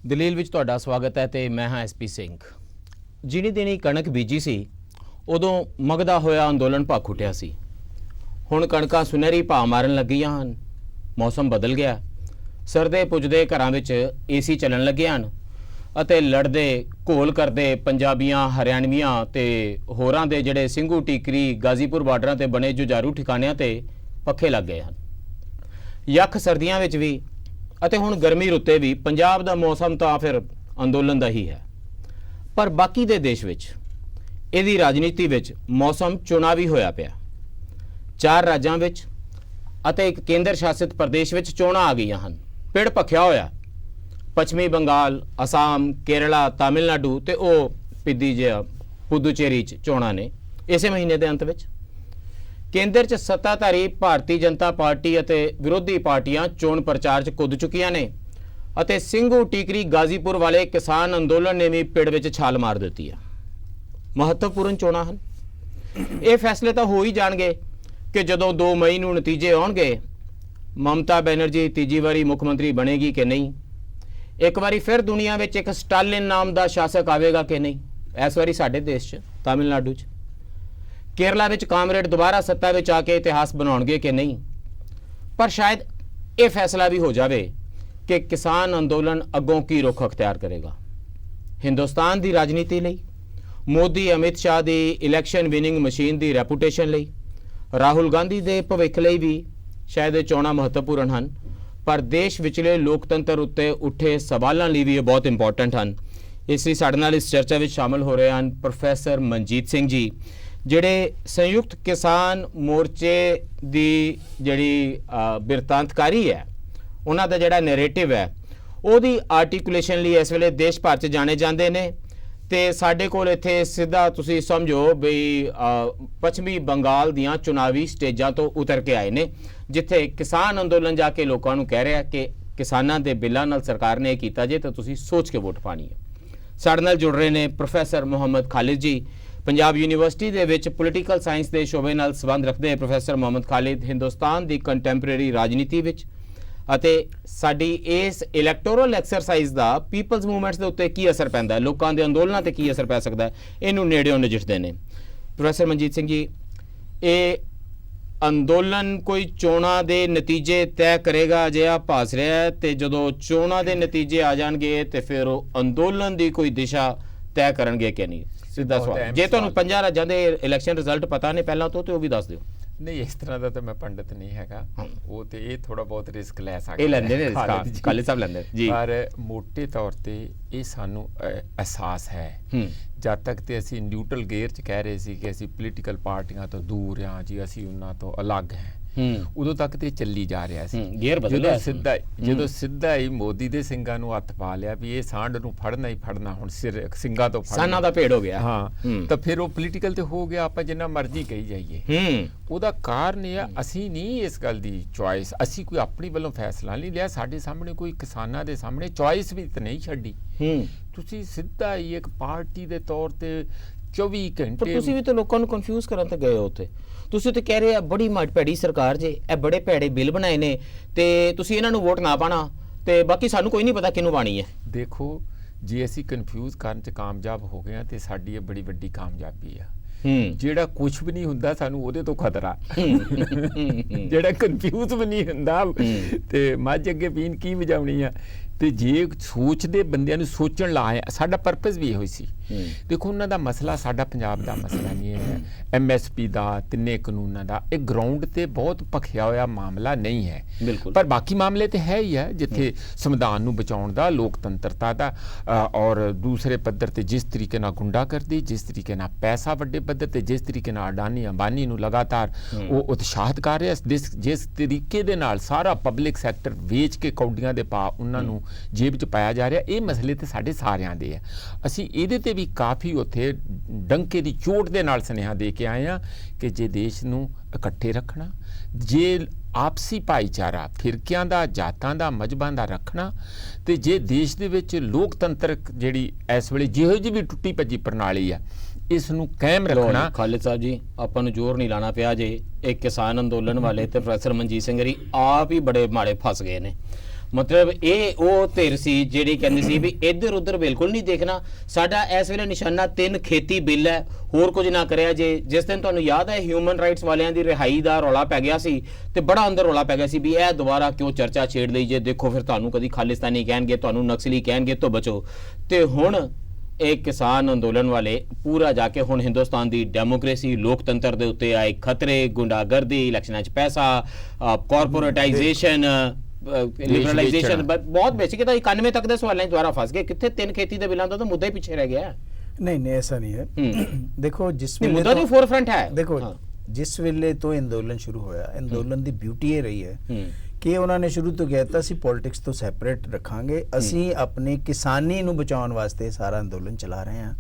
ਦਲੀਲ ਵਿੱਚ ਤੁਹਾਡਾ ਸਵਾਗਤ ਹੈ ਤੇ ਮੈਂ ਹਾਂ ਐਸਪੀ ਸਿੰਘ। ਜਿਹਨੀ ਦਿਨੀ ਕਣਕ ਬੀਜੀ ਸੀ ਉਦੋਂ ਮਗਦਾ ਹੋਇਆ ਅੰਦੋਲਨ ਭੱਖ ਉੱਠਿਆ ਸੀ। ਹੁਣ ਕਣਕਾਂ ਸੁਨਹਿਰੀ ਭਾਅ ਮਾਰਨ ਲੱਗੀਆਂ ਹਨ। ਮੌਸਮ ਬਦਲ ਗਿਆ। ਸਰਦੇ ਪੁੱਜਦੇ ਘਰਾਂ ਵਿੱਚ ਏਸੀ ਚੱਲਣ ਲੱਗੇ ਹਨ ਅਤੇ ਲੜਦੇ ਘੋਲ ਕਰਦੇ ਪੰਜਾਬੀਆਂ, ਹਰਿਆਣਵੀਆਂ ਤੇ ਹੋਰਾਂ ਦੇ ਜਿਹੜੇ ਸਿੰਘੂ ਟੀਕਰੀ ਗਾਜ਼ੀਪੁਰ ਬਾਰਡਰਾਂ ਤੇ ਬਣੇ ਜੁਝਾਰੂ ਠਿਕਾਣਿਆਂ ਤੇ ਪੱਖੇ ਲੱਗ ਗਏ ਹਨ। ਯੱਖ ਸਰਦੀਆਂ ਵਿੱਚ ਵੀ ਅਤੇ ਹੁਣ ਗਰਮੀ ਰੁੱਤੇ ਵੀ ਪੰਜਾਬ ਦਾ ਮੌਸਮ ਤਾਂ ਫਿਰ ਅੰਦੋਲਨ ਦਾ ਹੀ ਹੈ। ਪਰ ਬਾਕੀ ਦੇ ਦੇਸ਼ ਵਿੱਚ ਇਹਦੀ ਰਾਜਨੀਤੀ ਵਿੱਚ ਮੌਸਮ ਚੁਣਾਵੀ ਹੋਇਆ ਪਿਆ। 4 ਰਾਜਾਂ ਵਿੱਚ ਅਤੇ ਇੱਕ ਕੇਂਦਰ ਸ਼ਾਸਿਤ ਪ੍ਰਦੇਸ਼ ਵਿੱਚ ਚੋਣਾਂ ਆ ਗਈਆਂ ਹਨ। ਪਿੜ ਭਖਿਆ ਹੋਇਆ। ਪੱਛਮੀ ਬੰਗਾਲ, ਅਸਾਮ, ਕੇਰਲਾ, ਤਾਮਿਲਨਾਡੂ ਤੇ ਉਹ ਪਿੱਦੀ ਜਿਹਾ ਪੁਦੂਚੇਰੀ 'ਚ ਚੋਣਾਂ ਨੇ ਇਸੇ ਮਹੀਨੇ ਦੇ ਅੰਤ ਵਿੱਚ। ਕੇਂਦਰ 'ਚ ਸੱਤਾਧਾਰੀ ਭਾਰਤੀ ਜਨਤਾ ਪਾਰਟੀ ਅਤੇ ਵਿਰੋਧੀ ਪਾਰਟੀਆਂ ਚੋਣ ਪ੍ਰਚਾਰ 'ਚ ਕੁੱਦ ਚੁੱਕੀਆਂ ਨੇ ਅਤੇ ਸਿੰਘੂ ਟੀਕਰੀ ਗਾਜ਼ੀਪੁਰ ਵਾਲੇ ਕਿਸਾਨ ਅੰਦੋਲਨ ਨੇ ਵੀ ਪਿੜ ਵਿੱਚ ਛਾਲ ਮਾਰ ਦਿੱਤੀ ਹੈ। ਮਹੱਤਵਪੂਰਨ ਚੋਣਾਂ ਹਨ। ਇਹ ਫੈਸਲੇ ਤਾਂ ਹੋ ਹੀ ਜਾਣਗੇ ਕਿ ਜਦੋਂ 2 ਮਈ ਨੂੰ ਨਤੀਜੇ ਆਉਣਗੇ, ਮਮਤਾ ਬੈਨਰਜੀ ਤੀਜੀ ਵਾਰੀ ਮੁੱਖ ਮੰਤਰੀ ਬਣੇਗੀ ਕਿ ਨਹੀਂ, ਇੱਕ ਵਾਰੀ ਫਿਰ ਦੁਨੀਆ ਵਿੱਚ ਇੱਕ ਸਟਾਲਿਨ ਨਾਮ ਦਾ ਸ਼ਾਸਕ ਆਵੇਗਾ ਕਿ ਨਹੀਂ। ਇਸ ਵਾਰੀ ਸਾਡੇ ਦੇਸ਼ 'ਚ ਤਾਮਿਲਨਾਡੂ 'ਚ, ਕੇਰਲਾ ਵਿੱਚ ਕਾਮਰੇਡ ਦੁਬਾਰਾ ਸੱਤਾ ਵਿੱਚ ਆ ਕੇ ਇਤਿਹਾਸ ਬਣਾਉਣਗੇ ਕਿ ਨਹੀਂ। ਪਰ ਸ਼ਾਇਦ ਇਹ ਫੈਸਲਾ ਵੀ ਹੋ ਜਾਵੇ ਕਿ ਕਿਸਾਨ ਅੰਦੋਲਨ ਅੱਗੋਂ ਕੀ ਰੁਖ ਅਖਤਿਆਰ ਕਰੇਗਾ। ਹਿੰਦੁਸਤਾਨ ਦੀ ਰਾਜਨੀਤੀ ਲਈ, ਮੋਦੀ ਅਮਿਤ ਸ਼ਾਹ ਦੀ ਇਲੈਕਸ਼ਨ ਵਿਨਿੰਗ ਮਸ਼ੀਨ ਦੀ ਰੈਪੂਟੇਸ਼ਨ ਲਈ, ਰਾਹੁਲ ਗਾਂਧੀ ਦੇ ਭਵਿੱਖ ਲਈ ਵੀ ਸ਼ਾਇਦ ਇਹ ਚੋਣਾਂ ਮਹੱਤਵਪੂਰਨ ਹਨ। ਪਰ ਦੇਸ਼ ਵਿਚਲੇ ਲੋਕਤੰਤਰ ਉੱਤੇ ਉੱਠੇ ਸਵਾਲਾਂ ਲਈ ਵੀ ਇਹ ਬਹੁਤ ਇੰਪੋਰਟੈਂਟ ਹਨ। ਇਸ ਲਈ ਸਾਡੇ ਨਾਲ ਇਸ ਚਰਚਾ ਵਿੱਚ ਸ਼ਾਮਲ ਹੋ ਰਹੇ ਹਨ ਪ੍ਰੋਫੈਸਰ ਮਨਜੀਤ ਸਿੰਘ ਜੀ, ਜਿਹੜੇ ਸੰਯੁਕਤ ਕਿਸਾਨ ਮੋਰਚੇ ਦੀ ਜਿਹੜੀ ਬਿਰਤਾਂਤਕਾਰੀ ਹੈ, ਉਹਨਾਂ ਦਾ ਜਿਹੜਾ ਨੈਰੇਟਿਵ ਹੈ ਉਹਦੀ ਆਰਟੀਕੂਲੇਸ਼ਨ ਲਈ ਇਸ ਵੇਲੇ ਦੇਸ਼ ਭਰ 'ਚ ਜਾਣੇ ਜਾਂਦੇ ਨੇ। ਤੇ ਸਾਡੇ ਕੋਲ ਇੱਥੇ ਸਿੱਧਾ ਤੁਸੀਂ ਸਮਝੋ ਬਈ ਪੱਛਮੀ ਬੰਗਾਲ ਦੀਆਂ ਚੁਣਾਵੀ ਸਟੇਜਾਂ ਤੋਂ ਉਤਰ ਕੇ ਆਏ ਨੇ, ਜਿੱਥੇ ਕਿਸਾਨ ਅੰਦੋਲਨ ਜਾ ਕੇ ਲੋਕਾਂ ਨੂੰ ਕਹਿ ਰਿਹਾ ਕਿ ਕਿਸਾਨਾਂ ਦੇ ਬਿੱਲਾਂ ਨਾਲ ਸਰਕਾਰ ਨੇ ਇਹ ਕੀਤਾ ਜੇ ਤਾਂ ਤੁਸੀਂ ਸੋਚ ਕੇ ਵੋਟ ਪਾਣੀ ਹੈ। ਸਾਡੇ ਨਾਲ ਜੁੜ ਰਹੇ ਨੇ ਪ੍ਰੋਫੈਸਰ ਮੁਹੰਮਦ ਖਾਲਿਦ ਜੀ, ਪੰਜਾਬ ਯੂਨੀਵਰਸਿਟੀ ਦੇ ਵਿੱਚ ਪੋਲੀਟੀਕਲ ਸਾਇੰਸ ਦੇ ਸ਼ੋਬੇ ਨਾਲ ਸੰਬੰਧ ਰੱਖਦੇ ਪ੍ਰੋਫੈਸਰ ਮੁਹੰਮਦ ਖਾਲਿਦ ਹਿੰਦੁਸਤਾਨ ਦੀ ਕੰਟੈਂਪਰੇਰੀ ਰਾਜਨੀਤੀ ਵਿੱਚ ਅਤੇ ਸਾਡੀ ਇਸ ਇਲੈਕਟੋਰਲ ਐਕਸਰਸਾਈਜ਼ ਦਾ ਪੀਪਲਸ ਮੂਵਮੈਂਟਸ ਦੇ ਉੱਤੇ ਕੀ ਅਸਰ ਪੈਂਦਾ ਹੈ, ਲੋਕਾਂ ਦੇ ਅੰਦੋਲਨਾਂ ਤੇ ਕੀ ਅਸਰ ਪੈ ਸਕਦਾ ਹੈ, ਇਹਨੂੰ ਨੇੜਿਓਂ ਨਜਿੱਠਦੇ ਨੇ। ਪ੍ਰੋਫੈਸਰ ਮਨਜੀਤ ਸਿੰਘ ਜੀ, ਇਹ ਅੰਦੋਲਨ ਕੋਈ ਚੋਣਾਂ ਦੇ ਨਤੀਜੇ ਤੈਅ ਕਰੇਗਾ ਅਜਿਹਾ ਭਾਸ ਰਿਹਾ ਹੈ, ਤੇ ਜਦੋਂ ਚੋਣਾਂ ਦੇ ਨਤੀਜੇ ਆ ਜਾਣਗੇ ਤੇ ਫਿਰ ਉਹ ਅੰਦੋਲਨ ਦੀ ਕੋਈ ਦਿਸ਼ਾ ਤੈਅ ਕਰਨਗੇ ਕਿ ਨਹੀਂ। ਸਿੱਧਾ ਸਵਾਲ, ਜੇ ਤੁਹਾਨੂੰ 5 ਰਾਜਾਂ ਦੇ ਇਲੈਕਸ਼ਨ ਰਿਜ਼ਲਟ ਪਤਾ ਨੇ ਪਹਿਲਾਂ ਤੋਂ ਤੇ ਉਹ ਵੀ ਦੱਸ ਦਿਓ। ਨਹੀਂ, ਇਸ ਤਰ੍ਹਾਂ ਦਾ ਤਾਂ ਮੈਂ ਪੰਡਤ ਨਹੀਂ ਹੈਗਾ। ਉਹ ਤੇ ਇਹ ਥੋੜਾ ਬਹੁਤ ਰਿਸਕ ਲੈ ਸਕਦੇ ਇਹ ਲੈਂਦੇ ਨੇ, ਖਾਲਿਦ ਸਾਹਿਬ ਲੈਂਦੇ ਜੀ। ਪਰ ਮੋਟੇ ਤੌਰ ਤੇ ਇਹ ਸਾਨੂੰ ਅਹਿਸਾਸ ਹੈ। ਜਦ ਤੱਕ ਤੇ ਅਸੀਂ ਨਿਊਟਰਲ ਗੇਅਰ 'ਚ ਕਹਿ ਰਹੇ ਸੀ ਕਿ ਅਸੀਂ ਪੋਲੀਟੀਕਲ ਪਾਰਟੀਆਂ ਤੋਂ ਦੂਰ ਹਾਂ ਜੀ, ਅਸੀਂ ਉਹਨਾਂ ਤੋਂ ਅਲੱਗ ਹਾਂ, ਉਦੋਂ ਤੱਕ ਤੇ ਚੱਲੀ ਜਾ ਰਿਹਾ ਸੀ। ਜਦੋਂ ਸਿੱਧਾ ਹੀ ਮੋਦੀ ਦੇ ਸਿੰਘਾਂ ਨੂੰ ਹੱਥ ਪਾ ਲਿਆ ਵੀ ਇਹ ਸਾਂਢ ਨੂੰ ਫੜਨਾ ਹੀ ਫੜਨਾ, ਹੁਣ ਸਿੰਘਾਂ ਤੋਂ ਸਾਨਾਂ ਦਾ ਭੇੜ ਹੋ ਗਿਆ। ਹਾਂ, ਤਾਂ ਫਿਰ ਉਹ ਪੋਲੀਟੀਕਲ ਤੇ ਹੋ ਗਿਆ। ਆਪਾਂ ਜਿੰਨਾ ਮਰਜ਼ੀ ਕਹੀ ਜਾਈਏ, ਉਹਦਾ ਕਾਰਨ ਇਹ ਆ, ਅਸੀਂ ਨਹੀਂ ਇਸ ਗੱਲ ਦੀ ਚੁਆਇਸ, ਅਸੀਂ ਕੋਈ ਆਪਣੀ ਵੱਲੋਂ ਫੈਸਲਾ ਨਹੀਂ ਲਿਆ। ਸਾਡੇ ਸਾਹਮਣੇ ਕੋਈ ਕਿਸਾਨਾਂ ਦੇ ਸਾਹਮਣੇ ਚੁਆਇਸ ਵੀ ਤਾਂ ਨਹੀਂ ਛੱਡੀ। ਤੁਸੀਂ ਸਿੱਧਾ ਹੀ ਇੱਕ ਪਾਰਟੀ ਦੇ ਤੌਰ ਤੇ 24 ਘੰਟੇ। ਪਰ ਤੁਸੀਂ ਵੀ ਤਾਂ ਲੋਕਾਂ ਨੂੰ ਕਨਫਿਊਜ਼ ਕਰਨ ਤੇ ਗਏ ਹੋ ਉੱਥੇ। ਤੁਸੀਂ ਤੇ ਕਹਿ ਰਹੇ ਆ ਬੜੀ ਭੈੜੀ ਸਰਕਾਰ ਜੇ, ਇਹ ਬੜੇ ਭੈੜੇ ਬਿੱਲ ਬਣਾਏ ਨੇ ਤੇ ਤੁਸੀਂ ਇਹਨਾਂ ਨੂੰ ਵੋਟ ਨਾ ਪਾਣਾ ਤੇ ਬਾਕੀ ਸਾਨੂੰ ਕੋਈ ਨਹੀਂ ਪਤਾ ਕਿਹਨੂੰ ਪਾਣੀ ਹੈ। ਦੇਖੋ, ਜੇ ਅਸੀਂ ਕਨਫਿਊਜ਼ ਕਰਨ 'ਚ ਕਾਮਯਾਬ ਹੋ ਗਏ ਆ ਤੇ ਸਾਡੀ ਇਹ ਬੜੀ ਵੱਡੀ ਕਾਮਯਾਬੀ ਆ। ਜਿਹੜਾ ਕੁਝ ਵੀ ਨਹੀਂ ਹੁੰਦਾ ਸਾਨੂੰ ਉਹਦੇ ਤੋਂ ਖਤਰਾ। ਜਿਹੜਾ ਕਨਫਿਊਜ਼ ਵੀ ਨਹੀਂ ਹੁੰਦਾ ਤੇ ਮੱਝ ਅੱਗੇ ਪੀਣ ਕੀ ਵਜਾਉਣੀ ਆ। ਤੇ ਜੇ ਸੋਚਦੇ ਬੰਦਿਆਂ ਨੂੰ ਸੋਚਣ ਲਾਇਆ, ਸਾਡਾ ਪਰਪਸ ਵੀ ਇਹੋ ਹੀ ਸੀ। ਦੇਖੋ, ਉਹਨਾਂ ਦਾ ਮਸਲਾ ਸਾਡਾ ਪੰਜਾਬ ਦਾ ਮਸਲਾ ਨਹੀਂ ਹੈ, MSP ਦਾ, 3 ਕਾਨੂੰਨਾਂ ਦਾ। ਇਹ ਗਰਾਊਂਡ ਤੇ ਬਹੁਤ ਭਖਿਆ ਹੋਇਆ ਮਾਮਲਾ ਨਹੀਂ ਹੈ, ਪਰ ਬਾਕੀ ਮਾਮਲੇ ਤੇ ਹੈ ਹੀ ਹੈ, ਜਿੱਥੇ ਸੰਵਿਧਾਨ ਨੂੰ ਬਚਾਉਣ ਦਾ, ਲੋਕਤੰਤਰਤਾ ਦਾ, ਔਰ ਦੂਸਰੇ ਪੱਧਰ ਤੇ ਜਿਸ ਤਰੀਕੇ ਨਾਲ ਗੁੰਡਾਗਰਦੀ, ਜਿਸ ਤਰੀਕੇ ਨਾਲ ਪੈਸਾ ਵੱਡੇ ਪੱਧਰ ਤੇ, ਜਿਸ ਤਰੀਕੇ ਨਾਲ ਅਡਾਨੀ ਅੰਬਾਨੀ ਨੂੰ ਲਗਾਤਾਰ ਉਹ ਉਤਸ਼ਾਹਿਤ ਕਰ ਰਿਹਾ, ਜਿਸ ਤਰੀਕੇ ਦੇ ਨਾਲ ਸਾਰਾ ਪਬਲਿਕ ਸੈਕਟਰ ਵੇਚ ਕੇ ਕੌਡੀਆਂ ਦੇ ਪਾ ਉਹਨਾਂ ਨੂੰ ਜੇਬ 'ਚ ਪਾਇਆ ਜਾ ਰਿਹਾ, ਇਹ ਮਸਲੇ ਤੇ ਸਾਡੇ ਸਾਰਿਆਂ ਦੇ ਆ। ਅਸੀਂ ਇਹਦੇ ਤੇ ਵੀ ਕਾਫੀ ਉੱਥੇ ਡੰਕੇ ਦੀ ਚੋਟ ਦੇ ਨਾਲ ਸੁਨੇਹਾ ਦੇ ਕੇ ਆਏ ਹਾਂ ਕਿ ਜੇ ਦੇਸ਼ ਨੂੰ ਇਕੱਠੇ ਰੱਖਣਾ, ਜੇ ਆਪਸੀ ਭਾਈਚਾਰਾ ਫਿਰਕਿਆਂ ਦਾ, ਜਾਤਾਂ ਦਾ, ਮਜ਼ਹਬਾਂ ਦਾ ਰੱਖਣਾ, ਤੇ ਜੇ ਦੇਸ਼ ਦੇ ਵਿੱਚ ਲੋਕਤੰਤਰਕ ਜਿਹੜੀ ਇਸ ਵੇਲੇ ਜਿਹੋ ਜਿਹੀ ਵੀ ਟੁੱਟੀ ਭੱਜੀ ਪ੍ਰਣਾਲੀ ਆ, ਇਸ ਨੂੰ ਕਾਇਮ ਰੱਖਣਾ। ਖਾਲਿਦ ਸਾਹਿਬ ਜੀ, ਆਪਾਂ ਨੂੰ ਜ਼ੋਰ ਨਹੀਂ ਲਾਣਾ ਪਿਆ ਜੇ। ਇਹ ਕਿਸਾਨ ਅੰਦੋਲਨ ਵਾਲੇ ਤੇ ਪ੍ਰੋਫੈਸਰ ਮਨਜੀਤ ਸਿੰਘ ਜੀ ਆਪ ਹੀ ਬੜੇ ਮਾੜੇ ਫਸ ਗਏ ਨੇ। ਮਤਲਬ ਇਹ ਉਹ ਧਿਰ ਸੀ ਜਿਹੜੀ ਕਹਿੰਦੀ ਸੀ ਵੀ ਇੱਧਰ ਉੱਧਰ ਬਿਲਕੁਲ ਨਹੀਂ ਦੇਖਣਾ, ਸਾਡਾ ਇਸ ਵੇਲੇ ਨਿਸ਼ਾਨਾ 3 ਖੇਤੀ ਬਿੱਲ ਹੈ, ਹੋਰ ਕੁਝ ਨਾ ਕਰਿਆ ਜੇ। ਜਿਸ ਦਿਨ ਤੁਹਾਨੂੰ ਯਾਦ ਹੈ ਹਿਊਮਨ ਰਾਈਟਸ ਵਾਲਿਆਂ ਦੀ ਰਿਹਾਈ ਦਾ ਰੌਲਾ ਪੈ ਗਿਆ ਸੀ ਤੇ ਬੜਾ ਅੰਦਰ ਰੌਲਾ ਪੈ ਗਿਆ ਸੀ ਵੀ ਇਹ ਦੁਬਾਰਾ ਕਿਉਂ ਚਰਚਾ ਛੇੜ ਲਈ ਜੇ, ਦੇਖੋ ਫਿਰ ਤੁਹਾਨੂੰ ਕਦੀ ਖਾਲਿਸਤਾਨੀ ਕਹਿਣਗੇ, ਤੁਹਾਨੂੰ ਨਕਸਲੀ ਕਹਿਣਗੇ ਤੋਂ ਬਚੋ। ਤੇ ਹੁਣ ਇਹ ਕਿਸਾਨ ਅੰਦੋਲਨ ਵਾਲੇ ਪੂਰਾ ਜਾ ਕੇ ਹੁਣ ਹਿੰਦੁਸਤਾਨ ਦੀ ਡੈਮੋਕ੍ਰੇਸੀ ਲੋਕਤੰਤਰ ਦੇ ਉੱਤੇ ਆਏ ਖਤਰੇ, ਗੁੰਡਾਗਰਦੀ, ਇਲੈਕਸ਼ਨਾਂ 'ਚ ਪੈਸਾ, ਕਾਰਪੋਰੇਟਾਈਜੇਸ਼ਨ, ਲਿਬਰਲਾਈਜੇਸ਼ਨ, ਬਹੁਤ ਬੇਸਿਕ। ਤਾਂ 91 ਤੱਕ ਦੇ ਸਵਾਲਾਂ 'ਚ ਦੁਆਰਾ ਫਸ ਗਏ। ਕਿੱਥੇ 3 ਖੇਤੀ ਦੇ ਬਿੱਲਾਂ ਦਾ ਤਾਂ ਮੁੱਦਾ ਹੀ ਪਿੱਛੇ ਰਹਿ ਗਿਆ। नहीं ऐसा नहीं है। देखो जिस मुद्दा तो फोरफ्रंट है। देखो जिस वेले तो अंदोलन शुरू होया, अंदोलन ਦੀ ਬਿਊਟੀ ਇਹ ਰਹੀ ਹੈ ਕਿ ਉਹਨਾਂ ਨੇ ਸ਼ੁਰੂ ਤੋਂ ਕਹਿਤਾ ਸੀ ਪੋਲਿਟਿਕਸ ਤੋਂ ਸੈਪਰੇਟ ਰੱਖਾਂਗੇ, ਅਸੀਂ ਆਪਣੇ ਕਿਸਾਨੀ ਨੂੰ ਬਚਾਉਣ ਵਾਸਤੇ ਸਾਰਾ ਅੰਦੋਲਨ ਚਲਾ ਰਹੇ ਹਾਂ।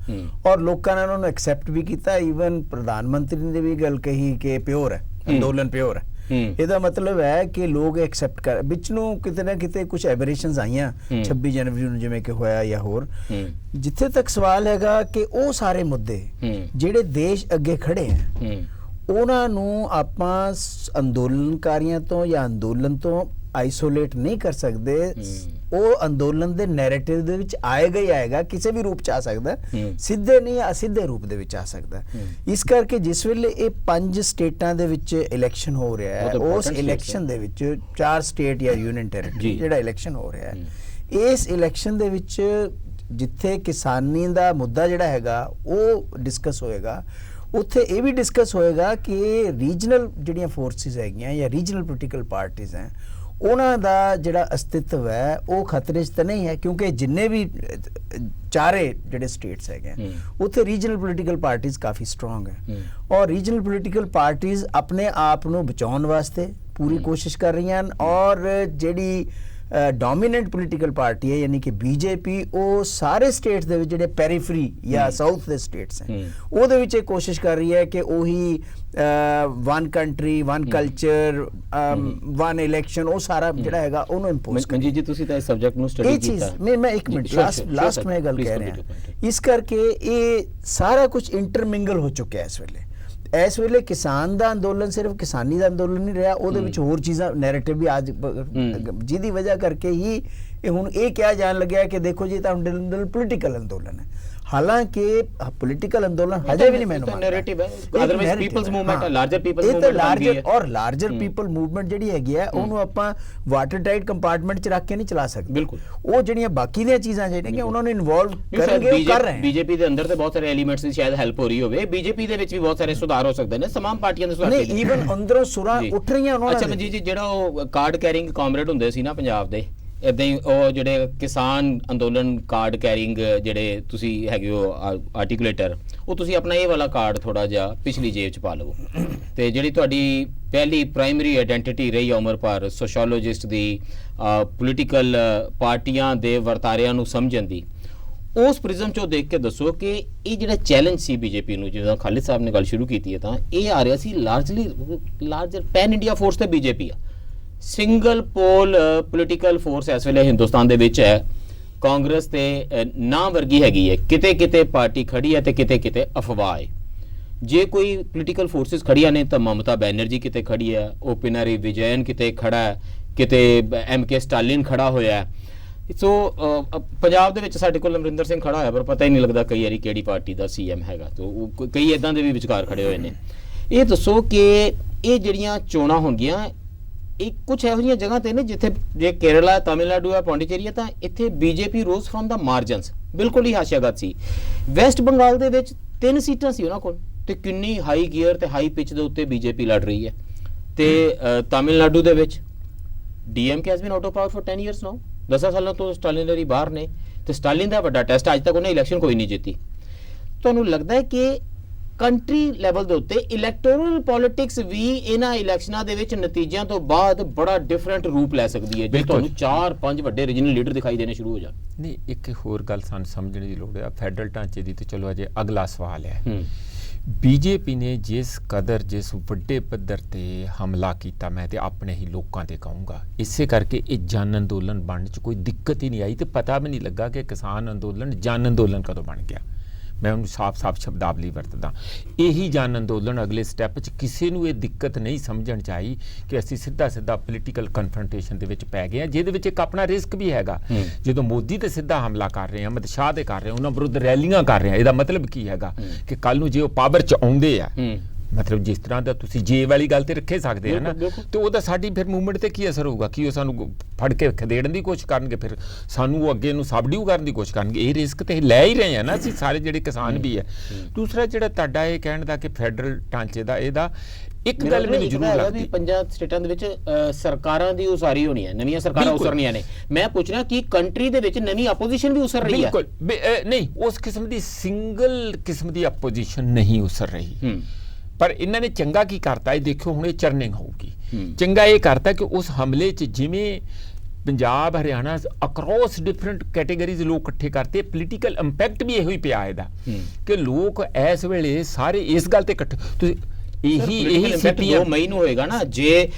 ਔਰ ਲੋਕਾਂ ਨੇ ਉਹਨਾਂ ਨੂੰ ਐਕਸੈਪਟ ਵੀ ਕੀਤਾ। ਈਵਨ ਪ੍ਰਧਾਨ ਮੰਤਰੀ ਨੇ ਵੀ ਗੱਲ ਕਹੀ ਕਿ ਪਿਓਰ ਹੈ ਅੰਦੋਲਨ, ਪਿਓਰ ਹੈ। ਇਹਦਾ ਮਤਲਬ ਹੈ ਕਿ ਲੋਕ ਐਕਸੈਪਟ ਕਰ, ਵਿੱਚ ਨੂੰ ਕਿਤੇ ਨਾ ਕਿਤੇ ਕੁਝ ਐਬਰੇਸ਼ਨਸ ਆਈਆਂ 26 ਜਨਵਰੀ ਨੂੰ ਜਿਵੇਂ ਕਿ ਹੋਇਆ ਜਾਂ ਹੋਰ। ਜਿੱਥੇ ਤੱਕ ਸਵਾਲ ਹੈਗਾ ਕਿ ਉਹ ਸਾਰੇ ਮੁੱਦੇ ਜਿਹੜੇ ਦੇਸ਼ ਅੱਗੇ ਖੜੇ ਹੈ ਉਹਨਾਂ ਨੂੰ ਆਪਾਂ ਅੰਦੋਲਨਕਾਰੀਆਂ ਤੋਂ ਜਾਂ ਅੰਦੋਲਨ ਤੋਂ ਆਈਸੋਲੇਟ ਨਹੀਂ ਕਰ ਸਕਦੇ। ਉਹ ਅੰਦੋਲਨ ਦੇ ਨੈਰੇਟਿਵ ਦੇ ਵਿੱਚ ਆਏਗਾ ਹੀ ਆਏਗਾ, ਕਿਸੇ ਵੀ ਰੂਪ ਚ ਆ ਸਕਦਾ, ਸਿੱਧੇ ਨਹੀਂ ਅਸਿੱਧੇ ਰੂਪ ਦੇ ਵਿੱਚ ਆ ਸਕਦਾ। ਇਸ ਕਰਕੇ ਜਿਸ ਵੇਲੇ ਇਹ 5 ਸਟੇਟਾਂ ਦੇ ਵਿੱਚ ਇਲੈਕਸ਼ਨ ਹੋ ਰਿਹਾ ਹੈ, ਉਸ ਇਲੈਕਸ਼ਨ ਦੇ ਵਿੱਚ 4 ਸਟੇਟ ਜਾਂ ਯੂਨੀਅਨ ਟੈਰੀਟਰੀ ਜਿਹੜਾ ਇਲੈਕਸ਼ਨ ਹੋ ਰਿਹਾ ਹੈ, ਇਸ ਇਲੈਕਸ਼ਨ ਦੇ ਵਿੱਚ ਜਿੱਥੇ ਕਿਸਾਨੀ ਦਾ ਮੁੱਦਾ ਜਿਹੜਾ ਹੈਗਾ ਉਹ ਡਿਸਕਸ ਹੋਏਗਾ, ਉੱਥੇ ਇਹ ਵੀ ਡਿਸਕਸ ਹੋਏਗਾ ਕਿ ਰੀਜਨਲ ਜਿਹੜੀਆਂ ਫੋਰਸਿਸ ਹੈਗੀਆਂ ਜਾਂ ਰੀਜਨਲ ਪੋਲੀਟੀਕਲ ਪਾਰਟੀਆਂ ਹੈ ਉਹਨਾਂ ਦਾ ਜਿਹੜਾ ਅਸਤਿਤਵ ਹੈ ਉਹ ਖਤਰੇ 'ਚ ਤਾਂ ਨਹੀਂ ਹੈ, ਕਿਉਂਕਿ ਜਿੰਨੇ ਵੀ ਚਾਰੇ ਜਿਹੜੇ ਸਟੇਟਸ ਹੈਗੇ ਉੱਥੇ ਰੀਜਨਲ ਪੋਲੀਟੀਕਲ ਪਾਰਟੀਆਂ ਕਾਫੀ ਸਟਰੋਂਗ ਹੈ। ਔਰ ਰੀਜਨਲ ਪੋਲੀਟੀਕਲ ਪਾਰਟੀਆਂ ਆਪਣੇ ਆਪ ਨੂੰ ਬਚਾਉਣ ਵਾਸਤੇ ਪੂਰੀ ਕੋਸ਼ਿਸ਼ ਕਰ ਰਹੀਆਂ ਹਨ। ਔਰ ਜਿਹੜੀ ਡੋਮੀਨੈਂਟ ਪੋਲੀਟੀਕਲ ਪਾਰਟੀ ਹੈ ਯਾਨੀ ਕਿ ਬੀਜੇਪੀ, ਉਹ ਸਾਰੇ ਸਟੇਟਸ ਦੇ ਵਿੱਚ ਜਿਹੜੇ ਪੈਰੀਫਰੀ ਜਾਂ ਸਾਊਥ ਦੇ ਸਟੇਟਸ ਹੈ ਉਹਦੇ ਵਿੱਚ ਇਹ ਕੋਸ਼ਿਸ਼ ਕਰ ਰਹੀ ਹੈ ਕਿ ਉਹੀ one country, one culture, one election, ਉਹ ਸਾਰਾ ਜਿਹੜਾ ਹੈਗਾ ਉਹਨੂੰ ਇੰਪੋਜ਼ ਕਰ। ਜੀ ਤੁਸੀਂ ਤਾਂ ਇਸ ਸਬਜੈਕਟ ਨੂੰ ਸਟੱਡੀ ਕੀਤਾ। ਇਹ ਚੀਜ਼ ਮੈਂ ਇੱਕ ਮਿੰਟ ਲਾਸਟ ਮੈਂ ਗੱਲ ਕਹਿ ਰਿਹਾ। ਇਸ ਕਰਕੇ ਇਹ ਸਾਰਾ ਕੁਝ ਇੰਟਰਮਿੰਗਲ ਹੋ ਚੁੱਕਿਆ ਇਸ ਵੇਲੇ। ਇਸ ਵੇਲੇ ਕਿਸਾਨ ਦਾ ਅੰਦੋਲਨ ਸਿਰਫ ਕਿਸਾਨੀ ਦਾ ਅੰਦੋਲਨ ਨਹੀਂ ਰਿਹਾ, ਉਹਦੇ ਵਿੱਚ ਹੋਰ ਚੀਜ਼ਾਂ ਨੈਰੇਟਿਵ ਵੀ ਅੱਜ ਜਿਹਦੀ ਵਜ੍ਹਾ ਕਰਕੇ ਹੀ ਇਹ ਹੁਣ ਇਹ ਕਿਹਾ ਜਾਣ ਲੱਗਿਆ ਕਿ ਦੇਖੋ ਜੀ ਤਾਂ ਅੰਦੋਲਨ ਪੋਲੀਟੀਕਲ ਅੰਦੋਲਨ ਹੈ। ਹਾਲਾਂਕਿ ਪੋਲੀਟੀਕਲ ਅੰਦੋਲਨ ਹਜੇ ਵੀ ਨਹੀਂ ਮੈਨੂੰ ਨੈਰੇਟਿਵ ਹੈ, ਅਦਰਵਾਈਜ਼ ਪੀਪਲਸ ਮੂਵਮੈਂਟ ਹੈ, ਲਾਰਜਰ ਪੀਪਲਸ ਮੂਵਮੈਂਟ ਹੈ। ਲਾਰਜਰ ਔਰ ਲਾਰਜਰ ਪੀਪਲ ਮੂਵਮੈਂਟ ਜਿਹੜੀ ਹੈਗੀ ਹੈ ਉਹਨੂੰ ਆਪਾਂ ਵਾਟਰ ਟਾਈਟ ਕੰਪਾਰਟਮੈਂਟ 'ਚ ਰੱਖ ਕੇ ਨਹੀਂ ਚਲਾ ਸਕਦੇ। ਬਿਲਕੁਲ ਉਹ ਜਿਹੜੀਆਂ ਬਾਕੀ ਦੀਆਂ ਚੀਜ਼ਾਂ ਜਿਹੜੀਆਂ ਉਹਨਾਂ ਨੂੰ ਇਨਵੋਲਵ ਕਰਨਗੇ ਉਹ ਕਰ ਰਹੇ ਹਨ। ਬੀਜੇਪੀ ਦੇ ਅੰਦਰ ਤੇ ਬਹੁਤ ਸਾਰੇ ਐਲੀਮੈਂਟਸ ਦੀ ਸ਼ਾਇਦ ਹੈਲਪ ਹੋ ਰਹੀ ਹੋਵੇ, ਬੀਜੇਪੀ ਦੇ ਵਿੱਚ ਵੀ ਬਹੁਤ ਸਾਰੇ ਸੁਧਾਰ ਹੋ ਸਕਦੇ ਨੇ, तमाम ਪਾਰਟੀਆਂ ਦੇ ਸੁਧਾਰ ਨਹੀਂ, ਈਵਨ ਅੰਦਰੋਂ ਸੁਰਾਂ ਉੱਠ ਰਹੀਆਂ ਉਹਨਾਂ ਦੇ। ਅੱਛਾ ਜੀ, ਜਿਹੜਾ ਉਹ ਕਾਰਡ ਕੈਰਿੰਗ ਕਾਮਰੇਡ ਹੁੰਦੇ ਸੀ ਨਾ ਪੰਜਾਬ ਦੇ, ਇਦਾਂ ਹੀ ਉਹ ਜਿਹੜੇ ਕਿਸਾਨ ਅੰਦੋਲਨ ਕਾਰਡ ਕੈਰਿੰਗ ਜਿਹੜੇ ਤੁਸੀਂ ਹੈਗੇ ਹੋ ਆਰਟੀਕੂਲੇਟਰ, ਉਹ ਤੁਸੀਂ ਆਪਣਾ ਇਹ ਵਾਲਾ ਕਾਰਡ ਥੋੜਾ ਜਿਹਾ ਪਿਛਲੀ ਜੇਬ 'ਚ ਪਾ ਲਵੋ। ਤੇ ਜਿਹੜੀ ਤੁਹਾਡੀ ਪਹਿਲੀ ਪ੍ਰਾਇਮਰੀ ਆਇਡੈਂਟੀਟੀ ਰਹੀ ਉਮਰ ਭਰ ਸੋਸ਼ੀਓਲੋਜਿਸਟ ਦੀ, ਪੋਲੀਟੀਕਲ ਪਾਰਟੀਆਂ ਦੇ ਵਰਤਾਰਿਆਂ ਨੂੰ ਸਮਝਣ ਦੀ, ਉਸ ਪ੍ਰਿਜ਼ਮ 'ਚੋਂ ਦੇਖ ਕੇ ਦੱਸੋ ਕਿ ਇਹ ਜਿਹੜਾ ਚੈਲੰਜ ਸੀ ਬੀਜੇਪੀ ਨੂੰ, ਜਿੱਦਾਂ ਖਾਲਿਦ ਸਾਹਿਬ ਨੇ ਗੱਲ ਸ਼ੁਰੂ ਕੀਤੀ ਹੈ, ਤਾਂ ਇਹ ਆ ਰਿਹਾ ਸੀ ਲਾਰਜਰ ਪੈਨ ਇੰਡੀਆ ਫੋਰਸ ਤੇ ਬੀਜੇਪੀ ਆ। ਸਿੰਗਲ ਪੋਲ ਪੋਲੀਟੀਕਲ ਫੋਰਸ ਇਸ ਵੇਲੇ ਹਿੰਦੁਸਤਾਨ ਦੇ ਵਿੱਚ ਹੈ। ਕਾਂਗਰਸ ਤੇ ਨਾ ਵਰਗੀ ਹੈਗੀ ਹੈ, ਕਿਤੇ ਕਿਤੇ ਪਾਰਟੀ ਖੜੀ ਹੈ ਤੇ ਕਿਤੇ ਕਿਤੇ ਅਫਵਾਹ ਹੈ। ਜੇ ਕੋਈ ਪੋਲੀਟੀਕਲ ਫੋਰਸਿਸ ਖੜੀਆਂ ਨੇ ਤਾਂ ਮਮਤਾ ਬੈਨਰਜੀ ਕਿਤੇ ਖੜੀ ਹੈ, ਉਹ ਪਿਨਾਰੀ ਵਿਜੈਨ ਕਿਤੇ ਖੜਾ ਹੈ, ਕਿਤੇ MK ਸਟਾਲਿਨ ਖੜਾ ਹੋਇਆ ਹੈ। ਸੋ ਪੰਜਾਬ ਦੇ ਵਿੱਚ ਸਾਡੇ ਕੋਲ ਅਮਰਿੰਦਰ ਸਿੰਘ ਖੜਾ ਹੋਇਆ, ਪਰ ਪਤਾ ਹੀ ਨਹੀਂ ਲੱਗਦਾ ਕਈ ਵਾਰੀ ਕਿਹੜੀ ਪਾਰਟੀ ਦਾ CM ਹੈਗਾ। ਤੋ ਕਈ ਇਦਾਂ ਦੇ ਵੀ ਵਿਚਕਾਰ ਖੜੇ ਹੋਏ ਨੇ। ਇਹ ਦੱਸੋ ਕਿ ਇਹ ਜਿਹੜੀਆਂ ਚੋਣਾਂ ਹੋਣਗੀਆਂ ਇਹ ਕੁਝ ਇਹੋ ਜਿਹੀਆਂ ਜਗ੍ਹਾ ਤੇ ਨੇ ਜਿੱਥੇ ਜੇ ਕੇਰਲਾ, ਤਾਮਿਲਨਾਡੂ ਹੈ, ਪੌਂਡੀਚੇਰੀ ਹੈ, ਤਾਂ ਇੱਥੇ ਬੀਜੇਪੀ ਰੋਜ਼ ਫਰਮ ਦਾ ਮਾਰਜਨਸ, ਬਿਲਕੁਲ ਹੀ ਹਾਸ਼ੀਆਗਤ ਸੀ। ਵੈਸਟ ਬੰਗਾਲ ਦੇ ਵਿੱਚ 3 ਸੀਟਾਂ ਸੀ ਉਹਨਾਂ ਕੋਲ, ਤੇ ਕਿੰਨੀ ਹਾਈ ਗੀਅਰ ਤੇ ਹਾਈ ਪਿਚ ਦੇ ਉੱਤੇ ਬੀਜੇਪੀ ਲੜ ਰਹੀ ਹੈ। ਤੇ ਤਾਮਿਲਨਾਡੂ ਦੇ ਵਿੱਚ DMK has been out of power for 10 years now. 10 ਸਾਲਾਂ ਤੋਂ ਸਟਾਲਿਨਰੀ ਬਾਹਰ ਨੇ ਤੇ ਸਟਾਲਿਨ ਦਾ ਵੱਡਾ ਟੈਸਟ, ਅੱਜ ਤੱਕ ਉਹਨੇ ਇਲੈਕਸ਼ਨ ਕੋਈ ਨਹੀਂ ਜਿੱਤੀ। ਤੁਹਾਨੂੰ ਲੱਗਦਾ ਹੈ ਕਿ ਕੰਟਰੀ ਲੈਵਲ ਦੇ ਉੱਤੇ ਇਲੈਕਟੋਰਲ ਪੋਲਿਟਿਕਸ ਵੀ ਇਹਨਾਂ ਇਲੈਕਸ਼ਨਾਂ ਦੇ ਵਿੱਚ ਨਤੀਜਿਆਂ ਤੋਂ ਬਾਅਦ ਬੜਾ ਡਿਫਰੈਂਟ ਰੂਪ ਲੈ ਸਕਦੀ ਹੈ, ਜੇ ਤੁਹਾਨੂੰ 4-5 ਵੱਡੇ ਰੀਜਨਲ ਲੀਡਰ ਦਿਖਾਈ ਦੇਣੇ ਸ਼ੁਰੂ ਹੋ ਜਾਣ? ਨਹੀਂ, ਇੱਕ ਹੋਰ ਗੱਲ ਸਾਨੂੰ ਸਮਝਣ ਦੀ ਲੋੜ ਹੈ ਫੈਡਰਲ ਢਾਂਚੇ ਦੀ, ਤੇ ਚਲੋ ਅਜੇ ਅਗਲਾ ਸਵਾਲ ਹੈ। ਬੀਜੇਪੀ ਨੇ ਜਿਸ ਕਦਰ ਜਿਸ ਵੱਡੇ ਪੱਧਰ ਤੇ ਹਮਲਾ ਕੀਤਾ, ਮੈਂ ਤੇ ਆਪਣੇ ਹੀ ਲੋਕਾਂ ਤੇ ਕਹੂੰਗਾ, ਇਸੇ ਕਰਕੇ ਇਹ ਜਨ ਅੰਦੋਲਨ ਬਣਨ 'ਚ ਕੋਈ ਦਿੱਕਤ ਹੀ ਨਹੀਂ ਆਈ ਤੇ ਪਤਾ ਵੀ ਨਹੀਂ ਲੱਗਾ ਕਿ ਕਿਸਾਨ ਅੰਦੋਲਨ ਜਨ ਅੰਦੋਲਨ ਕਦੋਂ ਬਣ ਗਿਆ। ਮੈਂ ਉਹਨੂੰ ਸਾਫ਼-ਸਾਫ਼ ਸ਼ਬਦਾਵਲੀ ਵਰਤਦਾ। ਇਹੀ ਜਨ ਅੰਦੋਲਨ ਅਗਲੇ ਸਟੈਪ 'ਚ ਕਿਸੇ ਨੂੰ ਇਹ ਦਿੱਕਤ ਨਹੀਂ ਸਮਝਣ 'ਚ ਆਈ ਕਿ ਅਸੀਂ ਸਿੱਧਾ ਪੋਲੀਟੀਕਲ ਕਨਫਰੰਟੇਸ਼ਨ ਦੇ ਵਿੱਚ ਪੈ ਗਏ ਹਾਂ, ਜਿਹਦੇ ਵਿੱਚ ਇੱਕ ਆਪਣਾ ਰਿਸਕ ਵੀ ਹੈਗਾ। ਜਦੋਂ ਮੋਦੀ ਤੇ ਸਿੱਧਾ ਹਮਲਾ ਕਰ ਰਹੇ ਆ, ਅਮਿਤ ਸ਼ਾਹ ਤੇ ਕਰ ਰਹੇ ਆ, ਉਹਨਾਂ ਵਿਰੁੱਧ ਰੈਲੀਆਂ ਕਰ ਰਹੇ ਆ, ਇਹਦਾ ਮਤਲਬ ਕੀ ਹੈਗਾ ਕਿ ਕੱਲ ਨੂੰ ਜੇ ਉਹ ਪਾਵਰ 'ਚ ਆਉਂਦੇ ਆ, ਮਤਲਬ ਜਿਸ ਤਰ੍ਹਾਂ ਦਾ ਤੁਸੀਂ ਜੇ ਵਾਲੀ ਗੱਲ ਤੇ ਰੱਖੇ ਸਕਦੇ ਆ ਨਾ, ਤੇ ਉਹਦਾ ਸਾਡੀ ਫਿਰ ਮੂਵਮੈਂਟ ਤੇ ਕੀ ਅਸਰ ਹੋਊਗਾ? ਕਿ ਉਹ ਸਾਨੂੰ ਫੜ ਕੇ ਖਦੇੜਨ ਦੀ ਕੋਸ਼ਿਸ਼ ਕਰਨਗੇ, ਫਿਰ ਸਾਨੂੰ ਉਹ ਅੱਗੇ ਨੂੰ ਸਾਬਡਿਊ ਕਰਨ ਦੀ ਕੋਸ਼ਿਸ਼ ਕਰਨਗੇ। ਇਹ ਰਿਸਕ ਤੇ ਲੈ ਹੀ ਰਹੇ ਆ ਨਾ ਅਸੀਂ ਸਾਰੇ ਜਿਹੜੇ ਕਿਸਾਨ ਵੀ ਹੈ। ਦੂਸਰਾ ਜਿਹੜਾ ਤੁਹਾਡਾ ਇਹ ਕਹਿਣ ਦਾ ਕਿ ਫੈਡਰਲ ਢਾਂਚੇ ਦਾ, ਇਹਦਾ ਇੱਕ ਗੱਲ ਮੈਨੂੰ ਜ਼ਰੂਰ ਲੱਗਦੀ, ਪੰਜਾਬ ਸਟੇਟਾਂ ਦੇ ਵਿੱਚ ਸਰਕਾਰਾਂ ਦੀ ਉਸਾਰੀ ਹੋਣੀ ਹੈ, ਨਵੀਆਂ ਸਰਕਾਰਾਂ ਉਸਰਨੀਆਂ ਨੇ। ਮੈਂ ਪੁੱਛ ਰਿਹਾ ਕਿ ਕੰਟਰੀ ਦੇ ਵਿੱਚ ਨਵੀਂ ਆਪੋਜੀਸ਼ਨ ਵੀ ਉਸਰ ਰਹੀ ਹੈ? ਬਿਲਕੁਲ ਨਹੀਂ, ਉਸ ਕਿਸਮ ਦੀ ਸਿੰਗਲ ਕਿਸਮ ਦੀ ਆਪੋਜੀਸ਼ਨ ਨਹੀਂ ਉਸਰ ਰਹੀ। ਪਰ ਇਹਨਾਂ ਨੇ ਚੰਗਾ ਕੀ ਕਰਤਾ, ਇਹ ਦੇਖੋ ਹੁਣ ਇਹ ਚਰਨਿੰਗ ਹੋਊਗੀ। ਚੰਗਾ ਇਹ ਕਰਤਾ ਕਿ ਉਸ ਹਮਲੇ 'ਚ ਜਿਵੇਂ Punjab Haryana across different categories ਲੋਕ ਇਕੱਠੇ ਕਰਤੇ, ਪੋਲੀਟੀਕਲ ਇੰਪੈਕਟ ਵੀ ਇਹੋ ਹੀ ਪਿਆ ਇਹਦਾ ਕਿ ਲੋਕ ਇਸ ਵੇਲੇ ਸਾਰੇ ਇਸ ਗੱਲ ਤੇ ਇਕੱਠੇ। ਤੁਸੀਂ ਇਹੀ ਸਿੱਧੀ 2 ਮਈ ਨੂੰ ਹੋਏਗਾ ਨਾ, ਜੇ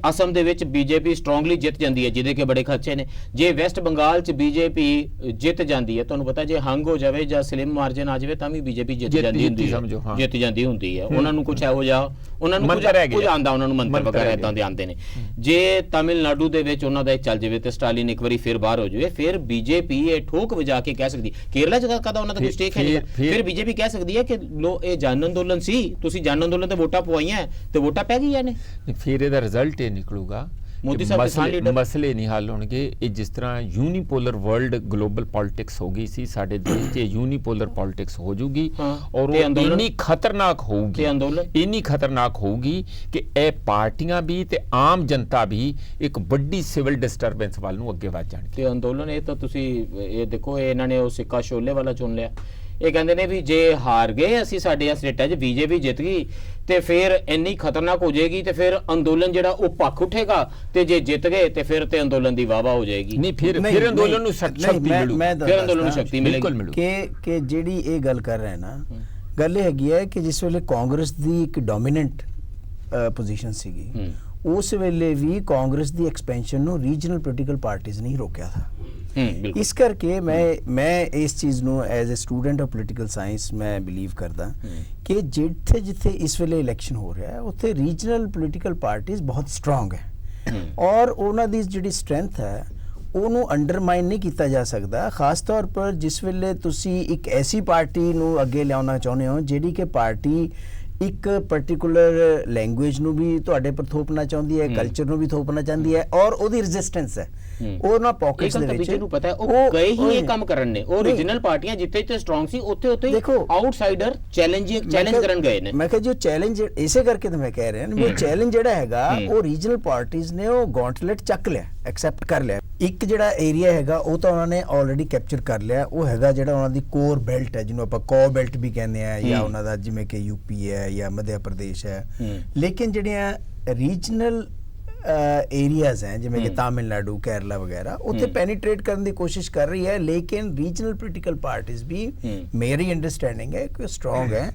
ਅਸਮ ਦੇ ਵਿੱਚ ਬੀਜੇਪੀ ਸਟਰੋਂਗਲੀ ਜਿੱਤ ਜਾਂਦੀ ਹੈ, ਜਿਹਦੇ ਕੇ ਬੜੇ ਖਰਚੇ ਨੇ, ਜੇ ਵੈਸਟ ਬੰਗਾਲ 'ਚ ਬੀਜੇਪੀ ਜਿੱਤ ਜਾਂਦੀ ਹੈ, ਤੁਹਾਨੂੰ ਪਤਾ ਜੇ ਹੰਗ ਹੋ ਜਾਵੇ ਜਾਂ ਸਲਿਮ ਮਾਰਜਨ ਆ ਜਾਵੇ ਤਾਂ ਵੀ ਬੀਜੇਪੀ ਜਿੱਤ ਜਾਂਦੀ ਹੁੰਦੀ ਹੈ। ਉਹਨਾਂ ਨੂੰ ਕੁਝ ਇਹੋ ਜਿਹਾ, ਉਹਨਾਂ ਨੂੰ ਕੁਝ ਆਂਦਾ, ਉਹਨਾਂ ਨੂੰ ਮੰਤਰ ਵਗੈਰਾ ਇਦਾਂ ਦੇ ਆਉਂਦੇ ਨੇ। ਜੇ ਤਾਮਿਲਨਾਡੂ ਦੇ ਵਿੱਚ ਉਹਨਾਂ ਦਾ ਇਹ ਚੱਲ ਜਾਵੇ ਤੇ ਸਟਾਲਿਨ ਇੱਕ ਵਾਰੀ ਫਿਰ ਬਾਹਰ ਹੋ ਜਾਵੇ, ਫਿਰ ਬੀਜੇਪੀ ਇਹ ਠੋਕ ਵਜਾ ਕੇ ਕਹਿ ਸਕਦੀ, ਕੇਰਲਾ 'ਚ ਕਦਾ ਉਹਨਾਂ ਦਾ ਕੋਈ ਸਟੇਕ ਹੈ ਨਹੀਂ, ਫਿਰ ਬੀਜੇਪੀ ਕਹਿ ਸਕਦੀ ਹੈ ਕਿ ਲੋ ਇਹ ਜਨ ਅੰਦੋਲਨ ਸੀ, ਤੁਸੀਂ ਜਨ ਅੰਦੋਲਨ ਤੇ ਵੋਟਾਂ ਪਵਾਈਆਂ ਤੇ ਵੋਟਾਂ ਪੈ ਗਈਆਂ ਨੇ। ਫਿਰ ਇਹਦਾ ਰਿਜ਼ਲਟ ਇਹ ਨਿਕਲੂਗਾ ਮੋਦੀ ਸਾਹਿਬ ਮਸਲੇ ਨਹੀਂ ਹੱਲ ਹੋਣਗੇ। ਇਹ ਜਿਸ ਤਰ੍ਹਾਂ ਯੂਨੀਪੋਲਰ ਵਰਲਡ ਗਲੋਬਲ ਪੋਲਿਟਿਕਸ ਹੋ ਗਈ ਸੀ, ਸਾਡੇ ਦੇਸ਼ 'ਚ ਯੂਨੀਪੋਲਰ ਪੋਲਿਟਿਕਸ ਹੋ ਜੂਗੀ ਔਰ ਉਹ ਇੰਨੀ ਖਤਰਨਾਕ ਹੋਊਗੀ ਕਿ ਇਹ ਪਾਰਟੀਆਂ ਵੀ ਤੇ ਆਮ ਜਨਤਾ ਵੀ ਇੱਕ ਵੱਡੀ ਸਿਵਲ ਡਿਸਟਰਬੈਂਸ ਵੱਲ ਨੂੰ ਅੱਗੇ ਵੱਧ ਜਾਣਗੇ। ਤੇ ਅੰਦੋਲਨ ਇਹ ਤਾਂ ਤੁਸੀਂ ਇਹ ਦੇਖੋ, ਇਹਨਾਂ ਨੇ ਉਹ ਸਿੱਕਾ ਸ਼ੋਲੇ ਵਾਲਾ ਚੁਣ ਲਿਆ। ਇਹ ਕਹਿੰਦੇ ਨੇ ਵੀ ਜੇ ਹਾਰ ਗਏ ਅਸੀਂ ਸਾਡੇ ਆ ਸਟੇਟਾਂ 'ਚ, ਬੀਜੇਪੀ ਜਿੱਤ ਗਈ ਤੇ ਫਿਰ ਇੰਨੀ ਖਤਰਨਾਕ ਹੋ ਜਾਏਗੀ ਤੇ ਫਿਰ ਅੰਦੋਲਨ ਜਿਹੜਾ ਉਹ ਭੱਖ ਉੱਠੇਗਾ, ਤੇ ਜੇ ਜਿੱਤ ਗਏ ਤੇ ਫਿਰ ਤੇ ਅੰਦੋਲਨ ਦੀ ਵਾਵਾ ਹੋ ਜਾਏਗੀ। ਨਹੀਂ, ਫਿਰ ਅੰਦੋਲਨ ਨੂੰ ਸ਼ਕਤੀ ਮਿਲੂ, ਫਿਰ ਅੰਦੋਲਨ ਨੂੰ ਸ਼ਕਤੀ ਮਿਲੇਗੀ। ਕਿ ਜਿਹੜੀ ਇਹ ਗੱਲ ਕਰ ਰਹੇ ਨਾ, ਗੱਲ ਇਹ ਹੈਗੀ ਹੈ ਕਿ ਜਿਸ ਵੇਲੇ ਕਾਂਗਰਸ ਦੀ ਇੱਕ ਡੋਮੀਨੈਂਟ ਪੋਜੀਸ਼ਨ ਸੀਗੀ, ਉਸ ਵੇਲੇ ਵੀ ਕਾਂਗਰਸ ਦੀ ਐਕਸਪੈਂਸ਼ਨ ਨੂੰ ਰੀਜਨਲ ਪੋਲੀਟੀਕਲ ਪਾਰਟੀਆਂ ਨੇ ਹੀ ਰੋਕਿਆ ਥਾ। ਇਸ ਕਰਕੇ ਮੈਂ ਇਸ ਚੀਜ਼ ਨੂੰ as a student of political science ਮੈਂ ਬਿਲੀਵ ਕਰਦਾ ਕਿ ਜਿੱਥੇ ਇਸ ਵੇਲੇ ਇਲੈਕਸ਼ਨ ਹੋ ਰਿਹਾ ਹੈ ਉੱਥੇ ਰੀਜਨਲ ਪੋਲੀਟੀਕਲ ਪਾਰਟੀਆਂ ਬਹੁਤ ਸਟਰੋਂਗ ਹੈ ਔਰ ਉਹਨਾਂ ਦੀ ਜਿਹੜੀ ਸਟਰੈਂਥ ਹੈ ਉਹਨੂੰ ਅੰਡਰਮਾਈਨ ਨਹੀਂ ਕੀਤਾ ਜਾ ਸਕਦਾ। ਖਾਸ ਤੌਰ ਪਰ ਜਿਸ ਵੇਲੇ ਤੁਸੀਂ ਇੱਕ ਐਸੀ ਪਾਰਟੀ ਨੂੰ ਅੱਗੇ ਲਿਆਉਣਾ ਚਾਹੁੰਦੇ ਹੋ ਜਿਹੜੀ ਕਿ ਪਾਰਟੀ ਇੱਕ ਪਰਟੀਕੂਲਰ ਲੈਂਗੁਏਜ ਨੂੰ ਵੀ ਤੁਹਾਡੇ ਪਰ ਥੋਪਣਾ ਚਾਹੁੰਦੀ ਹੈ, ਕਲਚਰ ਨੂੰ ਵੀ ਥੋਪਣਾ ਚਾਹੁੰਦੀ ਹੈ ਔਰ ਉਹਦੀ ਰੈਜ਼ਿਸਟੈਂਸ ਹੈ ਉਹਨਾਂ ਪਾਕਟਸ ਦੇ ਵਿੱਚ। ਨੂੰ ਪਤਾ ਹੈ ਉਹ ਗਏ ਹੀ ਇਹ ਕੰਮ ਕਰਨ ਨੇ, ਉਹ ਰੀਜਨਲ ਪਾਰਟੀਆਂ ਜਿੱਥੇ ਸਟਰੋਂਗ ਸੀ ਉੱਥੇ ਦੇਖੋ ਆਊਟਸਾਈਡਰ ਚੈਲੰਜ ਕਰਨ ਗਏ ਨੇ। ਮੈਂ ਕਿਹਾ ਜੋ ਚੈਲੰਜ ਇਸੇ ਕਰਕੇ ਤਾਂ ਮੈਂ ਕਹਿ ਰਿਹਾ ਨਾ, ਉਹ ਚੈਲੰਜ ਜਿਹੜਾ ਹੈਗਾ ਉਹ ਰੀਜਨਲ ਪਾਰਟੀਆਂ ਨੇ ਉਹ ਗੌਂਟਲੇਟ ਚੱਕ ਲਿਆ, ਐਕਸੈਪਟ ਕਰ ਲਿਆ। ਇੱਕ ਜਿਹੜਾ ਏਰੀਆ ਹੈਗਾ ਉਹ ਤਾਂ ਉਹਨਾਂ ਨੇ ਆਲਰੇਡੀ ਕੈਪਚਰ ਕਰ ਲਿਆ, ਉਹ ਹੈਗਾ ਜਿਹੜਾ ਉਹਨਾਂ ਦੀ ਕੋਰ ਬੈਲਟ ਹੈ, ਜਿਹਨੂੰ ਆਪਾਂ ਕੋ ਬੈਲਟ ਵੀ ਕਹਿੰਦੇ ਆ, ਜਾਂ ਉਹਨਾਂ ਦਾ ਜਿਵੇਂ ਕਿ ਯੂਪੀ ਹੈ ਜਾਂ ਮੱਧ ਪ੍ਰਦੇਸ਼ ਹੈ। ਲੇਕਿਨ ਜਿਹੜੀਆਂ ਰੀਜਨਲ एरियाज हैं जिमें कि तमिलनाडु केरला वगैरह उत्थे पेनिट्रेट करने की कोशिश कर रही है, लेकिन रीजनल पोलिटिकल पार्टीज भी मेरी अंडरस्टैंडिंग है कि स्ट्रॉन्ग है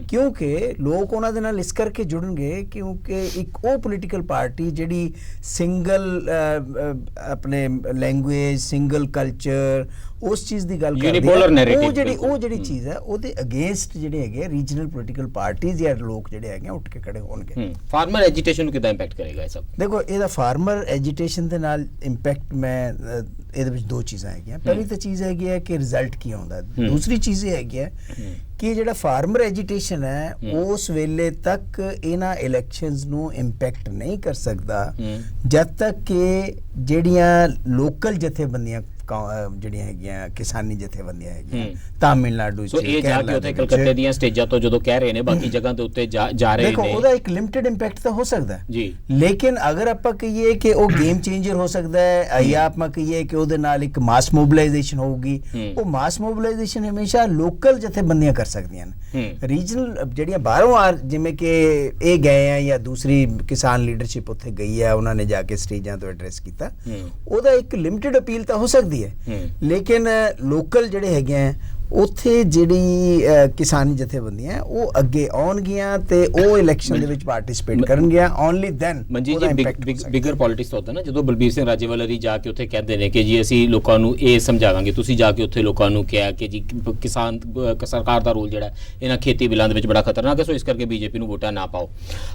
क्योंकि लोग उन्हां दे नाल इस करके जुड़नगे क्योंकि एक वो पोलिटिकल पार्टी जिहड़ी सिंगल अपने लैंग्वेज सिंगल कल्चर उस चीज़ की गल करदी वो जिहड़ी चीज़ है ਉਹਦੇ ਅਗੇਂਸਟ ਜਿਹੜੇ ਹੈਗੇ ਰੀਜਨਲ ਪੋਲੀਟੀਕਲ ਪਾਰਟੀਆਂ ਜਾਂ ਲੋਕ ਜਿਹੜੇ ਹੈਗੇ ਉੱਠ ਕੇ ਖੜੇ ਹੋਣਗੇ। ਫਾਰਮਰ ਐਜੀਟੇਸ਼ਨ ਨੂੰ ਕਿਦਾਂ ਇੰਪੈਕਟ ਕਰੇਗਾ ਇਹ ਸਭ? ਦੇਖੋ ਇਹਦਾ ਫਾਰਮਰ ਐਜੀਟੇਸ਼ਨ ਦੇ ਨਾਲ ਇੰਪੈਕਟ ਮੈਂ ਇਹਦੇ ਵਿੱਚ ਦੋ ਚੀਜ਼ਾਂ ਹੈਗੀਆਂ। ਪਹਿਲੀ ਤਾਂ ਚੀਜ਼ ਹੈਗੀ ਹੈ ਕਿ ਰਿਜ਼ਲਟ ਕੀ ਆਉਂਦਾ, ਦੂਸਰੀ ਚੀਜ਼ ਇਹ ਹੈਗੀ ਹੈ ਕਿ ਜਿਹੜਾ ਫਾਰਮਰ ਐਜੀਟੇਸ਼ਨ ਹੈ ਉਸ ਵੇਲੇ ਤੱਕ ਇਹਨਾਂ ਇਲੈਕਸ਼ਨਸ ਨੂੰ ਇੰਪੈਕਟ ਨਹੀਂ ਕਰ ਸਕਦਾ ਜਦ ਤੱਕ ਕਿ ਜਿਹੜੀਆਂ ਲੋਕਲ ਜਥੇਬੰਦੀਆਂ ਜਿਹੜੀਆਂ ਹੈਗੀਆਂ ਕਿਸਾਨੀ ਜਥੇਬੰਦੀਆਂ ਹੈਗੀਆਂ ਤਾਮਿਲਨਾਡੂ ਚ ਇਹ ਜਾ ਕੇ ਉੱਥੇ ਕਲਕੱਤੇ ਦੀਆਂ ਸਟੇਜਾਂ ਤੋਂ ਜਦੋਂ ਕਹਿ ਰਹੇ ਨੇ ਬਾਕੀ ਜਗ੍ਹਾ ਤੇ ਉੱਤੇ ਜਾ ਰਹੇ ਨੇ, ਦੇਖੋ ਉਹਦਾ ਇੱਕ ਲਿਮਿਟਡ ਇੰਪੈਕਟ ਤਾਂ ਹੋ ਸਕਦਾ ਜੀ, ਲੇਕਿਨ ਅਗਰ ਆਪਾਂ ਕਹੀਏ ਕਿ ਉਹ ਗੇਮ ਚੇਂਜਰ ਹੋ ਸਕਦਾ ਹੈ ਜਾਂ ਆਪਾਂ ਕਹੀਏ ਕਿ ਉਹਦੇ ਨਾਲ ਇੱਕ ਮਾਸ ਮੋਬਿਲਾਈਜੇਸ਼ਨ ਹੋਊਗੀ, ਉਹ ਮਾਸ ਮੋਬਿਲਾਈਜੇਸ਼ਨ ਹਮੇਸ਼ਾ ਲੋਕਲ ਜਥੇਬੰਦੀਆਂ ਕਰ ਸਕਦੀਆਂ ਨੇ। ਰੀਜਨਲ ਜਿਹੜੀਆਂ ਬਾਹਰੋਂ ਆ ਜਿਵੇਂ ਕਿ ਇਹ ਗਏ ਆ ਜਾਂ ਦੂਸਰੀ ਕਿਸਾਨ ਲੀਡਰਸ਼ਿਪ ਉੱਥੇ ਗਈ ਹੈ, ਉਹਨਾਂ ਨੇ ਜਾ ਕੇ ਸਟੇਜਾਂ ਤੋਂ ਐਡਰੈਸ ਕੀਤਾ, ਉਹਦਾ ਇੱਕ ਲਿਮਿਟਡ ਅਪੀਲ ਤਾਂ ਹੋ ਸਕਦੀ ਹੈ, ਲੇਕਿਨ ਲੋਕਲ ਜਿਹੜੇ ਹੈਗੇ ਆ ਉੱਥੇ ਜਿਹੜੀ ਕਿਸਾਨੀ ਜਥੇਬੰਦੀਆਂ ਉਹ ਅੱਗੇ ਆਉਣਗੀਆਂ ਤੇ ਉਹ ਇਲੈਕਸ਼ਨ ਦੇ ਵਿੱਚ ਪਾਰਟਿਸਿਪੇਟ ਕਰਨਗੀਆਂ ਓਨਲੀ ਦੈਨ। ਮਨਜੀਤ ਜੀ ਬਿਗਰ ਪੋਲਿਟਿਕਸ ਹੁੰਦਾ ਨਾ, ਜਦੋਂ ਬਲਬੀਰ ਸਿੰਘ ਰਾਜੇਵਾਲਾ ਜੀ ਜਾ ਕੇ ਉੱਥੇ ਕਹਿੰਦੇ ਨੇ ਕਿ ਜੀ ਅਸੀਂ ਲੋਕਾਂ ਨੂੰ ਇਹ ਸਮਝਾਵਾਂਗੇ, ਤੁਸੀਂ ਜਾ ਕੇ ਉੱਥੇ ਲੋਕਾਂ ਨੂੰ ਕਿਹਾ ਕਿ ਜੀ ਕਿਸਾਨ ਸਰਕਾਰ ਦਾ ਰੋਲ ਜਿਹੜਾ ਇਹਨਾਂ ਖੇਤੀ ਬਿੱਲਾਂ ਦੇ ਵਿੱਚ ਬੜਾ ਖਤਰਨਾਕ ਹੈ, ਸੋ ਇਸ ਕਰਕੇ ਬੀਜੇਪੀ ਨੂੰ ਵੋਟਾਂ ਨਾ ਪਾਓ।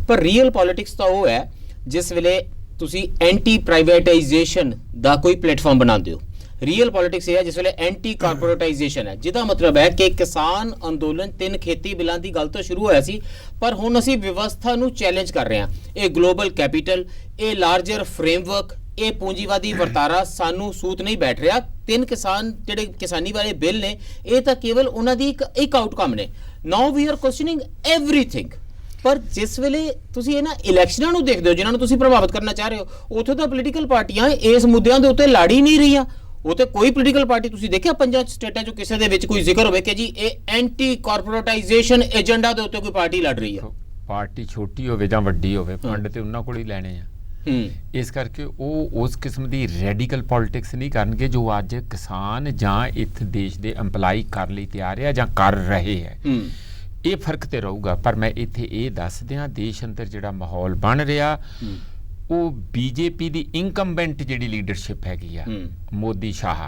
ਪਰ ਰੀਅਲ ਪੋਲਿਟਿਕਸ ਤਾਂ ਉਹ ਹੈ ਜਿਸ ਵੇਲੇ ਤੁਸੀਂ ਐਂਟੀ ਪ੍ਰਾਈਵੇਟਾਈਜੇਸ਼ਨ ਦਾ ਕੋਈ ਪਲੇਟਫਾਰਮ ਬਣਾਉਂਦੇ ਹੋ। ਰੀਅਲ ਪੋਲਿਟਿਕਸ ਇਹ ਹੈ ਜਿਸ ਵੇਲੇ ਐਂਟੀ ਕਾਰਪੋਰੇਟਾਈਜੇਸ਼ਨ ਹੈ, ਜਿਹਦਾ ਮਤਲਬ ਹੈ ਕਿ ਕਿਸਾਨ ਅੰਦੋਲਨ 3 ਖੇਤੀ ਬਿੱਲਾਂ ਦੀ ਗੱਲ ਤੋਂ ਸ਼ੁਰੂ ਹੋਇਆ ਸੀ, ਪਰ ਹੁਣ ਅਸੀਂ ਵਿਵਸਥਾ ਨੂੰ ਚੈਲੰਜ ਕਰ ਰਹੇ ਹਾਂ। ਇਹ ਗਲੋਬਲ ਕੈਪੀਟਲ, ਇਹ ਲਾਰਜਰ ਫਰੇਮਵਰਕ, ਇਹ ਪੂੰਜੀਵਾਦੀ ਵਰਤਾਰਾ ਸਾਨੂੰ ਸੂਤ ਨਹੀਂ ਬੈਠ ਰਿਹਾ। 3 ਕਿਸਾਨ ਜਿਹੜੇ ਕਿਸਾਨੀ ਵਾਲੇ ਬਿੱਲ ਨੇ, ਇਹ ਤਾਂ ਕੇਵਲ ਉਹਨਾਂ ਦੀ ਇੱਕ ਆਊਟਕਮ ਨੇ। ਨਾਓ ਵੀ ਆਰ ਕੁਐਸਚਨਿੰਗ ਐਵਰੀਥਿੰਗ। ਪਰ ਜਿਸ ਵੇਲੇ ਤੁਸੀਂ ਇਹਨਾਂ ਇਲੈਕਸ਼ਨਾਂ ਨੂੰ ਦੇਖਦੇ ਹੋ ਜਿਨ੍ਹਾਂ ਨੂੰ ਤੁਸੀਂ ਪ੍ਰਭਾਵਿਤ ਕਰਨਾ ਚਾਹ ਰਹੇ ਹੋ, ਉੱਥੇ ਤਾਂ ਪੋਲੀਟੀਕਲ ਪਾਰਟੀਆਂ ਇਸ ਮੁੱਦਿਆਂ ਦੇ ਉੱਤੇ ਲੜ ਹੀ ਨਹੀਂ ਰਹੀਆਂ। ਉਹ ਤੇ ਕੋਈ ਪੋਲੀਟੀਕਲ ਪਾਰਟੀ ਤੁਸੀਂ ਦੇਖਿਆ 5 ਸਟੇਟਾਂ 'ਚ ਕਿਸੇ ਦੇ ਵਿੱਚ ਕੋਈ ਜ਼ਿਕਰ ਹੋਵੇ ਕਿ ਜੀ ਇਹ ਐਂਟੀ ਕਾਰਪੋਰੇਟਾਈਜੇਸ਼ਨ ਏਜੰਡਾ ਦੇ ਉੱਤੇ ਕੋਈ ਪਾਰਟੀ ਲੜ ਰਹੀ ਹੈ? ਪਾਰਟੀ ਛੋਟੀ ਹੋਵੇ ਜਾਂ ਵੱਡੀ ਹੋਵੇ, ਫੰਡ ਤੇ ਉਹਨਾਂ ਕੋਲ ਹੀ ਲੈਣੇ ਆ। ਇਸ ਕਰਕੇ ਉਹ ਉਸ ਕਿਸਮ ਦੀ ਰੈਡੀਕਲ ਪੋਲਿਟਿਕਸ ਨਹੀਂ ਕਰਨਗੇ ਜੋ ਅੱਜ ਕਿਸਾਨ ਜਾਂ ਇਸ ਦੇਸ਼ ਦੇ EMPLOYE ਕਰਨ ਲਈ ਤਿਆਰ ਆ ਜਾਂ ਕਰ ਰਹੇ ਹੈ। ਇਹ ਫਰਕ ਤੇ ਰਹੂਗਾ। ਪਰ ਮੈਂ ਇੱਥੇ ਇਹ ਦੱਸ ਦਿਆਂ, ਦੇਸ਼ ਅੰਦਰ ਜਿਹੜਾ ਮਾਹੌਲ ਬਣ ਰਿਹਾ ਉਹ ਬੀਜੇਪੀ ਦੀ ਇਨਕੰਬੈਂਟ ਜਿਹੜੀ ਲੀਡਰਸ਼ਿਪ ਹੈਗੀ ਆ, ਮੋਦੀ ਸ਼ਾਹ,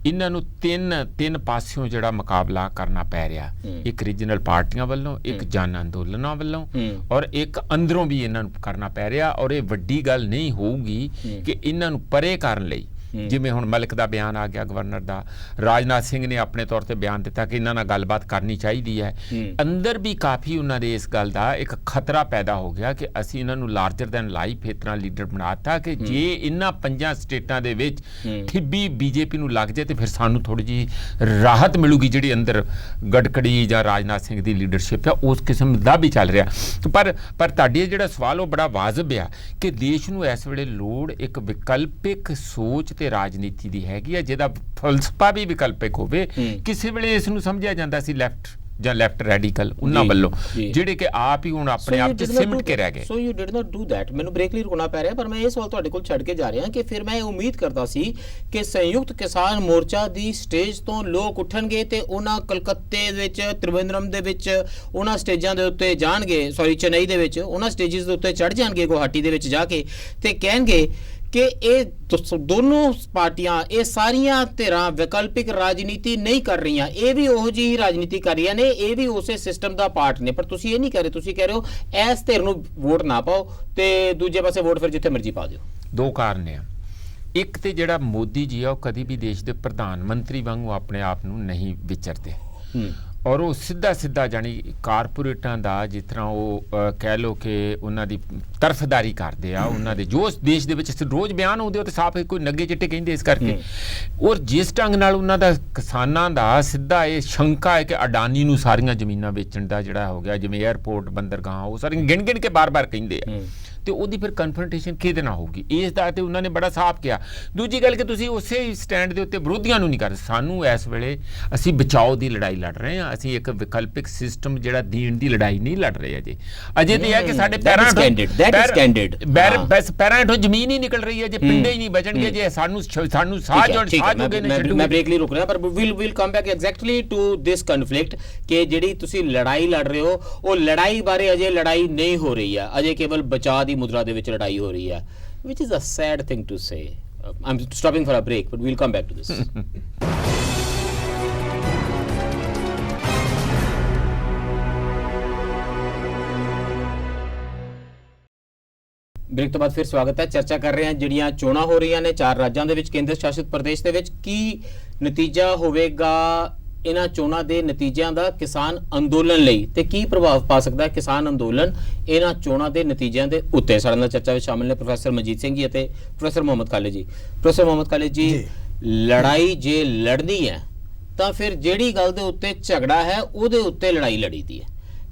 ਇਹਨਾਂ ਨੂੰ ਤਿੰਨ ਪਾਸਿਓਂ ਜਿਹੜਾ ਮੁਕਾਬਲਾ ਕਰਨਾ ਪੈ ਰਿਹਾ। ਇੱਕ ਰੀਜਨਲ ਪਾਰਟੀਆਂ ਵੱਲੋਂ, ਇੱਕ ਜਨ ਅੰਦੋਲਨਾਂ ਵੱਲੋਂ, ਔਰ ਇੱਕ ਅੰਦਰੋਂ ਵੀ ਇਹਨਾਂ ਨੂੰ ਕਰਨਾ ਪੈ ਰਿਹਾ। ਔਰ ਇਹ ਵੱਡੀ ਗੱਲ ਨਹੀਂ ਹੋਊਗੀ ਕਿ ਇਹਨਾਂ ਨੂੰ ਪਰੇ ਕਰਨ ਲਈ, ਜਿਵੇਂ ਹੁਣ ਮਲਿਕ ਦਾ ਬਿਆਨ ਆ ਗਿਆ, ਗਵਰਨਰ ਦਾ, ਰਾਜਨਾਥ ਸਿੰਘ ਨੇ ਆਪਣੇ ਤੌਰ ਤੇ ਬਿਆਨ ਦਿੱਤਾ ਕਿ ਇਹਨਾਂ ਨਾਲ ਗੱਲਬਾਤ ਕਰਨੀ ਚਾਹੀਦੀ ਹੈ। ਅੰਦਰ ਵੀ ਕਾਫੀ ਉਹਨਾਂ ਦੇ ਇਸ ਗੱਲ ਦਾ ਇੱਕ ਖਤਰਾ ਪੈਦਾ ਹੋ ਗਿਆ ਕਿ ਅਸੀਂ ਇਹਨਾਂ ਨੂੰ ਲਾਰਜਰ ਦੈਨ ਲਾਈਫ ਇਸ ਤਰ੍ਹਾਂ ਲੀਡਰ ਬਣਾਤਾ ਕਿ ਜੇ ਇਹਨਾਂ 5 ਸਟੇਟਾਂ ਦੇ ਵਿੱਚ ਠਿੱਬੀ ਬੀਜੇਪੀ ਨੂੰ ਲੱਗ ਜਾਏ ਤੇ ਫਿਰ ਸਾਨੂੰ ਥੋੜੀ ਜਿਹੀ ਰਾਹਤ ਮਿਲੂਗੀ। ਜਿਹੜੀ ਅੰਦਰ ਗਡਕੜੀ ਜਾਂ ਰਾਜਨਾਥ ਸਿੰਘ ਦੀ ਲੀਡਰਸ਼ਿਪ ਹੈ, ਉਸ ਕਿਸਮ ਦਾ ਵੀ ਚੱਲ ਰਿਹਾ। ਪਰ ਤੁਹਾਡੀ ਜਿਹੜਾ ਸਵਾਲ ਉਹ ਬੜਾ ਵਾਜਬ ਆ ਕਿ ਦੇਸ਼ ਨੂੰ ਇਸ ਵੇਲੇ ਲੋੜ ਇੱਕ ਵਿਕਲਪਿਕ ਸੋਚ ਤੇ ਰਾਜਨੀਤੀ ਦੀ ਹੈਗੀ ਆ, ਜਿਹਦਾ ਫਲਸਫਾ ਵੀ ਵਿਕਲਪਿਕ ਹੋਵੇ। ਕਿਸੇ ਵੇਲੇ ਇਸ ਨੂੰ ਸਮਝਿਆ ਜਾਂਦਾ ਸੀ ਲੈਫਟ ਜਾਂ ਲੈਫਟ ਰੈਡੀਕਲ ਉਹਨਾਂ ਵੱਲੋਂ, ਜਿਹੜੇ ਕਿ ਆਪ ਹੀ ਹੁਣ ਆਪਣੇ ਆਪ 'ਚ ਸਿਮਟ ਕੇ ਰਹਿ ਗਏ। So you did not do that. ਮੈਨੂੰ ਬ੍ਰੇਕ ਲਈ ਰੁਕਣਾ ਪੈ ਰਿਹਾ, ਪਰ ਮੈਂ ਇਹ ਸਵਾਲ ਤੁਹਾਡੇ ਕੋਲ ਛੱਡ ਕੇ ਜਾ ਰਿਹਾ ਕਿ ਫਿਰ ਮੈਂ ਇਹ ਉਮੀਦ ਕਰਦਾ ਸੀ ਕਿ ਸੰਯੁਕਤ ਕਿਸਾਨ ਮੋਰਚਾ ਦੀ ਸਟੇਜ ਤੋਂ ਲੋਕ ਉੱਠਣਗੇ ਤੇ ਉਹਨਾਂ ਕਲਕੱਤੇ ਦੇ ਵਿੱਚ, ਤ੍ਰਿਵੇਂਦਰਮ ਦੇ ਵਿੱਚ ਉਹਨਾਂ ਸਟੇਜਾਂ ਦੇ ਉੱਤੇ ਜਾਣਗੇ, ਚੇਨਈ ਦੇ ਵਿੱਚ ਉਹਨਾਂ ਸਟੇਜਿਸ ਦੇ ਉੱਤੇ ਚੜ੍ਹ ਜਾਣਗੇ, ਗੁਹਾਟੀ ਦੇ ਵਿੱਚ ਜਾ ਕੇ, ਤੇ ਕਹਿਣਗੇ ਕਿ ਇਹ ਦੋਨੋਂ ਪਾਰਟੀਆਂ, ਇਹ ਸਾਰੀਆਂ ਧਿਰਾਂ ਵਿਕਲਪਿਕ ਰਾਜਨੀਤੀ ਨਹੀਂ ਕਰ ਰਹੀਆਂ, ਇਹ ਵੀ ਉਹੋ ਜਿਹੀ ਰਾਜਨੀਤੀ ਕਰ ਰਹੀਆਂ ਨੇ, ਇਹ ਵੀ ਉਸੇ ਸਿਸਟਮ ਦਾ ਪਾਰਟ ਨੇ। ਪਰ ਤੁਸੀਂ ਇਹ ਨਹੀਂ ਕਰ ਰਹੇ, ਤੁਸੀਂ ਕਹਿ ਰਹੇ ਹੋ ਇਸ ਧਿਰ ਨੂੰ ਵੋਟ ਨਾ ਪਾਓ ਤੇ ਦੂਜੇ ਪਾਸੇ ਵੋਟ ਫਿਰ ਜਿੱਥੇ ਮਰਜ਼ੀ ਪਾ ਦਿਓ। 2 ਕਾਰਨ ਆ। ਇੱਕ ਤੇ ਜਿਹੜਾ ਮੋਦੀ ਜੀ ਆ ਉਹ ਕਦੀ ਵੀ ਦੇਸ਼ ਦੇ ਪ੍ਰਧਾਨ ਮੰਤਰੀ ਵਾਂਗੂ ਆਪਣੇ ਆਪ ਨੂੰ ਨਹੀਂ ਵਿਚਰਦੇ, ਔਰ ਉਹ ਸਿੱਧਾ ਜਾਣੀ ਕਾਰਪੋਰੇਟਾਂ ਦਾ ਜਿਸ ਤਰ੍ਹਾਂ ਉਹ ਕਹਿ ਲਓ ਕਿ ਉਹਨਾਂ ਦੀ ਤਰਫਦਾਰੀ ਕਰਦੇ ਆ, ਉਹਨਾਂ ਦੇ ਜੋ ਦੇਸ਼ ਦੇ ਵਿੱਚ ਰੋਜ਼ ਬਿਆਨ ਆਉਂਦੇ ਉਹ ਤੇ ਸਾਫ਼ ਕੋਈ ਨੱਗੇ ਚਿੱਟੇ ਕਹਿੰਦੇ। ਇਸ ਕਰਕੇ ਔਰ ਜਿਸ ਢੰਗ ਨਾਲ ਉਹਨਾਂ ਦਾ ਕਿਸਾਨਾਂ ਦਾ ਸਿੱਧਾ ਇਹ ਸ਼ੰਕਾ ਹੈ ਕਿ ਅਡਾਨੀ ਨੂੰ ਸਾਰੀਆਂ ਜ਼ਮੀਨਾਂ ਵੇਚਣ ਦਾ ਜਿਹੜਾ ਹੋ ਗਿਆ, ਜਿਵੇਂ 에ਅਰਪੋਰਟ, ਬੰਦਰਗਾਹਾਂ, ਉਹ ਸਾਰੀਆਂ ਗਿਣ ਕੇ ਬਾਰ-ਬਾਰ ਕਹਿੰਦੇ ਆ, ਤੇ ਉਹਦੀ ਫਿਰ ਕਨਫਰੰਟੇਸ਼ਨ ਕਿਹਦੇ ਨਾਲ ਹੋਊਗੀ? ਇਸ ਦਾ ਤੇ ਉਹਨਾਂ ਨੇ ਬੜਾ ਸਾਫ਼ ਕਿਹਾ। ਦੂਜੀ ਗੱਲ ਕਿ ਤੁਸੀਂ ਉਸੇ ਸਟੈਂਡ ਦੇ ਉੱਤੇ ਵਿਰੋਧੀਆਂ ਨੂੰ ਨਹੀਂ ਕਰਦੇ। ਸਾਨੂੰ ਇਸ ਵੇਲੇ ਅਸੀਂ ਬਚਾਓ ਦੀ ਲੜਾਈ ਲੜ ਰਹੇ ਹਾਂ, ਅਸੀਂ ਇੱਕ ਵਿਕਲਪਿਕ ਸਿਸਟਮ ਜਿਹੜਾ ਦੇਣ ਦੀ ਲੜਾਈ ਨਹੀਂ ਲੜ ਰਹੇ ਅਜੇ ਤੇ ਇਹ ਹੈ ਕਿ ਸਾਡੇ ਪੈਰਾਂ ਹੇਠੋਂ ਜ਼ਮੀਨ ਹੀ ਨਿਕਲ ਰਹੀ ਹੈ, ਜੇ ਪਿੰਡੇ ਹੀ ਨਹੀਂ ਬਚਣਗੇ, ਜੇ ਸਾਨੂੰ ਸਾਹ ਜੋਗੇ ਨੇ। ਮੈਂ ਬ੍ਰੇਕ ਲਈ ਰੁਕ ਰਿਹਾ, ਪਰ will come back exactly to this conflict ਕਿ ਜਿਹੜੀ ਤੁਸੀਂ ਲੜਾਈ ਲੜ ਰਹੇ ਹੋ ਉਹ ਲੜਾਈ ਬਾਰੇ ਅਜੇ ਲੜਾਈ ਨਹੀਂ ਹੋ ਰਹੀ ਹੈ, ਅਜੇ ਕੇਵਲ ਬਚਾਅ ਦੀ ਮੁਦਰਾ ਦੇ ਵਿੱਚ ਲੜਾਈ ਹੋ ਰਹੀ ਹੈ, which is a sad thing to say. I'm stopping for a break, but we'll come back to this. Break ਤੋਂ ਬਾਅਦ ਫਿਰ ਸਵਾਗਤ ਹੈ। ਚਰਚਾ ਕਰ ਰਹੇ ਹਾਂ ਜਿਹੜੀਆਂ ਚੋਣਾਂ ਹੋ ਰਹੀਆਂ ਨੇ 4 ਰਾਜਾਂ ਦੇ ਵਿੱਚ, ਕੇਂਦਰ ਸ਼ਾਸਿਤ ਪ੍ਰਦੇਸ਼ ਦੇ ਵਿੱਚ, ਕੀ ਨਤੀਜਾ ਹੋਵੇਗਾ ਇਹਨਾਂ ਚੋਣਾਂ ਦੇ ਨਤੀਜਿਆਂ ਦਾ ਕਿਸਾਨ ਅੰਦੋਲਨ ਲਈ, ਤੇ ਕੀ ਪ੍ਰਭਾਵ ਪਾ ਸਕਦਾ ਹੈ ਕਿਸਾਨ ਅੰਦੋਲਨ ਇਹਨਾਂ ਚੋਣਾਂ ਦੇ ਨਤੀਜਿਆਂ ਦੇ ਉੱਤੇ। ਸਾਡੇ ਨਾਲ ਚਰਚਾ ਵਿੱਚ ਸ਼ਾਮਿਲ ਨੇ ਪ੍ਰੋਫੈਸਰ ਮਨਜੀਤ ਸਿੰਘ ਜੀ ਅਤੇ ਪ੍ਰੋਫੈਸਰ ਮੁਹੰਮਦ ਖਾਲਿਦ ਜੀ। ਪ੍ਰੋਫੈਸਰ ਮੁਹੰਮਦ ਖਾਲਿਦ ਜੀ, ਲੜਾਈ ਜੇ ਲੜਨੀ ਹੈ ਤਾਂ ਫਿਰ ਜਿਹੜੀ ਗੱਲ ਦੇ ਉੱਤੇ ਝਗੜਾ ਹੈ ਉਹਦੇ ਉੱਤੇ ਲੜਾਈ ਲੜੀਦੀ ਹੈ।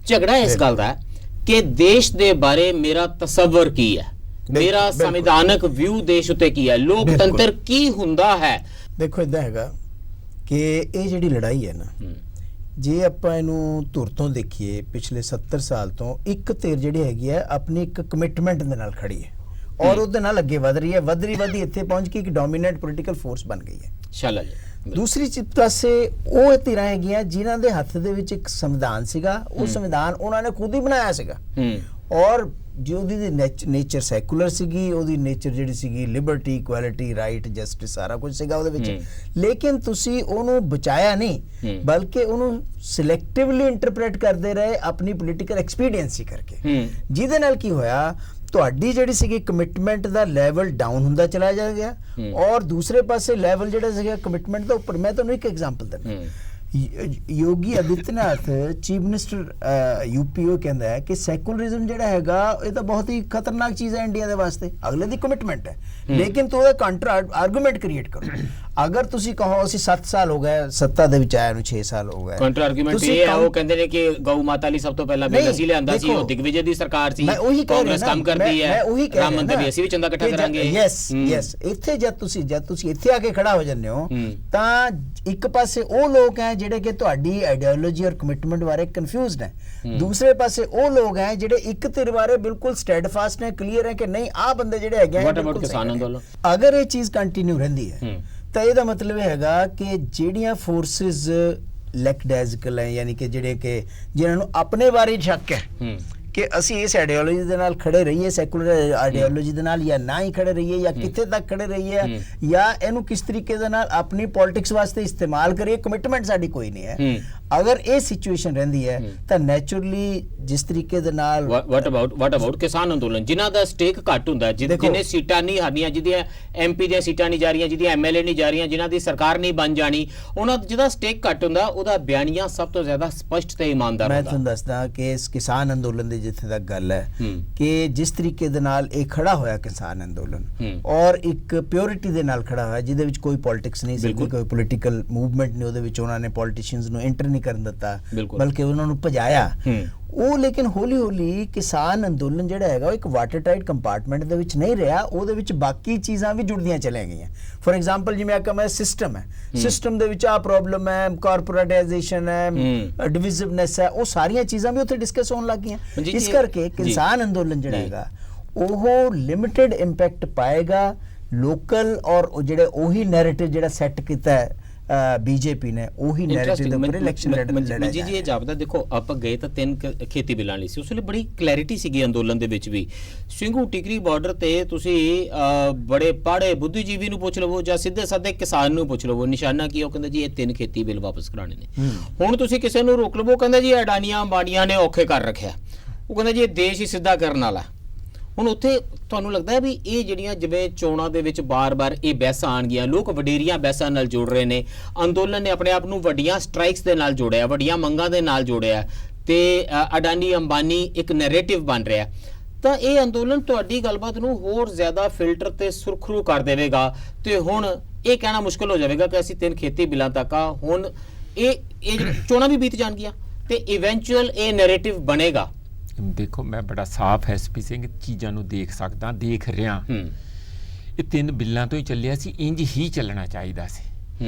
ਝਗੜਾ ਇਸ ਗੱਲ ਦਾ ਹੈ ਕਿ ਦੇਸ਼ ਦੇ ਬਾਰੇ ਮੇਰਾ ਤਸੱਵਰ ਕੀ ਹੈ, ਮੇਰਾ ਸੰਵਿਧਾਨਕ ਵਿਊ ਦੇਸ਼ ਉੱਤੇ ਕੀ ਹੈ, ਲੋਕਤੰਤਰ ਕੀ ਹੁੰਦਾ ਹੈ। ਦੇਖੋ ਇਦਾਂ ਹੈਗਾ ਕਿ ਇਹ ਜਿਹੜੀ ਲੜਾਈ ਹੈ ਨਾ, ਜੇ ਆਪਾਂ ਇਹਨੂੰ ਧੁਰ ਤੋਂ ਦੇਖੀਏ ਪਿਛਲੇ 70 ਸਾਲ ਤੋਂ, ਇੱਕ ਧਿਰ ਜਿਹੜੀ ਹੈਗੀ ਹੈ ਆਪਣੀ ਇੱਕ ਕਮਿਟਮੈਂਟ ਦੇ ਨਾਲ ਖੜੀ ਹੈ ਔਰ ਉਹਦੇ ਨਾਲ ਅੱਗੇ ਵਧ ਰਹੀ ਹੈ, ਵਧੀ ਇੱਥੇ ਪਹੁੰਚ ਕੇ ਇੱਕ ਡੋਮੀਨੈਂਟ ਪੋਲੀਟੀਕਲ ਫੋਰਸ ਬਣ ਗਈ ਹੈ। ਸ਼ਾਲਾ ਜੀ, ਦੂਸਰੀ ਪਾਸੇ ਉਹ ਧਿਰਾਂ ਹੈਗੀਆਂ ਜਿਨ੍ਹਾਂ ਦੇ ਹੱਥ ਦੇ ਵਿੱਚ ਇੱਕ ਸੰਵਿਧਾਨ ਸੀਗਾ, ਉਹ ਸੰਵਿਧਾਨ ਉਹਨਾਂ ਨੇ ਖੁਦ ਹੀ ਬਣਾਇਆ ਸੀਗਾ, ਔਰ ਜੋ ਉਹਦੀ ਨੇਚਰ ਸੈਕੂਲਰ ਸੀਗੀ, ਉਹਦੀ ਨੇਚਰ ਜਿਹੜੀ ਸੀਗੀ ਲਿਬਰਟੀ, ਇਕੁਐਲਿਟੀ, ਰਾਈਟ, ਜਸਟਿਸ ਸਾਰਾ ਕੁਝ ਸੀਗਾ ਉਹਦੇ ਵਿੱਚ, ਲੇਕਿਨ ਤੁਸੀਂ ਉਹਨੂੰ ਬਚਾਇਆ ਨਹੀਂ ਬਲਕਿ ਉਹਨੂੰ ਸਿਲੈਕਟਿਵਲੀ ਇੰਟਰਪ੍ਰੇਟ ਕਰਦੇ ਰਹੇ ਆਪਣੀ ਪੋਲੀਟੀਕਲ ਐਕਸਪੀਡੀਐਂਸੀ ਕਰਕੇ, ਜਿਹਦੇ ਨਾਲ ਕੀ ਹੋਇਆ ਤੁਹਾਡੀ ਜਿਹੜੀ ਸੀਗੀ ਕਮਿਟਮੈਂਟ ਦਾ ਲੈਵਲ ਡਾਊਨ ਹੁੰਦਾ ਚਲਾ ਜਾ ਗਿਆ, ਔਰ ਦੂਸਰੇ ਪਾਸੇ ਲੈਵਲ ਜਿਹੜਾ ਸੀਗਾ ਕਮਿਟਮੈਂਟ ਦਾ ਉੱਪਰ। ਮੈਂ ਤੁਹਾਨੂੰ ਇੱਕ ਐਗਜ਼ਾਮਪਲ ਦਿੰਦਾ, ਯੋਗੀ ਆਦਿੱਤਿਆਨਾਥ ਚੀਫ ਮਿਨਿਸਟਰ ਯੂਪੀ ਉਹ ਕਹਿੰਦਾ ਹੈ ਕਿ ਸੈਕੂਲਰਿਜ਼ਮ ਜਿਹੜਾ ਹੈਗਾ ਇਹ ਤਾਂ ਬਹੁਤ ਹੀ ਖਤਰਨਾਕ ਚੀਜ਼ ਹੈ ਇੰਡੀਆ ਦੇ ਵਾਸਤੇ, ਅਗਲੇ ਦੀ ਕਮਿਟਮੈਂਟ ਹੈ, ਲੇਕਿਨ ਤੂੰ ਉਹਦਾ ਕਾਊਂਟਰ ਆਰਗੂਮੈਂਟ ਕ੍ਰੀਏਟ ਕਰੋ। ਅਗਰ ਤੁਸੀਂ ਕਹੋ ਅਸੀਂ 7 ਸਾਲ ਹੋ ਗਏ ਸੱਤਾ ਦੇ ਵਿੱਚ ਆਇਆ ਨੂੰ 6 ਸਾਲ ਹੋ ਗਏ, ਕਾਊਂਟਰ ਆਰਗੂਮੈਂਟ ਇਹ ਹੈ ਉਹ ਕਹਿੰਦੇ ਨੇ ਕਿ ਗਊ ਮਾਤਾ ਲਈ ਸਭ ਤੋਂ ਪਹਿਲਾਂ ਬਿੱਲ ਅਸੀਂ ਲਿਆਂਦਾ ਸੀ, ਉਹ ਦਿਗਵਿਜੇ ਦੀ ਸਰਕਾਰ ਸੀ, ਕਾਂਗਰਸ ਕੰਮ ਕਰਦੀ ਹੈ, ਰਾਮ ਮੰਦਿਰ ਵੀ ਅਸੀਂ ਵੀ ਚੰਦਾ ਇਕੱਠਾ ਕਰਾਂਗੇ। ਯੈਸ ਇੱਥੇ ਜਦ ਤੁਸੀਂ ਇੱਥੇ ਆ ਕੇ ਖੜਾ ਹੋ ਜਾਂਦੇ ਹੋ ਤਾਂ ਇੱਕ ਪਾਸੇ ਉਹ ਲੋਕ ਹੈ ਜਿਹੜੇ ਕਿ ਤੁਹਾਡੀ ਆਈਡੀਓਲੋਜੀ ਔਰ ਕਮਿਟਮੈਂਟ ਬਾਰੇ ਕਨਫਿਊਜ਼ਡ ਹੈ, ਦੂਸਰੇ ਪਾਸੇ ਉਹ ਲੋਕ ਹੈ ਜਿਹੜੇ ਇੱਕ ਧਿਰ ਬਾਰੇ ਬਿਲਕੁਲ ਸਟੈਡਫਾਸਟ ਨੇ, ਕਲੀਅਰ ਹੈ ਕਿ ਨਹੀਂ ਆਹ ਬੰਦੇ ਜਿਹੜੇ ਹੈਗੇ ਕਿਸਾਨ ਅੰਦੋਲਨ। ਅਗਰ ਇਹ ਚੀਜ਼ ਕੰਟੀਨਿਊ ਰਹਿੰਦੀ ਹੈ ਤਾਂ ਇਹਦਾ ਮਤਲਬ ਇਹ ਹੈਗਾ ਕਿ ਜਿਹੜੀਆਂ ਫੋਰਸਿਸ ਲੈਕਡੈਜ਼ੀਕਲ ਹੈ, ਯਾਨੀ ਕਿ ਜਿਹੜੇ ਕਿ ਜਿਨ੍ਹਾਂ ਨੂੰ ਆਪਣੇ ਬਾਰੇ ਸ਼ੱਕ ਹੈ ਕਿ ਅਸੀਂ ਇਸ ਆਈਡੀਓਲੋਜੀ ਦੇ ਨਾਲ ਖੜੇ ਰਹੀਏ, ਸੈਕੂਲਰ ਆਈਡੀਓਲੋਜੀ ਦੇ ਨਾਲ, ਜਾਂ ਨਾ ਹੀ ਖੜੇ ਰਹੀਏ, ਜਾਂ ਕਿੱਥੇ ਤੱਕ ਖੜੇ ਰਹੀਏ, ਜਾਂ ਇਹਨੂੰ ਕਿਸ ਤਰੀਕੇ ਦੇ ਨਾਲ ਆਪਣੀ ਪੋਲਿਟਿਕਸ ਵਾਸਤੇ ਇਸਤੇਮਾਲ ਕਰੀਏ, ਕਮਿਟਮੈਂਟ ਸਾਡੀ ਕੋਈ ਨਹੀਂ ਹੈ। ਅਗਰ ਇਹ ਸਿਚੁਏਸ਼ਨ ਰਹਿੰਦੀ ਹੈ ਤਾਂ ਨੈਚੁਰਲੀ ਜਿਸ ਤਰੀਕੇ ਦੇ ਨਾਲ ਵਾਟ ਅਬਾਊਟ ਕਿਸਾਨ ਅੰਦੋਲਨ ਜਿਨ੍ਹਾਂ ਦਾ ਸਟੇਕ ਘੱਟ ਹੁੰਦਾ, ਜਿਹਨੇ ਸੀਟਾਂ ਨਹੀਂ ਹਾਰਨੀਆਂ, ਜਿਹਦੀਆਂ ਐਮਪੀ ਦੀਆਂ ਸੀਟਾਂ ਨਹੀਂ ਜਾ ਰਹੀਆਂ, ਜਿਹਦੀਆਂ ਐਮਐਲਏ ਨਹੀਂ ਜਾ ਰਹੀਆਂ, ਜਿਨ੍ਹਾਂ ਦੀ ਸਰਕਾਰ ਨਹੀਂ ਬਣ ਜਾਣੀ, ਉਹਨਾਂ ਜਿਹਦਾ ਸਟੇਕ ਘੱਟ ਹੁੰਦਾ ਉਹਦਾ ਬਿਆਨੀਆਂ ਸਭ ਤੋਂ ਜ਼ਿਆਦਾ ਸਪਸ਼ਟ ਤੇ ਇਮਾਨਦਾਰ ਹੁੰਦਾ। ਮੈਂ ਤੁਹਾਨੂੰ ਦੱਸਦਾ ਕਿ ਇਸ ਕਿਸਾਨ ਅੰਦੋਲਨ ਦੇ ਜਿੱਥੇ ਤੱਕ ਗੱਲ ਹੈ ਕਿ ਜਿਸ ਤਰੀਕੇ ਦੇ ਨਾਲ ਇਹ ਖੜਾ ਹੋਇਆ ਕਿਸਾਨ ਅੰਦੋਲਨ, ਔਰ ਇੱਕ ਪਿਓਰਿਟੀ ਦੇ ਨਾਲ ਖੜਾ ਹੋਇਆ ਜਿਹਦੇ ਵਿੱਚ ਕੋਈ ਪੋਲਿਟਿਕਸ ਨਹੀਂ ਸੀ, ਕੋਈ ਪੋਲੀਟੀਕਲ ਮੂਵਮੈਂਟ ਨਹੀਂ ਉਹਦੇ ਵਿੱਚ, ਉਹਨਾਂ ਨੇ ਪੋਲੀਟੀਸ਼ੀਅਨਸ ਨੂੰ ਐਂਟਰ ਨਹੀਂ ਕਰਨ ਦਿੱਤਾ ਬਲਕਿ ਉਹਨਾਂ ਨੂੰ ਭਜਾਇਆ ਉਹ। ਲੇਕਿਨ ਹੌਲੀ ਹੌਲੀ ਕਿਸਾਨ ਅੰਦੋਲਨ ਜਿਹੜਾ ਹੈਗਾ ਉਹ ਇੱਕ ਵਾਟਰ ਟਾਈਟ ਕੰਪਾਰਟਮੈਂਟ ਦੇ ਵਿੱਚ ਨਹੀਂ ਰਿਹਾ, ਉਹਦੇ ਵਿੱਚ ਬਾਕੀ ਚੀਜ਼ਾਂ ਵੀ ਜੁੜਦੀਆਂ ਚਲੀਆਂ ਗਈਆਂ। ਫੋਰ ਐਗਜ਼ਾਮਪਲ ਜਿਵੇਂ ਆਖਾਂ ਮੈਂ ਸਿਸਟਮ ਹੈ, ਸਿਸਟਮ ਦੇ ਵਿੱਚ ਆ ਪ੍ਰੋਬਲਮ ਹੈ, ਕਾਰਪੋਰੇਟਾਈਜੇਸ਼ਨ ਹੈ, ਡਿਵਿਜ਼ਿਵਨੈਸ ਹੈ, ਉਹ ਸਾਰੀਆਂ ਚੀਜ਼ਾਂ ਵੀ ਉੱਥੇ ਡਿਸਕਸ ਹੋਣ ਲੱਗ ਗਈਆਂ। ਇਸ ਕਰਕੇ ਕਿਸਾਨ ਅੰਦੋਲਨ ਜਿਹੜਾ ਹੈਗਾ ਉਹ ਲਿਮਿਟਿਡ ਇੰਪੈਕਟ ਪਾਏਗਾ ਲੋਕਲ, ਔਰ ਜਿਹੜੇ ਉਹੀ ਨੈਰੇਟਿਵ ਜਿਹੜਾ ਸੈੱਟ ਕੀਤਾ ਹੈ ਬੀਜੇਪੀ ਨੇ, ਉਹੀ ਨੈਰੇਟਿਵ ਦੇ ਉੱਪਰ ਇਲੈਕਸ਼ਨ ਲੜਨਾ। ਜੀ ਇਹ ਜਾਪਦਾ ਦੇਖੋ ਆਪਾਂ ਗਏ ਤਾਂ 3 ਖੇਤੀ ਬਿੱਲਾਂ ਲਈ ਸੀ, ਉਸ ਵੇਲੇ ਬੜੀ ਕਲੈਰਿਟੀ ਸੀਗੀ ਅੰਦੋਲਨ ਦੇ ਵਿੱਚ ਵੀ। ਸਿੰਘੂ ਟਿਕਰੀ ਬਾਰਡਰ ਤੇ ਤੁਸੀਂ ਬੜੇ ਪਾੜੇ ਬੁੱਧੀਜੀਵੀ ਨੂੰ ਪੁੱਛ ਲਵੋ ਜਾਂ ਸਿੱਧੇ ਸਾਦੇ ਕਿਸਾਨ ਨੂੰ ਪੁੱਛ ਲਵੋ, ਨਿਸ਼ਾਨਾ ਕੀ ਉਹ ਕਹਿੰਦਾ ਜੀ ਇਹ 3 ਖੇਤੀ ਬਿੱਲ ਵਾਪਸ ਕਰਾਣੇ ਨੇ। ਹੁਣ ਤੁਸੀਂ ਕਿਸੇ ਨੂੰ ਰੋਕ ਲਵੋ ਕਹਿੰਦਾ ਜੀ ਅਡਾਨੀਆਂ ਅੰਬਾਨੀਆਂ ਨੇ ਔਖੇ ਕਰ ਰੱਖਿਆ, ਉਹ ਕਹਿੰਦਾ ਜੀ ਇਹ ਦੇਸ਼ ਹੀ ਸਿੱਧਾ ਕਰਨ ਵਾਲਾ। ਹੁਣ ਉੱਥੇ ਤੁਹਾਨੂੰ ਲੱਗਦਾ ਹੈ ਵੀ ਇਹ ਜਿਹੜੀਆਂ ਜਿਵੇਂ ਚੋਣਾਂ ਦੇ ਵਿੱਚ ਬਾਰ-ਬਾਰ ਇਹ ਬਹਿਸਾਂ ਆਣਗੀਆਂ, ਲੋਕ ਵਡੇਰੀਆਂ ਬਹਿਸਾਂ ਨਾਲ ਜੁੜ ਰਹੇ ਨੇ, ਅੰਦੋਲਨ ਨੇ ਆਪਣੇ ਆਪ ਨੂੰ ਵੱਡੀਆਂ ਸਟ੍ਰਾਈਕਸ ਦੇ ਨਾਲ ਜੋੜਿਆ, ਵੱਡੀਆਂ ਮੰਗਾਂ ਦੇ ਨਾਲ ਜੋੜਿਆ, ਤੇ ਅਡਾਨੀ ਅੰਬਾਨੀ ਇੱਕ ਨੈਰੇਟਿਵ ਬਣ ਰਿਹਾ, ਤਾਂ ਇਹ ਅੰਦੋਲਨ ਤੁਹਾਡੀ ਗੱਲਬਾਤ ਨੂੰ ਹੋਰ ਜ਼ਿਆਦਾ ਫਿਲਟਰ ਤੇ ਸੁਰਖਰੂ ਕਰ ਦੇਵੇਗਾ, ਤੇ ਹੁਣ ਇਹ ਕਹਿਣਾ ਮੁਸ਼ਕਲ ਹੋ ਜਾਵੇਗਾ ਕਿ ਅਸੀਂ 3 ਖੇਤੀ ਬਿੱਲਾਂ ਤੱਕ ਆ, ਹੁਣ ਇਹ ਚੋਣਾਂ ਵੀ ਬੀਤ ਜਾਣਗੀਆਂ ਤੇ ਇਵੈਂਚੁਅਲ ਇਹ ਨੈਰੇਟਿਵ ਬਣੇਗਾ। ਦੇਖੋ ਮੈਂ ਬੜਾ ਸਾਫ਼ ਐਸਪੀ ਸਿੰਘ ਚੀਜ਼ਾਂ ਨੂੰ ਦੇਖ ਸਕਦਾ, ਦੇਖ ਰਿਹਾ। ਇਹ 3 ਬਿੱਲਾਂ ਤੋਂ ਹੀ ਚੱਲਿਆ ਸੀ, ਇੰਜ ਹੀ ਚੱਲਣਾ ਚਾਹੀਦਾ ਸੀ।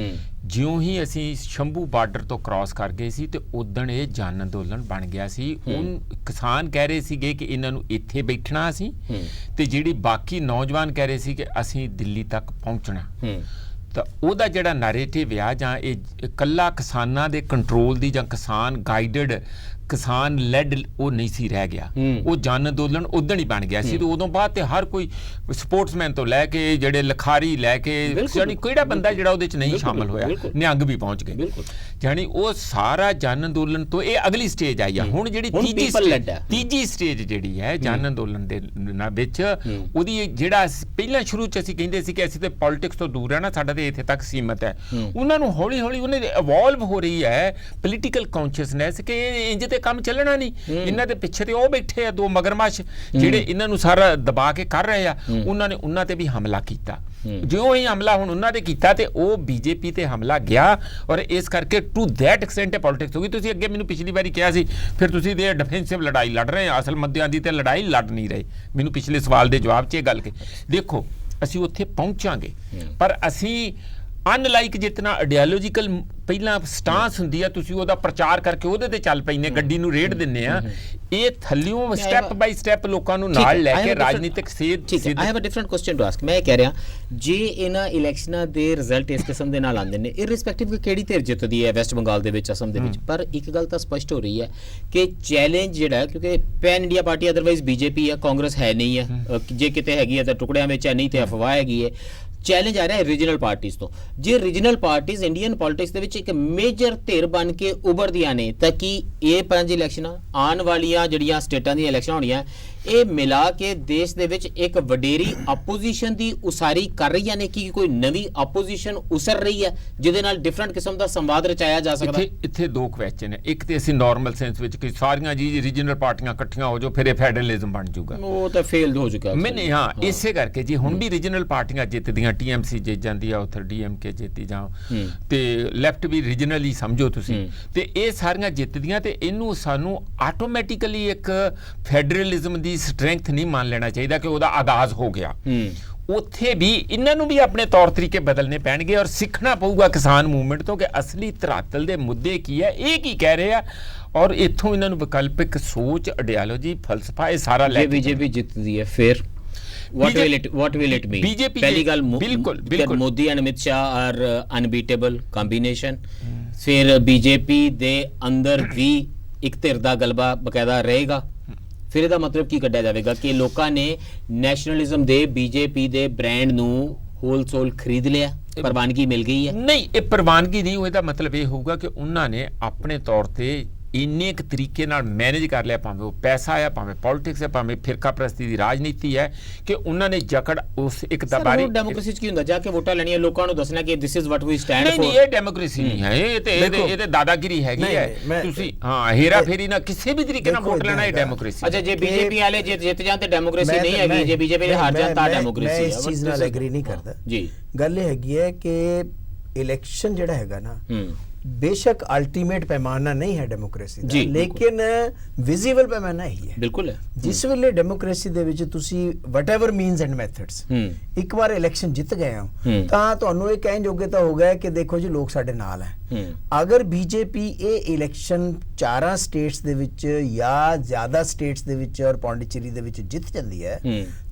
ਜਿਉਂ ਹੀ ਅਸੀਂ ਸ਼ੰਭੂ ਬਾਰਡਰ ਤੋਂ ਕ੍ਰਾਸ ਕਰ ਗਏ ਸੀ ਤੇ ਉਦਣ ਇਹ ਜਨ ਅੰਦੋਲਨ ਬਣ ਗਿਆ ਸੀ। ਕਿਸਾਨ ਕਹਿ ਰਹੇ ਸੀਗੇ ਕਿ ਇਹਨਾਂ ਨੂੰ ਇੱਥੇ ਬੈਠਣਾ ਸੀ, ਤੇ ਜਿਹੜੀ ਬਾਕੀ ਨੌਜਵਾਨ ਕਹਿ ਰਹੇ ਸੀ ਕਿ ਅਸੀਂ ਦਿੱਲੀ ਤੱਕ ਪਹੁੰਚਣਾ। ਤਾਂ ਉਹਦਾ ਜਿਹੜਾ ਨੈਰੇਟਿਵ ਆ, ਜਾਂ ਇਹ ਇਕੱਲਾ ਕਿਸਾਨਾਂ ਦੇ ਕੰਟਰੋਲ ਦੀ ਜਾਂ ਕਿਸਾਨ ਗਾਈਡਡ ਕਿਸਾਨ ਲੈਡ, ਉਹ ਨਹੀਂ ਸੀ ਰਹਿ ਗਿਆ। ਉਹ ਜਨ ਅੰਦੋਲਨ ਉਦੋਂ ਹੀ ਬਣ ਗਿਆ ਸੀ, ਤੇ ਉਦੋਂ ਬਾਅਦ ਤੇ ਹਰ ਕੋਈ ਸਪੋਰਟਸਮੈਨ ਤੋਂ ਲੈ ਕੇ ਜਿਹੜੇ ਲਖਾਰੀ ਲੈ ਕੇ ਯਾਨੀ ਕਿਹੜਾ ਬੰਦਾ ਜਿਹੜਾ ਉਹਦੇ ਚ ਨਹੀਂ ਸ਼ਾਮਲ ਹੋਇਆ, ਨਿਹੰਗ ਵੀ ਪਹੁੰਚ ਗਏ। ਯਾਨੀ ਉਹ ਸਾਰਾ ਜਨ ਅੰਦੋਲਨ ਤੋਂ ਇਹ ਅਗਲੀ ਸਟੇਜ ਆਈ ਆ। ਹੁਣ ਜਿਹੜੀ ਤੀਜੀ ਸਟੇਜ ਜਿਹੜੀ ਹੈ ਜਨ ਅੰਦੋਲਨ ਦੇ ਵਿੱਚ, ਉਹਦੀ ਜਿਹੜਾ ਪਹਿਲਾਂ ਸ਼ੁਰੂ ਚ ਅਸੀਂ ਕਹਿੰਦੇ ਸੀ ਕਿ ਅਸੀਂ ਤੇ ਪੋਲਿਟਿਕਸ ਤੋਂ ਦੂਰ ਰਹਿਣਾ, ਸਾਡਾ ਤੇ ਇੱਥੇ ਤੱਕ ਸੀਮਤ ਹੈ, ਉਹਨਾਂ ਨੂੰ ਹੌਲੀ ਹੌਲੀ ਉਹਨੇ ਇਵੋਲਵ ਹੋ ਰਹੀ ਹੈ ਪੋਲੀਟੀਕਲ ਕੌਨਸ਼ੀਅਸਨੈਸ ਕਿ ਇੰਜ ਤੇ ਕੰਮ ਚੱਲਣਾ ਨਹੀਂ, ਇਹਨਾਂ ਦੇ ਪਿੱਛੇ ਤੇ ਉਹ ਬੈਠੇ ਆ 2 ਮਗਰਮੱਛ ਜਿਹੜੇ ਇਹਨਾਂ ਨੂੰ ਸਾਰਾ ਦਬਾ ਕੇ ਕਰ ਰਹੇ ਆ। ਉਹਨਾਂ ਨੇ ਉਹਨਾਂ ਤੇ ਵੀ ਹਮਲਾ ਕੀਤਾ, ਜਿਉਂ ਹੀ ਹਮਲਾ ਹੁਣ ਉਹਨਾਂ ਤੇ ਕੀਤਾ ਤੇ ਉਹ ਬੀਜੇਪੀ ਤੇ ਹਮਲਾ ਗਿਆ, ਔਰ ਇਸ ਕਰਕੇ ਟੂ ਦੈਟ ਐਕਸਟੈਂਟ ਪੋਲਿਟਿਕਸ ਹੋ ਗਈ। ਤੁਸੀਂ ਅੱਗੇ ਮੈਨੂੰ ਪਿਛਲੀ ਵਾਰੀ ਕਿਹਾ ਸੀ ਫਿਰ ਤੁਸੀਂ ਦੇ ਡਿਫੈਂਸਿਵ ਲੜਾਈ ਲੜ ਰਹੇ ਆ, ਅਸਲ ਮੁੱਦਿਆਂ ਦੀ ਤੇ ਲੜਾਈ ਲੜ ਨਹੀਂ ਰਹੇ। ਮੈਨੂੰ ਪਿਛਲੇ ਸਵਾਲ ਦੇ ਜਵਾਬ 'ਚ ਇਹ ਗੱਲ ਕਿ ਦੇਖੋ ਅਸੀਂ ਉੱਥੇ ਪਹੁੰਚਾਂਗੇ, ਪਰ ਅਸੀਂ ਅਨਲਾਈਕ ਜਿਤਨਾ ਆਈਡੀਓਲੋਜੀਕਲ ਪਹਿਲਾਂ ਸਟਾਂਸ ਹੁੰਦੀ ਆ, ਤੁਸੀਂ ਉਹਦਾ ਪ੍ਰਚਾਰ ਕਰਕੇ ਉਹਦੇ ਤੇ ਚੱਲ ਪੈਂਦੇ, ਗੱਡੀ ਨੂੰ ਰੇਡ ਦਿੰਨੇ ਆ। ਇਹ ਥੱਲਿਓਂ ਸਟੈਪ ਬਾਈ ਸਟੈਪ ਲੋਕਾਂ ਨੂੰ ਨਾਲ ਲੈ ਕੇ ਰਾਜਨੀਤਿਕ ਸੇਧ। I have a different question to ask. ਮੈਂ ਇਹ ਕਹਿ ਰਿਹਾ, ਜੇ ਇਹਨਾਂ ਇਲੈਕਸ਼ਨਾਂ ਦੇ ਰਿਜ਼ਲਟ ਇਸ ਕਿਸਮ ਦੇ ਨਾਲ ਆਉਂਦੇ ਨੇ, ਇਰਰਿਸਪੈਕਟਿਵ ਕਿ ਕਿਹੜੀ ਧਿਰ ਜਿੱਤਦੀ ਹੈ ਵੈਸਟ ਬੰਗਾਲ ਦੇ ਵਿੱਚ, ਅਸਮ ਦੇ ਵਿੱਚ, ਪਰ ਇੱਕ ਗੱਲ ਤਾਂ ਸਪਸ਼ਟ ਹੋ ਰਹੀ ਹੈ ਕਿ ਚੈਲੰਜ ਜਿਹੜਾ ਹੈ, ਕਿਉਂਕਿ pan India party otherwise BJP ਹੈ, ਕਾਂਗਰਸ ਹੈ ਨਹੀਂ ਹੈ, ਜੇ ਕਿਤੇ ਹੈਗੀ ਹੈ ਤਾਂ ਟੁਕੜਿਆਂ ਵਿੱਚ ਹੈ, ਨਹੀਂ ਤੇ ਅਫਵਾਹ ਹੈਗੀ ਹੈ। ਚੈਲੰਜ ਆ ਰਿਹਾ ਹੈ ਰੀਜਨਲ ਪਾਰਟੀਜ਼ ਤੋਂ। ਜੇ ਰੀਜਨਲ ਪਾਰਟੀਜ਼ ਇੰਡੀਅਨ ਪੋਲਿਟਿਕਸ ਦੇ ਵਿੱਚ ਇੱਕ ਮੇਜਰ ਧਿਰ ਬਣ ਕੇ ਉਭਰਦੀਆਂ ਨੇ, ਤਾਂ ਕੀ ਇਹ 5 ਇਲੈਕਸ਼ਨਾਂ ਆਉਣ ਵਾਲੀਆਂ ਜਿਹੜੀਆਂ ਸਟੇਟਾਂ ਦੀਆਂ ਇਲੈਕਸ਼ਨਾਂ ਹੋਣੀਆਂ, ਇਹ ਮਿਲਾ ਕੇ ਦੇਸ਼ ਦੇ ਵਿੱਚ ਇੱਕ ਵਡੇਰੀ ਆਪੋਜੀਸ਼ਨ ਦੀ ਉਸਾਰੀ ਕਰ ਰਹੀਆਂ ਨੇ, ਕਿ ਕੋਈ ਨਵੀਂ ਆਪੋਜੀਸ਼ਨ ਉਸਰ ਰਹੀ ਹੈ ਜਿਹਦੇ ਨਾਲ ਡਿਫਰੈਂਟ ਕਿਸਮ ਦਾ ਸੰਵਾਦ ਰਚਾਇਆ ਜਾ ਸਕਦਾ? ਇੱਥੇ ਦੋ ਕੁਐਸਚਨ ਹੈ। ਇੱਕ ਤੇ ਅਸੀਂ ਨਾਰਮਲ ਸੈਂਸ ਵਿੱਚ ਕਿ ਸਾਰੀਆਂ ਜੀ ਰੀਜਨਲ ਪਾਰਟੀਆਂ ਇਕੱਠੀਆਂ ਹੋ ਜਾਓ, ਫਿਰ ਇਹ ਫੈਡਰਲਿਜ਼ਮ ਬਣ ਜਾਊਗਾ। ਉਹ ਤਾਂ ਫੇਲਡ ਹੋ ਚੁੱਕਾ। ਨਹੀਂ, ਹਾਂ, ਇਸੇ ਕਰਕੇ ਜੀ ਹੁਣ ਵੀ ਰੀਜਨਲ ਪਾਰਟੀਆਂ ਜਿੱਤਦੀਆਂ, TMC ਜਿੱਤ ਜਾਂਦੀ ਆ, ਉੱਥੇ DMK ਜਿੱਤੀ ਜਾ, ਤੇ ਲੈਫਟ ਵੀ ਰੀਜਨਲ ਹੀ ਸਮਝੋ ਤੁਸੀਂ, ਤੇ ਇਹ ਸਾਰੀਆਂ ਜਿੱਤਦੀਆਂ, ਤੇ ਇਹਨੂੰ ਸਾਨੂੰ ਆਟੋਮੈਟਿਕਲੀ ਇੱਕ ਫੈਡਰਲਿਜ਼ਮ ਦੀ ਸਟਰੈਂਥ ਨਹੀਂ ਮੰਨ ਲੈਣਾ ਚਾਹੀਦਾ ਕਿ ਉਹਦਾ ਆਗਾਜ਼ ਹੋ ਗਿਆ। ਉੱਥੇ ਵੀ ਇਹਨਾਂ ਨੂੰ ਵੀ ਆਪਣੇ ਤੌਰ ਤਰੀਕੇ ਬਦਲਨੇ ਪੈਣਗੇ, ਔਰ ਸਿੱਖਣਾ ਪਊਗਾ ਕਿਸਾਨ ਮੂਵਮੈਂਟ ਤੋਂ ਕਿ ਅਸਲੀ ਧਰਾਤਲ ਦੇ ਮੁੱਦੇ ਕੀ ਹੈ, ਇਹ ਕੀ ਕਹਿ ਰਹੇ ਆ, ਔਰ ਇੱਥੋਂ ਇਹਨਾਂ ਨੂੰ ਵਿਕਲਪਿਕ ਸੋਚ, ਆਈਡੀਓਲੋਜੀ, ਫਲਸਫਾ ਇਹ ਸਾਰਾ ਲੈ ਕੇ ਬੀਜੇਪੀ ਜਿੱਤਦੀ ਹੈ ਫਿਰ what will it mean? BJP ਪਹਿਲੀ ਗੱਲ, ਬਿਲਕੁਲ Modi and Amit Shah are unbeatable combination. ਫਿਰ ਬੀਜੇਪੀ ਦੇ ਅੰਦਰ ਵੀ ਇੱਕ ਧਿਰ ਦਾ ਗਲਬਾ ਬਕਾਇਦਾ ਰਹੇਗਾ। ਫਿਰ ਇਹਦਾ ਮਤਲਬ ਕੀ ਕੱਢਿਆ ਜਾਵੇਗਾ ਕਿ ਲੋਕਾਂ ਨੇ ਨੈਸ਼ਨਲਿਜ਼ਮ ਦੇ ਬੀਜੇਪੀ ਦੇ ਬ੍ਰਾਂਡ ਨੂੰ ਹੋਲਸੇਲ ਖਰੀਦ ਲਿਆ, ਪ੍ਰਵਾਨਗੀ ਮਿਲ ਗਈ ਹੈ? ਨਹੀਂ, ਇਹ ਪ੍ਰਵਾਨਗੀ ਨਹੀਂ। ਇਹਦਾ ਮਤਲਬ ਇਹ ਹੋਊਗਾ ਕਿ ਉਹਨਾਂ ਨੇ ਆਪਣੇ ਤੌਰ ਤੇ ਇੰਨੇ ਇੱਕ ਤਰੀਕੇ ਨਾਲ ਮੈਨੇਜ ਕਰ ਲਿਆ, ਭਾਵੇਂ ਉਹ ਪੈਸਾ ਆ, ਭਾਵੇਂ ਪੋਲਿਟਿਕਸ ਹੈ, ਭਾਵੇਂ ਫਿਰਕਾ ਪ੍ਰਸਤੀ ਦੀ ਰਾਜਨੀਤੀ ਹੈ, ਕਿ ਉਹਨਾਂ ਨੇ ਜਕੜ ਉਸ ਇੱਕ ਦਬਾਰੀ। ਡੈਮੋਕ੍ਰੇਸੀ ਚ ਕੀ ਹੁੰਦਾ? ਜਾ ਕੇ ਵੋਟਾਂ ਲੈਣੀਆਂ, ਲੋਕਾਂ ਨੂੰ ਦੱਸਣਾ ਕਿ this is what we stand for. ਨਹੀਂ, ਇਹ ਡੈਮੋਕ੍ਰੇਸੀ ਨਹੀਂ ਹੈ, ਇਹ ਤੇ ਦਾਦਾਗਿਰੀ ਹੈਗੀ ਹੈ। ਤੁਸੀਂ ਹੇਰਾ ਫੇਰੀ ਨਾਲ ਕਿਸੇ ਵੀ ਤਰੀਕੇ ਨਾਲ ਵੋਟ ਲੈਣਾ, ਇਹ ਡੈਮੋਕ੍ਰੇਸੀ। ਅੱਛਾ, ਜੇ ਬੀਜੇਪੀ ਵਾਲੇ ਜਿੱਤ ਜਾਣ ਤੇ ਡੈਮੋਕ੍ਰੇਸੀ ਨਹੀਂ ਹੈਗੀ, ਜੇ ਬੀਜੇਪੀ ਹਾਰ ਜਾਣ ਤਾਂ ਡੈਮੋਕ੍ਰੇਸੀ ਹੈ। ਮੈਂ ਇਸ ਚੀਜ਼ ਨਾਲ ਐਗਰੀ ਨਹੀਂ ਕਰਦਾ ਜੀ। ਗੱਲ ਇਹ ਹੈਗੀ ਹੈ ਕਿ ਇਲੈਕਸ਼ਨ ਜਿਹੜਾ ਹੈਗਾ ਨਾ, बेशक अल्टीमेट पैमाना नहीं है डेमोक्रेसी दा, लेकिन विजिबल पैमाना ही है। बिल्कुल है। जिस वेले डेमोक्रेसी दे विच तुसी वटएवर मीनस एंड मैथड्स एक बार इलेक्शन जित गए हो तां तुहानू ये कहण योग्यता हो गया कि देखो जी लोग साडे नाल है। अगर बीजेपी ये इलेक्शन 4 स्टेट्स दे विच या ज्यादा स्टेट्स दे विच और पौंडीचेरी दे विच जित जांदी है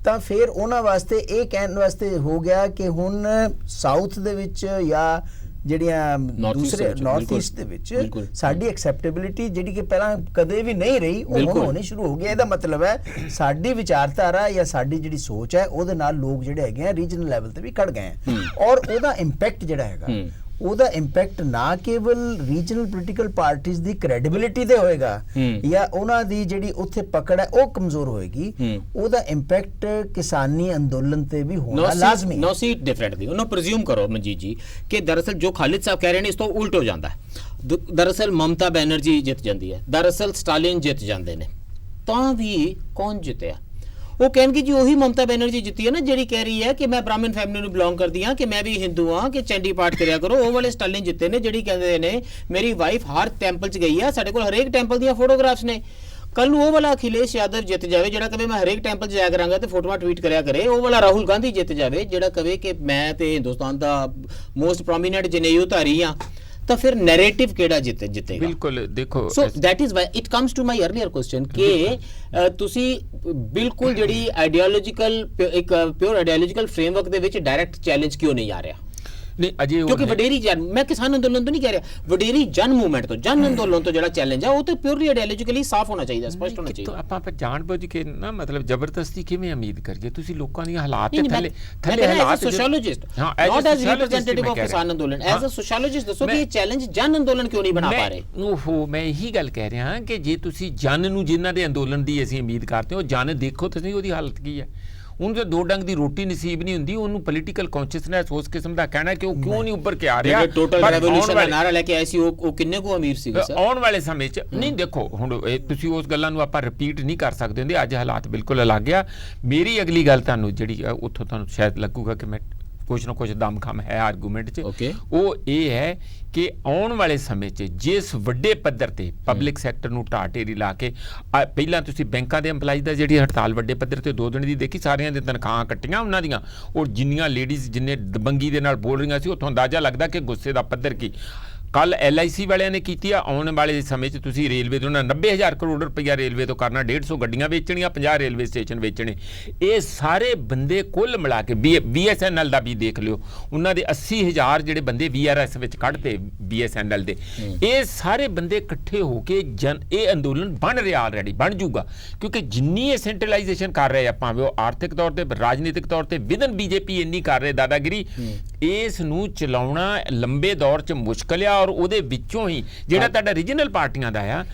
तां फिर उन्हां वास्ते ये कहण वास्ते हो गया कि हुण साउथ दे विच या ਜਿਹੜੀਆਂ ਦੂਸਰੇ ਨਾਰਥ ਈਸਟ ਦੇ ਵਿੱਚ ਸਾਡੀ ਐਕਸੈਪਟੇਬਿਲਿਟੀ ਜਿਹੜੀ ਕਿ ਪਹਿਲਾਂ ਕਦੇ ਵੀ ਨਹੀਂ ਰਹੀ, ਉਹ ਹੁਣ ਹੋਣੀ ਸ਼ੁਰੂ ਹੋ ਗਈ। ਇਹਦਾ ਮਤਲਬ ਹੈ ਸਾਡੀ ਵਿਚਾਰਧਾਰਾ ਜਾਂ ਸਾਡੀ ਜਿਹੜੀ ਸੋਚ ਹੈ ਉਹਦੇ ਨਾਲ ਲੋਕ ਜਿਹੜੇ ਹੈਗੇ ਆ ਰੀਜਨਲ ਲੈਵਲ ਤੇ ਵੀ ਖੜ ਗਏ ਆ, ਔਰ ਉਹਦਾ ਇੰਪੈਕਟ ਜਿਹੜਾ ਹੈਗਾ ਉਹਦਾ ਇੰਪੈਕਟ ਨਾ ਕੇਵਲ ਰੀਜਨਲ ਪੋਲੀਟੀਕਲ ਪਾਰਟੀਆਂ ਦੀ ਕ੍ਰੈਡੀਬਿਲਿਟੀ ਤੇ ਹੋਏਗਾ ਜਾਂ ਉਹਨਾਂ ਦੀ ਜਿਹੜੀ ਉੱਥੇ ਪਕੜ ਹੈ ਉਹ ਕਮਜ਼ੋਰ ਹੋਏਗੀ, ਉਹਦਾ ਇੰਪੈਕਟ ਕਿਸਾਨੀ ਅੰਦੋਲਨ ਤੇ ਵੀ ਹੋਣਾ ਲਾਜ਼ਮੀ ਹੈ। ਨੋ ਸੀ ਡਿਫਰੈਂਟਲੀ ਉਹਨੂੰ ਪ੍ਰਜ਼ਿਊਮ ਕਰੋ ਮਨਜੀਤ ਜੀ ਕਿ ਦਰਅਸਲ ਜੋ ਖਾਲਿਦ ਸਾਹਿਬ ਕਹਿ ਰਹੇ ਨੇ ਇਸ ਤੋਂ ਉਲਟ ਹੋ ਜਾਂਦਾ ਹੈ। ਦਰਅਸਲ ਮਮਤਾ ਬੈਨਰਜੀ ਜਿੱਤ ਜਾਂਦੀ ਹੈ, ਦਰਅਸਲ ਸਟਾਲਿਨ ਜਿੱਤ ਜਾਂਦੇ ਨੇ, ਤਾਂ ਵੀ ਕੌਣ ਜਿੱਤਿਆ? ਉਹ ਕਹਿਣਗੇ ਜੀ ਉਹੀ ਮਮਤਾ ਬੈਨਰਜੀ ਜਿੱਤੀ ਹੈ ਨਾ ਜਿਹੜੀ ਕਹਿ ਰਹੀ ਹੈ ਕਿ ਮੈਂ ਬ੍ਰਾਹਮਣ ਫੈਮਿਲੀ ਨੂੰ ਬਿਲੋਂਗ ਕਰਦੀ ਹਾਂ, ਕਿ ਮੈਂ ਵੀ ਹਿੰਦੂ ਹਾਂ, ਕਿ ਚੰਡੀ ਪਾਠ ਕਰਿਆ ਕਰੋ। ਉਹ ਵਾਲੇ ਸਟਾਲਿਨ ਜਿੱਤੇ ਨੇ ਜਿਹੜੀ ਕਹਿੰਦੇ ਨੇ ਮੇਰੀ ਵਾਈਫ ਹਰ ਟੈਂਪਲ 'ਚ ਗਈ ਹੈ, ਸਾਡੇ ਕੋਲ ਹਰੇਕ ਟੈਂਪਲ ਦੀਆਂ ਫੋਟੋਗ੍ਰਾਫਸ ਨੇ। ਕੱਲ ਨੂੰ ਉਹ ਵਾਲਾ ਅਖਿਲੇਸ਼ ਯਾਦਵ ਜਿੱਤ ਜਾਵੇ ਜਿਹੜਾ ਕਵੇ ਮੈਂ ਹਰੇਕ ਟੈਂਪਲ 'ਚ ਜਾਇਆ ਕਰਾਂਗਾ ਤੇ ਫੋਟੋਆਂ ਟਵੀਟ ਕਰਿਆ ਕਰੇ। ਉਹ ਵਾਲਾ ਰਾਹੁਲ ਗਾਂਧੀ ਜਿੱਤ ਜਾਵੇ ਜਿਹੜਾ ਕਵੇ ਕਿ ਮੈਂ ਤੇ ਹਿੰਦੁਸਤਾਨ ਦਾ ਮੋਸਟ ਪ੍ਰੋਮੀਨੈਂਟ ਜਨੇਊ ਧਾਰੀ ਹਾਂ, ਤਾਂ ਫਿਰ ਨੈਰੇਟਿਵ ਕਿਹੜਾ ਜਿੱਤੇਗਾ? ਬਿਲਕੁਲ ਦੇਖੋ, so that is why it comes to my earlier question ਕਿ ਤੁਸੀਂ ਬਿਲਕੁਲ ਜਿਹੜੀ ਆਈਡੀਓਲੋਜੀਕਲ ਇੱਕ ਪਿਓਰ ਆਈਡੀਓਲੋਜੀਕਲ ਫਰੇਮਵਰਕ ਦੇ ਵਿੱਚ ਡਾਇਰੈਕਟ ਚੈਲੰਜ ਕਿਉਂ ਨਹੀਂ ਆ ਰਿਹਾ? ਨਹੀਂ ਅਜੇ ਕਿਉਂਕਿ ਵਡੇਰੀ ਜਨ, ਮੈਂ ਕਿਸਾਨ ਅੰਦੋਲਨ ਤੋਂ ਨਹੀਂ ਕਹਿ ਰਿਹਾ, ਵਡੇਰੀ ਜਨ ਮੂਵਮੈਂਟ ਤੋਂ, ਜਨ ਅੰਦੋਲਨ ਤੋਂ ਜਿਹੜਾ ਚੈਲੰਜ ਆ ਉਹ ਤਾਂ ਪਿਓਰਲੀ ਆਈਡੀਓਲੋਜੀਕਲੀ ਸਾਫ਼ ਹੋਣਾ ਚਾਹੀਦਾ, ਸਪਸ਼ਟ ਹੋਣਾ ਚਾਹੀਦਾ। ਆਪਾਂ ਜਾਣਬੁੱਝ ਕੇ ਨਾ ਮਤਲਬ ਜ਼ਬਰਦਸਤੀ ਕਿਵੇਂ ਉਮੀਦ ਕਰੀਏ? ਤੁਸੀਂ ਲੋਕਾਂ ਦੀਆਂ ਹਾਲਾਤ ਤੇ ਥੱਲੇ ਹਾਲਾਤ ਸੋਸ਼ੀਓਲੋਜਿਸਟ ਨਾਟ ਐਜ਼ ਰਿਪਰੈਜ਼ੈਂਟੇਟਿਵ ਆਫ ਕਿਸਾਨ ਅੰਦੋਲਨ, ਐਜ਼ ਅ ਸੋਸ਼ੀਓਲੋਜਿਸਟ ਦੱਸੋ ਕਿ ਇਹ ਚੈਲੰਜ ਜਨ ਅੰਦੋਲਨ ਕਿਉਂ ਨਹੀਂ ਬਣਾ ਪਾ ਰਹੇ? ਉਹ ਮੈਂ ਇਹੀ ਗੱਲ ਕਹਿ ਰਿਹਾ ਕਿ ਜੇ ਤੁਸੀਂ ਜਨ ਨੂੰ ਜਿਨ੍ਹਾਂ ਦੇ ਅੰਦੋਲਨ ਦੀ ਅਸੀਂ ਉਮੀਦ ਕਰਦੇ ਹੋ, ਜਨ ਦੇਖੋ ਤੁਸੀਂ ਉਹਦੀ ਹਾਲਤ ਕੀ ਹੈ। ਉਹਨੂੰ ਤਾਂ 2 ਡੰਗ ਦੀ ਰੋਟੀ ਨਸੀਬ ਨਹੀਂ ਹੁੰਦੀ, ਉਹਨੂੰ ਪੋਲੀਟੀਕਲ ਕੌਨਸ਼ੀਅਸਨੈਸ ਉਸ ਕਿਸਮ ਦਾ ਕਹਿਣਾ ਕਿ ਉਹ ਕਿਉਂ ਨਹੀਂ ਉੱਭਰ ਕੇ ਆ ਰਿਹਾ। ਟੋਟਲ ਰੈਵੋਲੂਸ਼ਨ ਦਾ ਨਾਰਾ ਲੈ ਕੇ ਆਏ ਸੀ ਉਹ ਕਿੰਨੇ ਕੁ ਅਮੀਰ ਸੀਗਾ ਸਰ? ਆਉਣ ਵਾਲੇ ਸਮੇਂ 'ਚ ਨਹੀਂ, ਦੇਖੋ ਹੁਣ ਤੁਸੀਂ ਉਸ ਗੱਲਾਂ ਨੂੰ ਆਪਾਂ ਰਿਪੀਟ ਨਹੀਂ ਕਰ ਸਕਦੇ ਹੁੰਦੇ, ਅੱਜ ਹਾਲਾਤ ਬਿਲਕੁਲ ਅਲੱਗ ਆ। ਮੇਰੀ ਅਗਲੀ ਗੱਲ ਤੁਹਾਨੂੰ ਜਿਹੜੀ ਉੱਥੋਂ ਤੁਹਾਨੂੰ ਸ਼ਾਇਦ ਲੱਗੂਗਾ ਕਿ ਮੈਂ ਕੁਛ ਨਾ ਕੁਛ ਦਮਖਮ ਹੈ ਆਰਗੂਮੈਂਟ 'ਚ, ਉਹ ਇਹ ਹੈ ਕਿ ਆਉਣ ਵਾਲੇ ਸਮੇਂ 'ਚ ਜਿਸ ਵੱਡੇ ਪੱਧਰ ਤੇ ਪਬਲਿਕ ਸੈਕਟਰ ਨੂੰ ਢਾਹ ਢੇਰੀ ਲਾ ਕੇ, ਪਹਿਲਾਂ ਤੁਸੀਂ ਬੈਂਕਾਂ ਦੇ EMPLOYEES ਦਾ ਜਿਹੜੀ ਹੜਤਾਲ ਵੱਡੇ ਪੱਧਰ ਤੇ 2 ਦਿਨ ਦੀ ਦੇਖੀ, ਸਾਰਿਆਂ ਦੇ ਤਨਖਾਹਾਂ ਕੱਟੀਆਂ ਉਹਨਾਂ ਦੀਆਂ, ਔਰ ਜਿੰਨੀਆਂ ਲੇਡੀਜ਼ ਜਿੰਨੇ ਦਬੰਗੀ ਦੇ ਨਾਲ ਬੋਲ ਰਹੀਆਂ ਸੀ, ਉੱਥੋਂ ਅੰਦਾਜ਼ਾ ਲੱਗਦਾ ਕਿ ਗੁੱਸੇ ਦਾ ਪੱਧਰ ਕੀ। ਕੱਲ LIC ਵਾਲਿਆਂ ਨੇ ਕੀਤੀ ਆ, ਆਉਣ ਵਾਲੇ ਸਮੇਂ 'ਚ ਤੁਸੀਂ ਰੇਲਵੇ ਤੋਂ 90,000 ਕਰੋੜ ਰੁਪਈਆ ਰੇਲਵੇ ਤੋਂ ਕਰਨਾ, 150 ਗੱਡੀਆਂ ਵੇਚਣੀਆਂ, 50 ਰੇਲਵੇ ਸਟੇਸ਼ਨ ਵੇਚਣੇ। ਇਹ ਸਾਰੇ ਬੰਦੇ ਕੁੱਲ ਮਿਲਾ ਕੇ BSNL ਦਾ ਵੀ ਦੇਖ ਲਿਓ, ਉਹਨਾਂ ਦੇ 80,000 ਜਿਹੜੇ ਬੰਦੇ VRS ਵਿੱਚ ਕੱਢਤੇ BSNL ਦੇ, ਇਹ ਸਾਰੇ ਬੰਦੇ ਇਕੱਠੇ ਹੋ ਕੇ ਇਹ ਅੰਦੋਲਨ ਬਣ ਰਿਹਾ, ਆਲਰੇਡੀ ਬਣ ਜੂਗਾ, ਕਿਉਂਕਿ ਜਿੰਨੀ ਇਹ ਸੈਂਟਰਲਾਈਜੇਸ਼ਨ ਕਰ ਰਹੇ ਆ, ਭਾਵੇਂ ਉਹ ਆਰਥਿਕ ਤੌਰ ਤੇ, ਰਾਜਨੀਤਿਕ ਤੌਰ ਤੇ, ਵਿਦਨ BJP ਇੰਨੀ ਕਰ ਰਹੇ ਦਾਦਾਗਿਰੀ, ਇਸ ਨੂੰ ਚਲਾਉਣਾ ਲੰਬੇ ਦੌਰ 'ਚ ਮੁਸ਼ਕਲ ਆ। ਔਰ ਉਹਦੇ ਵਿੱਚੋਂ ਹੀ ਜਿਹੜਾ ਤੁਹਾਡਾ ਰੀਜਨਲ ਪਾਰਟੀਆਂ ਦਾ ਆ,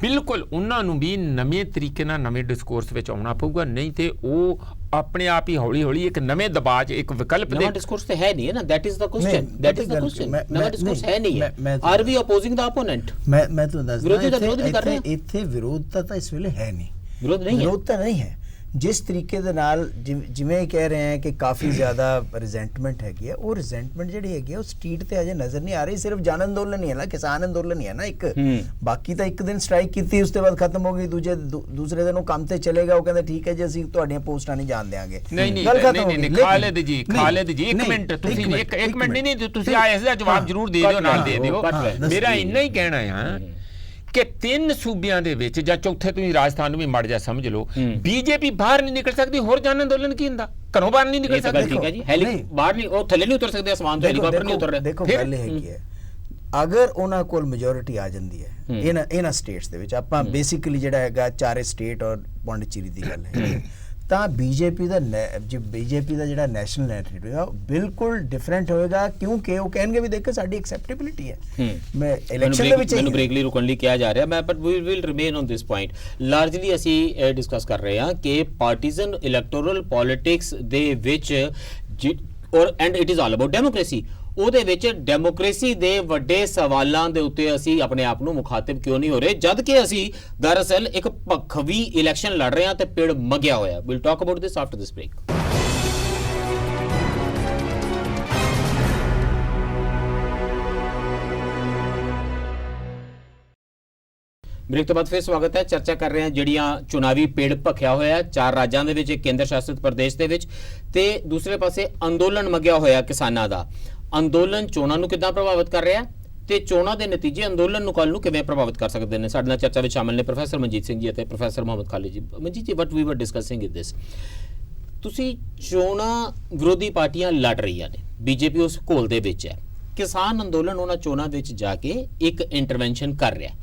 ਬਿਲਕੁਲ ਉਹਨਾਂ ਨੂੰ ਵੀ ਨਵੇਂ ਤਰੀਕੇ ਨਾਲ ਨਵੇਂ ਡਿਸਕੋਰਸ ਵਿੱਚ ਆਉਣਾ ਪਊਗਾ, ਨਹੀਂ ਤੇ ਉਹ ਆਪਣੇ ਆਪ ਹੀ ਹੌਲੀ ਹੌਲੀ ਇੱਕ ਨਵੇਂ ਦਬਾਅ 'ਚ ਇੱਕ ਵਿਕਲਪ ਦੇ ਡਿਸਕੋਰਸ ਤੇ ਹੈ ਨਹੀਂ ਹੈ ਨਾ, that is the question, that is the question, ਨਵਾਂ ਡਿਸਕੋਰਸ ਹੈ ਨਹੀਂ ਹੈ। ਆਰ ਵੀ ਅਪੋਜ਼ਿੰਗ ਦਾ ਆਪੋਨੈਂਟ? ਮੈਂ ਤੁਹਾਨੂੰ ਦੱਸਦਾ, ਵਿਰੋਧੀ ਦਾ ਵਿਰੋਧ ਵੀ ਕਰ ਰਹੇ ਆ। ਇੱਥੇ ਵਿਰੋਧਤਾ ਤਾਂ ਇਸ ਵੇਲੇ ਹੈ ਨਹੀਂ, ਵਿਰੋਧਤਾ ਨਹੀਂ ਹੈ। ਜਿਸ ਤਰੀਕੇ ਦੇ ਨਾਲ ਜਿਵੇਂ ਕਹਿ ਰਹੇ ਹੈ ਕਿ ਕਾਫੀ ਜ਼ਿਆਦਾ ਰਿਜ਼ੈਂਟਮੈਂਟ ਹੈਗੀ ਹੈ, ਉਹ ਰਿਜ਼ੈਂਟਮੈਂਟ ਜਿਹੜੀ ਹੈਗੀ ਹੈ ਉਹ ਸਟਰੀਟ ਤੇ ਅਜੇ ਨਜ਼ਰ ਨਹੀਂ ਆ ਰਹੀ। ਸਿਰਫ ਜਨ ਅੰਦੋਲਨ ਹੀ ਹੈ ਨਾ, ਕਿਸਾਨ ਅੰਦੋਲਨ ਹੀ ਹੈ ਨਾ ਇੱਕ, ਬਾਕੀ ਤਾਂ ਇੱਕ ਦਿਨ ਸਟ੍ਰਾਈਕ ਕੀਤੀ, ਉਸ ਤੋਂ ਬਾਅਦ ਖਤਮ ਹੋ ਗਈ, ਦੂਸਰੇ ਦਿਨ ਉਹ ਕੰਮ ਤੇ ਚਲੇਗਾ, ਉਹ ਕਹਿੰਦਾ ਠੀਕ ਹੈ ਜੀ ਅਸੀਂ ਤੁਹਾਡੀਆਂ ਪੋਸਟਾਂ ਨਹੀਂ ਜਾਣ ਦਿਆਂਗੇ। ਨਹੀਂ ਖਾਲਿਦ ਜੀ ਇੱਕ ਮਿੰਟ, ਤੁਸੀਂ ਇੱਕ ਮਿੰਟ ਨਹੀਂ, ਤੁਸੀਂ ਇਸ ਦਾ ਜਵਾਬ ਜ਼ਰੂਰ ਦੇ ਦਿਓ, ਨਾਲ ਦੇ ਦਿਓ। ਮੇਰਾ ਇੰਨਾ ਹੀ ਕਹਿਣਾ ਆ ਕਿ 3 ਸੂਬਿਆਂ ਦੇ ਵਿੱਚ ਜਾਂ ਚੌਥੇ ਤੁਸੀਂ ਰਾਜਸਥਾਨ ਨੂੰ ਵੀ ਮੜ ਜਾ ਸਮਝ ਲਓ, BJP ਬਾਹਰ ਨਹੀਂ ਨਿਕਲ ਸਕਦੀ। ਹੋਰ ਜਨ ਅੰਦੋਲਨ ਕੀ ਹੁੰਦਾ? ਘਰੋਂ ਬਾਹਰ ਨਹੀਂ ਨਿਕਲ ਸਕਦੀ। ਠੀਕ ਹੈ ਜੀ, ਬਾਹਰ ਨਹੀਂ, ਉਹ ਥੱਲੇ ਨਹੀਂ ਉਤਰ ਸਕਦੇ, ਅਸਮਾਨ ਤੋਂ ਹੈਲੀਕਾਪਟਰ ਨਹੀਂ ਉਤਰ ਰਹੇ। ਦੇਖੋ ਗੱਲ ਹੈਗੀ ਹੈ, ਅਗਰ ਉਹਨਾਂ ਕੋਲ ਮੈਜੋਰਿਟੀ ਆ ਜਾਂਦੀ ਹੈ ਇਹਨਾਂ ਸਟੇਟਸ ਦੇ ਵਿੱਚ, ਆਪਾਂ ਬੇਸਿਕਲੀ ਜਿਹੜਾ ਹੈਗਾ ਚਾਰੇ ਸਟੇਟ ਔਰ ਪੌਂਡੀਚੇਰੀ ਦੀ ਗੱਲ ਹੈ, ਤਾਂ BJP ਦਾ ਜਿਹੜਾ ਨੈਸ਼ਨਲ ਨੈਰੇਟਿਵ ਹੋਏਗਾ ਬਿਲਕੁਲ ਡਿਫਰੈਂਟ ਹੋਏਗਾ, ਕਿਉਂਕਿ ਉਹ ਕਹਿਣਗੇ ਵੀ ਦੇਖੋ ਸਾਡੀ ਐਕਸੈਪਟੇਬਿਲਿਟੀ ਹੈ। ਮੈਂ ਇਲੈਕਸ਼ਨ ਦੇ ਵਿੱਚ ਮੈਨੂੰ ਬ੍ਰੇਕਲੀ ਰੁਕਣ ਲਈ ਕਿਹਾ ਜਾ ਰਿਹਾ, ਮੈਂ but we will remain on this point. Largely ਅਸੀਂ ਡਿਸਕਸ ਕਰ ਰਹੇ ਹਾਂ ਕਿ ਪਾਰਟੀਜ਼ਨ ਇਲੈਕਟੋਰਲ ਪੋਲਿਟਿਕਸ ਦੇ ਵਿੱਚ ਔਰ and it is all about democracy, ਉਹਦੇ ਵਿੱਚ ਡੈਮੋਕ੍ਰੇਸੀ ਦੇ ਵੱਡੇ ਸਵਾਲਾਂ ਦੇ ਉੱਤੇ ਅਸੀਂ ਆਪਣੇ ਆਪ ਨੂੰ ਮੁਖਾਤਿਬ ਕਿਉਂ ਨਹੀਂ ਹੋ ਰਹੇ, ਜਦ ਕਿ ਅਸੀਂ ਦਰਅਸਲ ਇੱਕ ਭਖਵੀ ਇਲੈਕਸ਼ਨ ਲੜ ਰਹੇ ਹਾਂ ਤੇ ਪਿੜ ਮਗਿਆ ਹੋਇਆ। Will talk about this after this break. Break ਤੋਂ ਬਾਅਦ ਫਿਰ ਸਵਾਗਤ ਹੈ। ਚਰਚਾ ਕਰ ਰਹੇ ਹਾਂ ਜਿਹੜੀਆਂ ਚੁਣਾਵੀ ਪੇੜ ਭਖਿਆ ਹੋਇਆ 4 ਰਾਜਾਂ ਦੇ ਵਿੱਚ, ਇੱਕ ਕੇਂਦਰ ਸ਼ਾਸਿਤ ਪ੍ਰਦੇਸ਼ ਦੇ ਵਿੱਚ, ਤੇ ਦੂਸਰੇ ਪਾਸੇ ਅੰਦੋਲਨ ਮਗਿਆ ਹੋਇਆ ਕਿਸਾਨਾਂ ਦਾ। ਅੰਦੋਲਨ ਚੋਣਾਂ ਨੂੰ ਕਿੱਦਾਂ ਪ੍ਰਭਾਵਿਤ ਕਰ ਰਿਹਾ ਤੇ ਚੋਣਾਂ ਦੇ ਨਤੀਜੇ ਅੰਦੋਲਨ ਨੂੰ ਕੱਲ੍ਹ ਨੂੰ ਕਿਵੇਂ ਪ੍ਰਭਾਵਿਤ ਕਰ ਸਕਦੇ ਨੇ? ਸਾਡੇ ਨਾਲ ਚਰਚਾ ਵਿੱਚ ਸ਼ਾਮਲ ਨੇ ਪ੍ਰੋਫੈਸਰ ਮਨਜੀਤ ਸਿੰਘ ਜੀ ਅਤੇ ਪ੍ਰੋਫੈਸਰ ਮੁਹੰਮਦ ਖਾਲਿਦ ਜੀ। ਮਨਜੀਤ ਜੀ, ਵਟ ਵੀ ਵਰ ਡਿਸਕਸਿੰਗ ਇਜ਼ ਦਿਸ, ਤੁਸੀਂ ਚੋਣਾਂ ਵਿਰੋਧੀ ਪਾਰਟੀਆਂ ਲੜ ਰਹੀਆਂ ਨੇ, BJP ਉਸ ਘੋਲ ਦੇ ਵਿੱਚ ਹੈ, ਕਿਸਾਨ ਅੰਦੋਲਨ ਉਹਨਾਂ ਚੋਣਾਂ ਵਿੱਚ ਜਾ ਕੇ ਇੱਕ ਇੰਟਰਵੈਂਸ਼ਨ ਕਰ ਰਿਹਾ।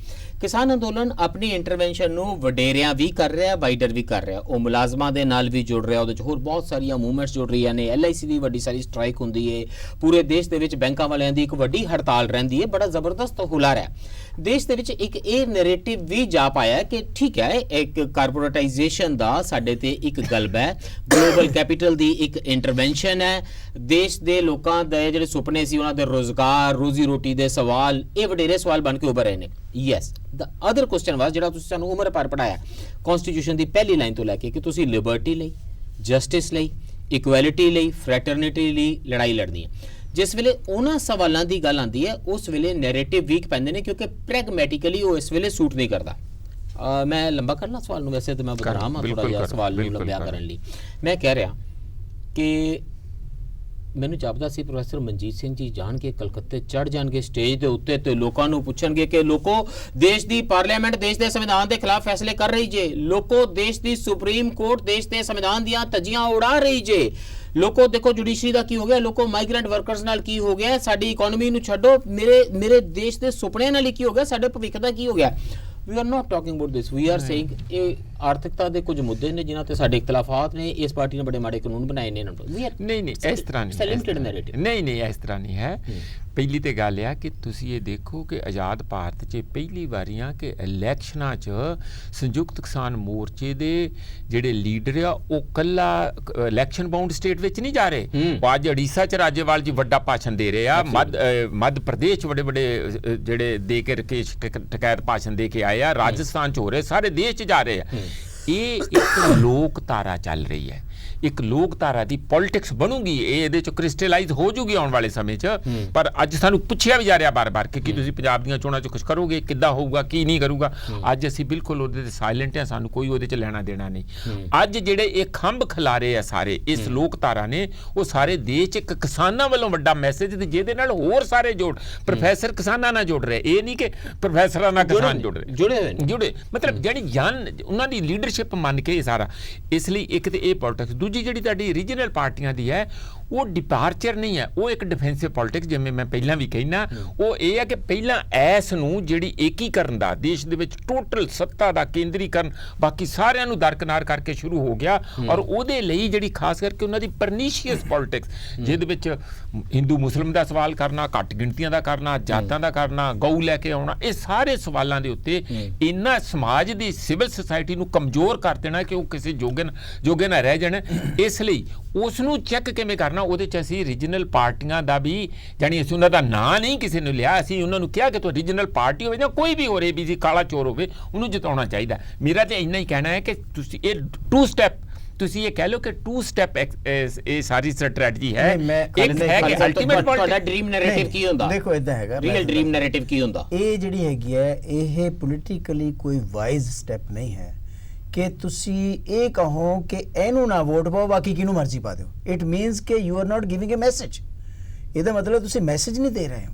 ਕਿਸਾਨ ਅੰਦੋਲਨ ਆਪਣੀ ਇੰਟਰਵੈਂਸ਼ਨ ਨੂੰ ਵਡੇਰਿਆਂ ਵੀ ਕਰ ਰਿਹਾ, ਵਾਈਡਰ ਵੀ ਕਰ ਰਿਹਾ, ਉਹ ਮੁਲਾਜ਼ਮਾਂ ਦੇ ਨਾਲ ਵੀ ਜੁੜ ਰਿਹਾ, ਉਹਦੇ 'ਚ ਹੋਰ ਬਹੁਤ ਸਾਰੀਆਂ ਮੂਵਮੈਂਟਸ ਜੁੜ ਰਹੀਆਂ ਨੇ। LIC ਦੀ ਵੱਡੀ ਸਾਰੀ ਸਟ੍ਰਾਈਕ ਹੁੰਦੀ ਹੈ, ਪੂਰੇ ਦੇਸ਼ ਦੇ ਵਿੱਚ ਬੈਂਕਾਂ ਵਾਲਿਆਂ ਦੀ ਇੱਕ ਵੱਡੀ ਹੜਤਾਲ ਰਹਿੰਦੀ ਹੈ, ਬੜਾ ਜ਼ਬਰਦਸਤ ਹੁਲਾਰਾ ਹੈ। ਦੇਸ਼ ਦੇ ਵਿੱਚ ਇੱਕ ਇਹ ਨੈਰੇਟਿਵ ਵੀ ਜਾ ਪਾਇਆ ਕਿ ਠੀਕ ਹੈ, ਇੱਕ ਕਾਰਪੋਰੇਟਾਈਜੇਸ਼ਨ ਦਾ ਸਾਡੇ ਤੇ ਇੱਕ ਗਲਬਾ ਹੈ, ਗਲੋਬਲ ਕੈਪੀਟਲ ਦੀ ਇੱਕ ਇੰਟਰਵੈਂਸ਼ਨ ਹੈ, ਦੇਸ਼ ਦੇ ਲੋਕਾਂ ਦੇ ਜਿਹੜੇ ਸੁਪਨੇ ਸੀ, ਉਹਨਾਂ ਦੇ ਰੋਜ਼ਗਾਰ, ਰੋਜ਼ੀ ਰੋਟੀ ਦੇ ਸਵਾਲ, ਇਹ ਵਡੇਰੇ ਸਵਾਲ ਬਣ ਕੇ ਉੱਭਰ ਰਹੇ ਨੇ। ਯੈਸ, ਦ ਅਦਰ ਕੁਐਸਚਨ ਵਾਸ, ਜਿਹੜਾ ਤੁਸੀਂ ਸਾਨੂੰ ਉਮਰ ਭਰ ਪੜਾਇਆ ਕਨਸਟੀਟਿਊਸ਼ਨ ਦੀ ਪਹਿਲੀ ਲਾਈਨ ਤੋਂ ਲੈ ਕੇ, ਕਿ ਤੁਸੀਂ ਲਿਬਰਟੀ ਲਈ, ਜਸਟਿਸ ਲਈ, ਇਕੁਐਲਿਟੀ ਲਈ, ਫਰੈਟਰਨਿਟੀ ਲਈ ਲੜਾਈ ਲੜਨੀ ਹੈ। ਜਿਸ ਵੇਲੇ ਉਹਨਾਂ ਸਵਾਲਾਂ ਦੀ ਗੱਲ ਆਉਂਦੀ ਹੈ, ਉਸ ਵੇਲੇ ਨੈਰੇਟਿਵ ਵੀਕ ਪੈਂਦੇ ਨੇ, ਕਿਉਂਕਿ ਪ੍ਰੈਗਮੈਟਿਕਲੀ ਉਹ ਇਸ ਵੇਲੇ ਸੂਟ ਨਹੀਂ ਕਰਦਾ। ਮੈਂ ਲੰਬਾ ਕਰਨਾ ਸਵਾਲ ਨੂੰ, ਵੈਸੇ ਤਾਂ ਮੈਂ ਬਤਾ ਰਹਾ ਹਾਂ ਥੋੜਾ ਜਿਹਾ ਸਵਾਲ ਨੂੰ ਲੰਬਿਆ ਕਰਨ ਲਈ। ਮੈਂ ਕਹਿ ਰਿਹਾ ਕਿ ਮੈਨੂੰ ਜਾਪਦਾ ਸੀ ਪ੍ਰੋਫੈਸਰ ਮਨਜੀਤ ਸਿੰਘ ਜੀ ਜਾਣ ਕੇ ਕਲਕੱਤੇ ਚੜ੍ਹ ਜਾਣਗੇ ਸਟੇਜ ਦੇ ਉੱਤੇ ਤੇ ਲੋਕਾਂ ਨੂੰ ਪੁੱਛਣਗੇ ਕਿ ਲੋਕੋ, ਦੇਸ਼ ਦੀ ਪਾਰਲੀਮੈਂਟ ਦੇਸ਼ ਦੇ ਸੰਵਿਧਾਨ ਦੇ ਖਿਲਾਫ ਫੈਸਲੇ ਕਰ ਰਹੀ ਜੇ, ਲੋਕੋ ਦੇਸ਼ ਦੀ ਸੁਪਰੀਮ ਕੋਰਟ ਦੇਸ਼ ਦੇ ਸੰਵਿਧਾਨ ਦੀਆਂ ਧੱਜੀਆਂ ਉਡਾ ਰਹੀ ਜੇ, ਲੋਕੋ ਦੇਖੋ ਜੁਡੀਸ਼ਰੀ ਦਾ ਕੀ ਹੋ ਗਿਆ, ਲੋਕੋ ਮਾਈਗ੍ਰੈਂਟ ਵਰਕਰਸ ਨਾਲ ਕੀ ਹੋ ਗਿਆ, ਸਾਡੀ ਇਕਨੋਮੀ ਨੂੰ ਛੱਡੋ, ਮੇਰੇ ਦੇਸ਼ ਦੇ ਸੁਪਨਿਆਂ ਨਾਲ ਕੀ ਹੋ ਗਿਆ, ਸਾਡੇ ਭਵਿੱਖ ਦਾ ਕੀ ਹੋ ਗਿਆ। We are not talking about this. We are saying ਇਹ ਆਰਥਿਕਤਾ ਦੇ ਕੁਝ ਮੁੱਦੇ ਨੇ ਜਿਨ੍ਹਾਂ ਤੇ ਸਾਡੇ ਇਖਤਲਾਫਾਤ ਨੇ, ਇਸ ਪਾਰਟੀ ਨੇ ਬੜੇ ਮਾੜੇ ਕਾਨੂੰਨ ਬਣਾਏ ਨੇ। ਨਹੀਂ ਇਸ ਤਰ੍ਹਾਂ ਨਹੀਂ, ਨਹੀਂ ਇਸ ਤਰ੍ਹਾਂ ਨਹੀਂ ਹੈ। ਪਹਿਲੀ ਤੇ ਗੱਲ ਆ ਕਿ ਤੁਸੀਂ ਇਹ ਦੇਖੋ ਕਿ ਆਜ਼ਾਦ ਭਾਰਤ 'ਚ ਪਹਿਲੀ ਵਾਰੀਆਂ ਕਿ ਇਲੈਕਸ਼ਨਾਂ 'ਚ ਸੰਯੁਕਤ ਕਿਸਾਨ ਮੋਰਚੇ ਦੇ ਜਿਹੜੇ ਲੀਡਰ ਆ ਉਹ ਕੱਲਾ ਇਲੈਕਸ਼ਨ ਬਾਉਂਡ ਸਟੇਟ ਵਿੱਚ ਨਹੀਂ ਜਾ ਰਹੇ। ਅੱਜ ਉੜੀਸਾ 'ਚ ਰਾਜੇਵਾਲ ਜੀ ਵੱਡਾ ਭਾਸ਼ਣ ਦੇ ਰਹੇ ਆ, ਮੱਧ ਪ੍ਰਦੇਸ਼ 'ਚ ਵੱਡੇ ਜਿਹੜੇ ਦੇ ਕੇ ਰਕੇਸ਼ ਟਕੈਤ ਭਾਸ਼ਣ ਦੇ ਕੇ ਆਏ ਆ, ਰਾਜਸਥਾਨ 'ਚ ਹੋ ਰਹੇ, ਸਾਰੇ ਦੇਸ਼ 'ਚ ਜਾ ਰਹੇ ਆ। ਇਹ ਇੱਕ ਲੋਕ ਧਾਰਾ ਚੱਲ ਰਹੀ ਹੈ। ਇੱਕ ਲੋਕਧਾਰਾ ਦੀ ਪੋਲਿਟਿਕਸ ਬਣੂਗੀ, ਇਹ ਇਹਦੇ ਚ ਕ੍ਰਿਸਟਲਾਈਜ਼ ਹੋ ਜੂਗੀ ਆਉਣ ਵਾਲੇ ਸਮੇਂ 'ਚ। ਪਰ ਅੱਜ ਸਾਨੂੰ ਪੁੱਛਿਆ ਵੀ ਜਾ ਰਿਹਾ ਬਾਰ-ਬਾਰ ਕਿ ਕੀ ਤੁਸੀਂ ਪੰਜਾਬ ਦੀਆਂ ਚੋਣਾਂ 'ਚ ਕੁਝ ਕਰੋਗੇ, ਕਿੱਦਾਂ ਹੋਊਗਾ, ਕੀ ਨਹੀਂ ਕਰੂਗਾ। ਅੱਜ ਅਸੀਂ ਬਿਲਕੁਲ ਉਹਦੇ ਤੇ ਸਾਇਲੈਂਟ ਹਾਂ, ਸਾਨੂੰ ਕੋਈ ਉਹਦੇ 'ਚ ਲੈਣਾ ਦੇਣਾ ਨਹੀਂ। ਅੱਜ ਜਿਹੜੇ ਇਹ ਖੰਭ ਖਿਲਾਰੇ ਆ ਸਾਰੇ ਇਸ ਲੋਕਧਾਰਾ ਨੇ, ਉਹ ਸਾਰੇ ਦੇਸ਼ 'ਚ ਇੱਕ ਕਿਸਾਨਾਂ ਵੱਲੋਂ ਵੱਡਾ ਮੈਸੇਜ ਤੇ ਜਿਹਦੇ ਨਾਲ ਹੋਰ ਸਾਰੇ ਪ੍ਰੋਫੈਸਰ ਕਿਸਾਨਾਂ ਨਾਲ ਜੁੜ ਰਹੇ, ਇਹ ਨਹੀਂ ਕਿ ਪ੍ਰੋਫੈਸਰਾਂ ਨਾਲ ਕਿਸਾਨ ਜੁੜੇ ਮਤਲਬ ਜਿਹੜੀ ਉਹਨਾਂ ਦੀ ਲੀਡਰਸ਼ਿਪ ਮੰਨ ਕੇ ਸਾਰਾ। ਇਸ ਲਈ ਇੱਕ ਤੇ ਇਹ ਪੋਲਿਟਿਕਸ, ਦੂਜੀ ਜਿਹੜੀ ਤੁਹਾਡੀ ਰੀਜਨਲ ਪਾਰਟੀਆਂ ਦੀ ਹੈ ਉਹ ਡਿਪਾਰਚਰ ਨਹੀਂ ਹੈ, ਉਹ ਇੱਕ ਡਿਫੈਂਸਿਵ ਪੋਲਿਟਿਕਸ, ਜਿਵੇਂ ਮੈਂ ਪਹਿਲਾਂ ਵੀ ਕਹਿਣਾ, ਉਹ ਇਹ ਹੈ ਕਿ ਪਹਿਲਾਂ ਐਸ ਨੂੰ ਜਿਹੜੀ ਏਕੀਕਰਨ ਦਾ ਦੇਸ਼ ਦੇ ਵਿੱਚ ਟੋਟਲ ਸੱਤਾ ਦਾ ਕੇਂਦਰੀਕਰਨ ਬਾਕੀ ਸਾਰਿਆਂ ਨੂੰ ਦਰਕਨਾਰ ਕਰਕੇ ਸ਼ੁਰੂ ਹੋ ਗਿਆ, ਔਰ ਉਹਦੇ ਲਈ ਜਿਹੜੀ ਖਾਸ ਕਰਕੇ ਉਹਨਾਂ ਦੀ ਪਰਨੀਸ਼ੀਅਸ ਪੋਲਿਟਿਕਸ, ਜਿਹਦੇ ਵਿੱਚ ਹਿੰਦੂ ਮੁਸਲਿਮ ਦਾ ਸਵਾਲ ਕਰਨਾ, ਘੱਟ ਗਿਣਤੀਆਂ ਦਾ ਕਰਨਾ, ਜਾਤਾਂ ਦਾ ਕਰਨਾ, ਗਊ ਲੈ ਕੇ ਆਉਣਾ, ਇਹ ਸਾਰੇ ਸਵਾਲਾਂ ਦੇ ਉੱਤੇ ਇਹਨਾਂ ਸਮਾਜ ਦੀ ਸਿਵਲ ਸੁਸਾਇਟੀ ਨੂੰ ਕਮਜ਼ੋਰ ਕਰ ਦੇਣਾ ਕਿ ਉਹ ਕਿਸੇ ਜੋਗੇ ਨਾ ਰਹਿ ਜਾਣ। ਇਸ ਲਈ ਉਸ ਨੂੰ ਚੈੱਕ ਕਿਵੇਂ ਕਰਨਾ, ਉਹਦੇ 'ਚ ਅਸੀਂ ਰੀਜਨਲ ਪਾਰਟੀਆਂ ਦਾ ਵੀ, ਜਾਣੀ ਅਸੀਂ ਉਹਨਾਂ ਦਾ ਨਾਂ ਨਹੀਂ ਕਿਸੇ ਨੂੰ ਲਿਆ, ਅਸੀਂ ਉਹਨਾਂ ਨੂੰ ਕਿਹਾ ਕਿ ਤੂੰ ਰੀਜਨਲ ਪਾਰਟੀ ਹੋਵੇ ਜਾਂ ਕੋਈ ਵੀ ਹੋਰ ABC ਕਾਲਾ ਚੋਰ ਹੋਵੇ, ਉਹਨੂੰ ਜਿਤਾਉਣਾ ਚਾਹੀਦਾ। ਮੇਰਾ ਤਾਂ ਇੰਨਾ ਹੀ ਕਹਿਣਾ ਹੈ ਕਿ ਤੁਸੀਂ ਇਹ ਤੁਸੀਂ ਇਹ ਕਹਿ ਲਓ ਕਿ 2 ਸਟੈਪ ਇਹ ਸਾਰੀ ਸਟ੍ਰੈਟਜੀ ਹੈ। ਇੱਕ ਹੈ ਕਿ ਅਲਟੀਮੇਟ ਤੁਹਾਡਾ ਡ੍ਰੀਮ ਨੈਰੇਟਿਵ ਕੀ ਹੁੰਦਾ? ਦੇਖੋ ਇਦਾਂ ਹੈਗਾ, ਰੀਅਲ ਡ੍ਰੀਮ ਨੈਰੇਟਿਵ ਕੀ ਹੁੰਦਾ? ਇਹ ਜਿਹੜੀ ਹੈਗੀ ਹੈ, ਇਹ ਪੋਲੀਟੀਕਲੀ ਕੋਈ ਵਾਈਜ਼ ਸਟੈਪ ਨਹੀਂ ਹੈ ਕਿ ਤੁਸੀਂ ਇਹ ਕਹੋ ਕਿ ਇਹਨੂੰ ਨਾ ਵੋਟ ਪਾਓ, ਬਾਕੀ ਕਿਹਨੂੰ ਮਰਜ਼ੀ ਪਾ ਦਿਓ। ਇਟ ਮੀਨਸ ਕਿ you are not giving a message. ਇਹਦਾ ਮਤਲਬ ਤੁਸੀਂ ਮੈਸੇਜ ਨਹੀਂ ਦੇ ਰਹੇ ਹੋ।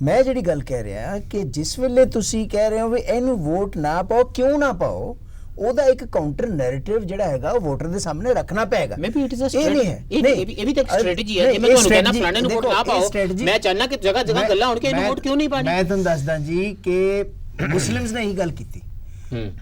ਮੈਂ ਜਿਹੜੀ ਗੱਲ ਕਹਿ ਰਿਹਾ ਕਿ ਜਿਸ ਵੇਲੇ ਤੁਸੀਂ ਕਹਿ ਰਹੇ ਹੋ ਵੀ ਇਹਨੂੰ ਵੋਟ ਨਾ ਪਾਓ, ਕਿਉਂ ਨਾ ਪਾਓ, ਉਹਦਾ ਇੱਕ ਕਾਊਂਟਰ ਨੈਰੇਟਿਵ ਜਿਹੜਾ ਹੈਗਾ ਉਹ ਵੋਟਰ ਦੇ ਸਾਹਮਣੇ ਰੱਖਣਾ ਪਏਗਾ। Maybe it is a strategy, ਇਹ ਵੀ ਤਾਂ ਇੱਕ ਸਟ੍ਰੈਟਜੀ ਹੈ। ਜੇ ਮੈਂ ਤੁਹਾਨੂੰ ਕਹਿੰਦਾ ਫਲਾਣੇ ਨੂੰ ਵੋਟ ਨਾ ਪਾਓ, ਮੈਂ ਚਾਹਨਾ ਕਿ ਜਗ੍ਹਾ ਗੱਲਾਂ ਹੋਣ ਕਿ ਇਹਨੂੰ ਵੋਟ ਕਿਉਂ ਨਹੀਂ ਪਾਣੀ। ਮੈਂ ਤੁਹਾਨੂੰ ਦੱਸਦਾ ਜੀ ਕਿ ਮੁਸਲਿਮਸ ਨੇ ਇਹੀ ਗੱਲ ਕੀਤੀ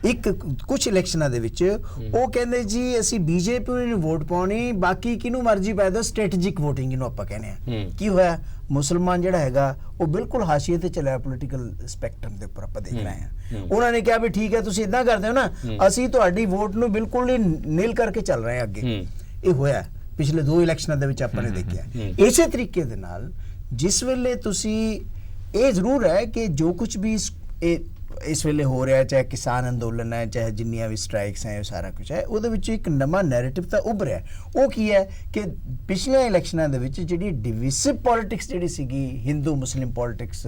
ਇੱਕ ਕੁਝ ਇਲੈਕਸ਼ਨਾਂ ਦੇ ਵਿੱਚ। ਉਹ ਕਹਿੰਦੇ ਜੀ ਅਸੀਂ BJP ਨੂੰ ਵੋਟ ਪਾਉਣੀ, ਬਾਕੀ ਕਿਹਨੂੰ ਮਰਜ਼ੀ ਪਾ ਦਿਓ, ਸਟ੍ਰੈਟੇਜਿਕ ਵੋਟਿੰਗ ਇਹਨੂੰ ਆਪਾਂ ਕਹਿੰਦੇ ਆ। ਕੀ ਹੋਇਆ? ਮੁਸਲਮਾਨ ਜਿਹੜਾ ਹੈਗਾ ਉਹ ਬਿਲਕੁਲ ਹਾਸ਼ੀਏ ਤੇ ਚੱਲਿਆ ਪੋਲੀਟੀਕਲ ਸਪੈਕਟਰਮ ਦੇ ਉੱਪਰ, ਆਪਾਂ ਦੇਖ ਰਹੇ ਹਾਂ। ਉਹਨਾਂ ਨੇ ਕਿਹਾ ਵੀ ਠੀਕ ਹੈ ਤੁਸੀਂ ਇਦਾਂ ਕਰਦੇ ਹੋ ਨਾ, ਅਸੀਂ ਤੁਹਾਡੀ ਵੋਟ ਨੂੰ ਬਿਲਕੁਲ ਹੀ ਨੀਲ ਕਰਕੇ ਚੱਲ ਰਹੇ ਹਾਂ ਅੱਗੇ। ਇਹ ਹੋਇਆ ਪਿਛਲੇ 2 ਇਲੈਕਸ਼ਨਾਂ ਦੇ ਵਿੱਚ ਆਪਾਂ ਨੇ ਦੇਖਿਆ। ਇਸੇ ਤਰੀਕੇ ਦੇ ਨਾਲ ਜਿਸ ਵੇਲੇ ਤੁਸੀਂ, ਇਹ ਜ਼ਰੂਰ ਹੈ ਕਿ ਜੋ ਕੁਝ ਵੀ ਇਸ ਵੇਲੇ ਹੋ ਰਿਹਾ, ਚਾਹੇ ਕਿਸਾਨ ਅੰਦੋਲਨ ਹੈ, ਚਾਹੇ ਜਿੰਨੀਆਂ ਵੀ ਸਟ੍ਰਾਈਕਸ ਹੈ, ਸਾਰਾ ਕੁਝ ਹੈ, ਉਹਦੇ ਵਿੱਚ ਇੱਕ ਨਵਾਂ ਨੈਰੇਟਿਵ ਤਾਂ ਉੱਭਰਿਆ। ਉਹ ਕੀ ਹੈ ਕਿ ਪਿਛਲੇ ਇਲੈਕਸ਼ਨਾਂ ਦੇ ਵਿੱਚ ਜਿਹੜੀ ਡਿਵਿਸਿਵ ਪੋਲਿਟਿਕਸ ਜਿਹੜੀ ਸੀਗੀ, ਹਿੰਦੂ ਮੁਸਲਿਮ ਪੋਲਿਟਿਕਸ,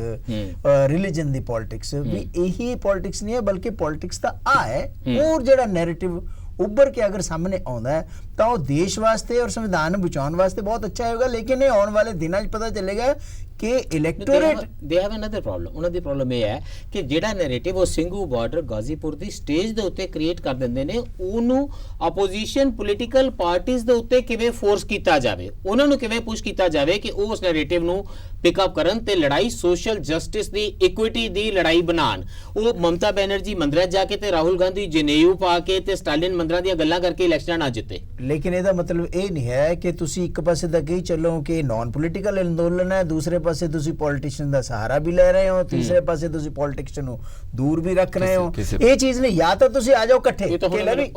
ਰਿਲੀਜਨ ਦੀ ਪੋਲਿਟਿਕਸ, ਵੀ ਇਹੀ ਪੋਲਿਟਿਕਸ ਨਹੀਂ ਹੈ, ਬਲਕਿ ਪੋਲਿਟਿਕਸ ਤਾਂ ਹੈ। ਹੋਰ ਜਿਹੜਾ ਨੈਰੇਟਿਵ ਉੱਭਰ ਕੇ ਅਗਰ ਸਾਹਮਣੇ ਆਉਂਦਾ ਹੈ ਤਾਂ ਉਹ ਦੇਸ਼ ਵਾਸਤੇ ਔਰ ਸੰਵਿਧਾਨ ਨੂੰ ਬਚਾਉਣ ਵਾਸਤੇ ਬਹੁਤ ਅੱਛਾ ਹੋਏਗਾ। ਲੇਕਿਨ ਇਹ ਆਉਣ ਵਾਲੇ ਦਿਨਾਂ 'ਚ ਪਤਾ ਚੱਲੇਗਾ ਕਿ electorate they have another problem. ਉਹਨਾਂ ਦੀ ਪ੍ਰੋਬਲਮ ਇਹ ਹੈ ਕਿ ਜਿਹੜਾ ਨੈਰੇਟਿਵ ਉਹ ਸਿੰਘੂ ਬਾਰਡਰ ਗਾਜ਼ੀਪੁਰ ਦੀ ਸਟੇਜ ਦੇ ਉੱਤੇ ਕ੍ਰੀਏਟ ਕਰ ਦਿੰਦੇ ਨੇ, ਉਹਨੂੰ ਆਪੋਜੀਸ਼ਨ ਪੋਲੀਟੀਕਲ ਪਾਰਟੀਆਂ ਦੇ ਉੱਤੇ ਕਿਵੇਂ ਫੋਰਸ ਕੀਤਾ ਜਾਵੇ, ਉਹਨਾਂ ਨੂੰ ਕਿਵੇਂ ਪੁਸ਼ ਕੀਤਾ ਜਾਵੇ ਕਿ ਉਹ ਉਸ ਨੈਰੇਟਿਵ ਨੂੰ ਪਿਕ ਅਪ ਕਰਨ ਤੇ ਲੜਾਈ ਸੋਸ਼ਲ ਜਸਟਿਸ ਦੀ, ਇਕੁਇਟੀ ਦੀ ਲੜਾਈ ਬਣਾਉਣ। ਉਹ ਮਮਤਾ ਬੈਨਰਜੀ ਮੰਦਰਾਂ ਜਾ ਕੇ ਤੇ ਰਾਹੁਲ ਗਾਂਧੀ ਜਨੇਊ ਪਾ ਕੇ ਤੇ ਸਟਾਲਿਨ ਮੰਦਰਾਂ ਦੀਆਂ ਗੱਲਾਂ ਕਰਕੇ ਇਲੈਕਸ਼ਨਾਂ ਨਾ ਜਿੱਤੇ। ਲੇਕਿਨ ਇਹਦਾ ਮਤਲਬ ਇਹ ਨਹੀਂ ਹੈ ਕਿ ਤੁਸੀਂ ਇੱਕ ਪਾਸੇ ਤਾਂ ਕਹੀ ਚੱਲੋ ਕਿ ਨਾਨ ਪੋਲੀਟੀਕਲ ਅੰਦੋਲਨ ਹੈ, ਦੂਸਰੇ ਪਾਸੇ ਤੁਸੀਂ ਪੋਲੀਟੀਸ਼ੀਅਨ ਦਾ ਸਹਾਰਾ ਵੀ ਲੈ ਰਹੇ ਹੋ, ਤੀਸਰੇ ਪਾਸੇ ਤੁਸੀਂ ਪੋਲੀਟਿਕਸ ਨੂੰ ਦੂਰ ਵੀ ਰੱਖ ਰਹੇ ਹੋ। ਇਹ ਚੀਜ਼ ਨਹੀਂ, ਜਾਂ ਤਾਂ ਤੁਸੀਂ ਆ ਜਾਓ ਇਕੱਠੇ ਕਿ ਲੈ ਵੀ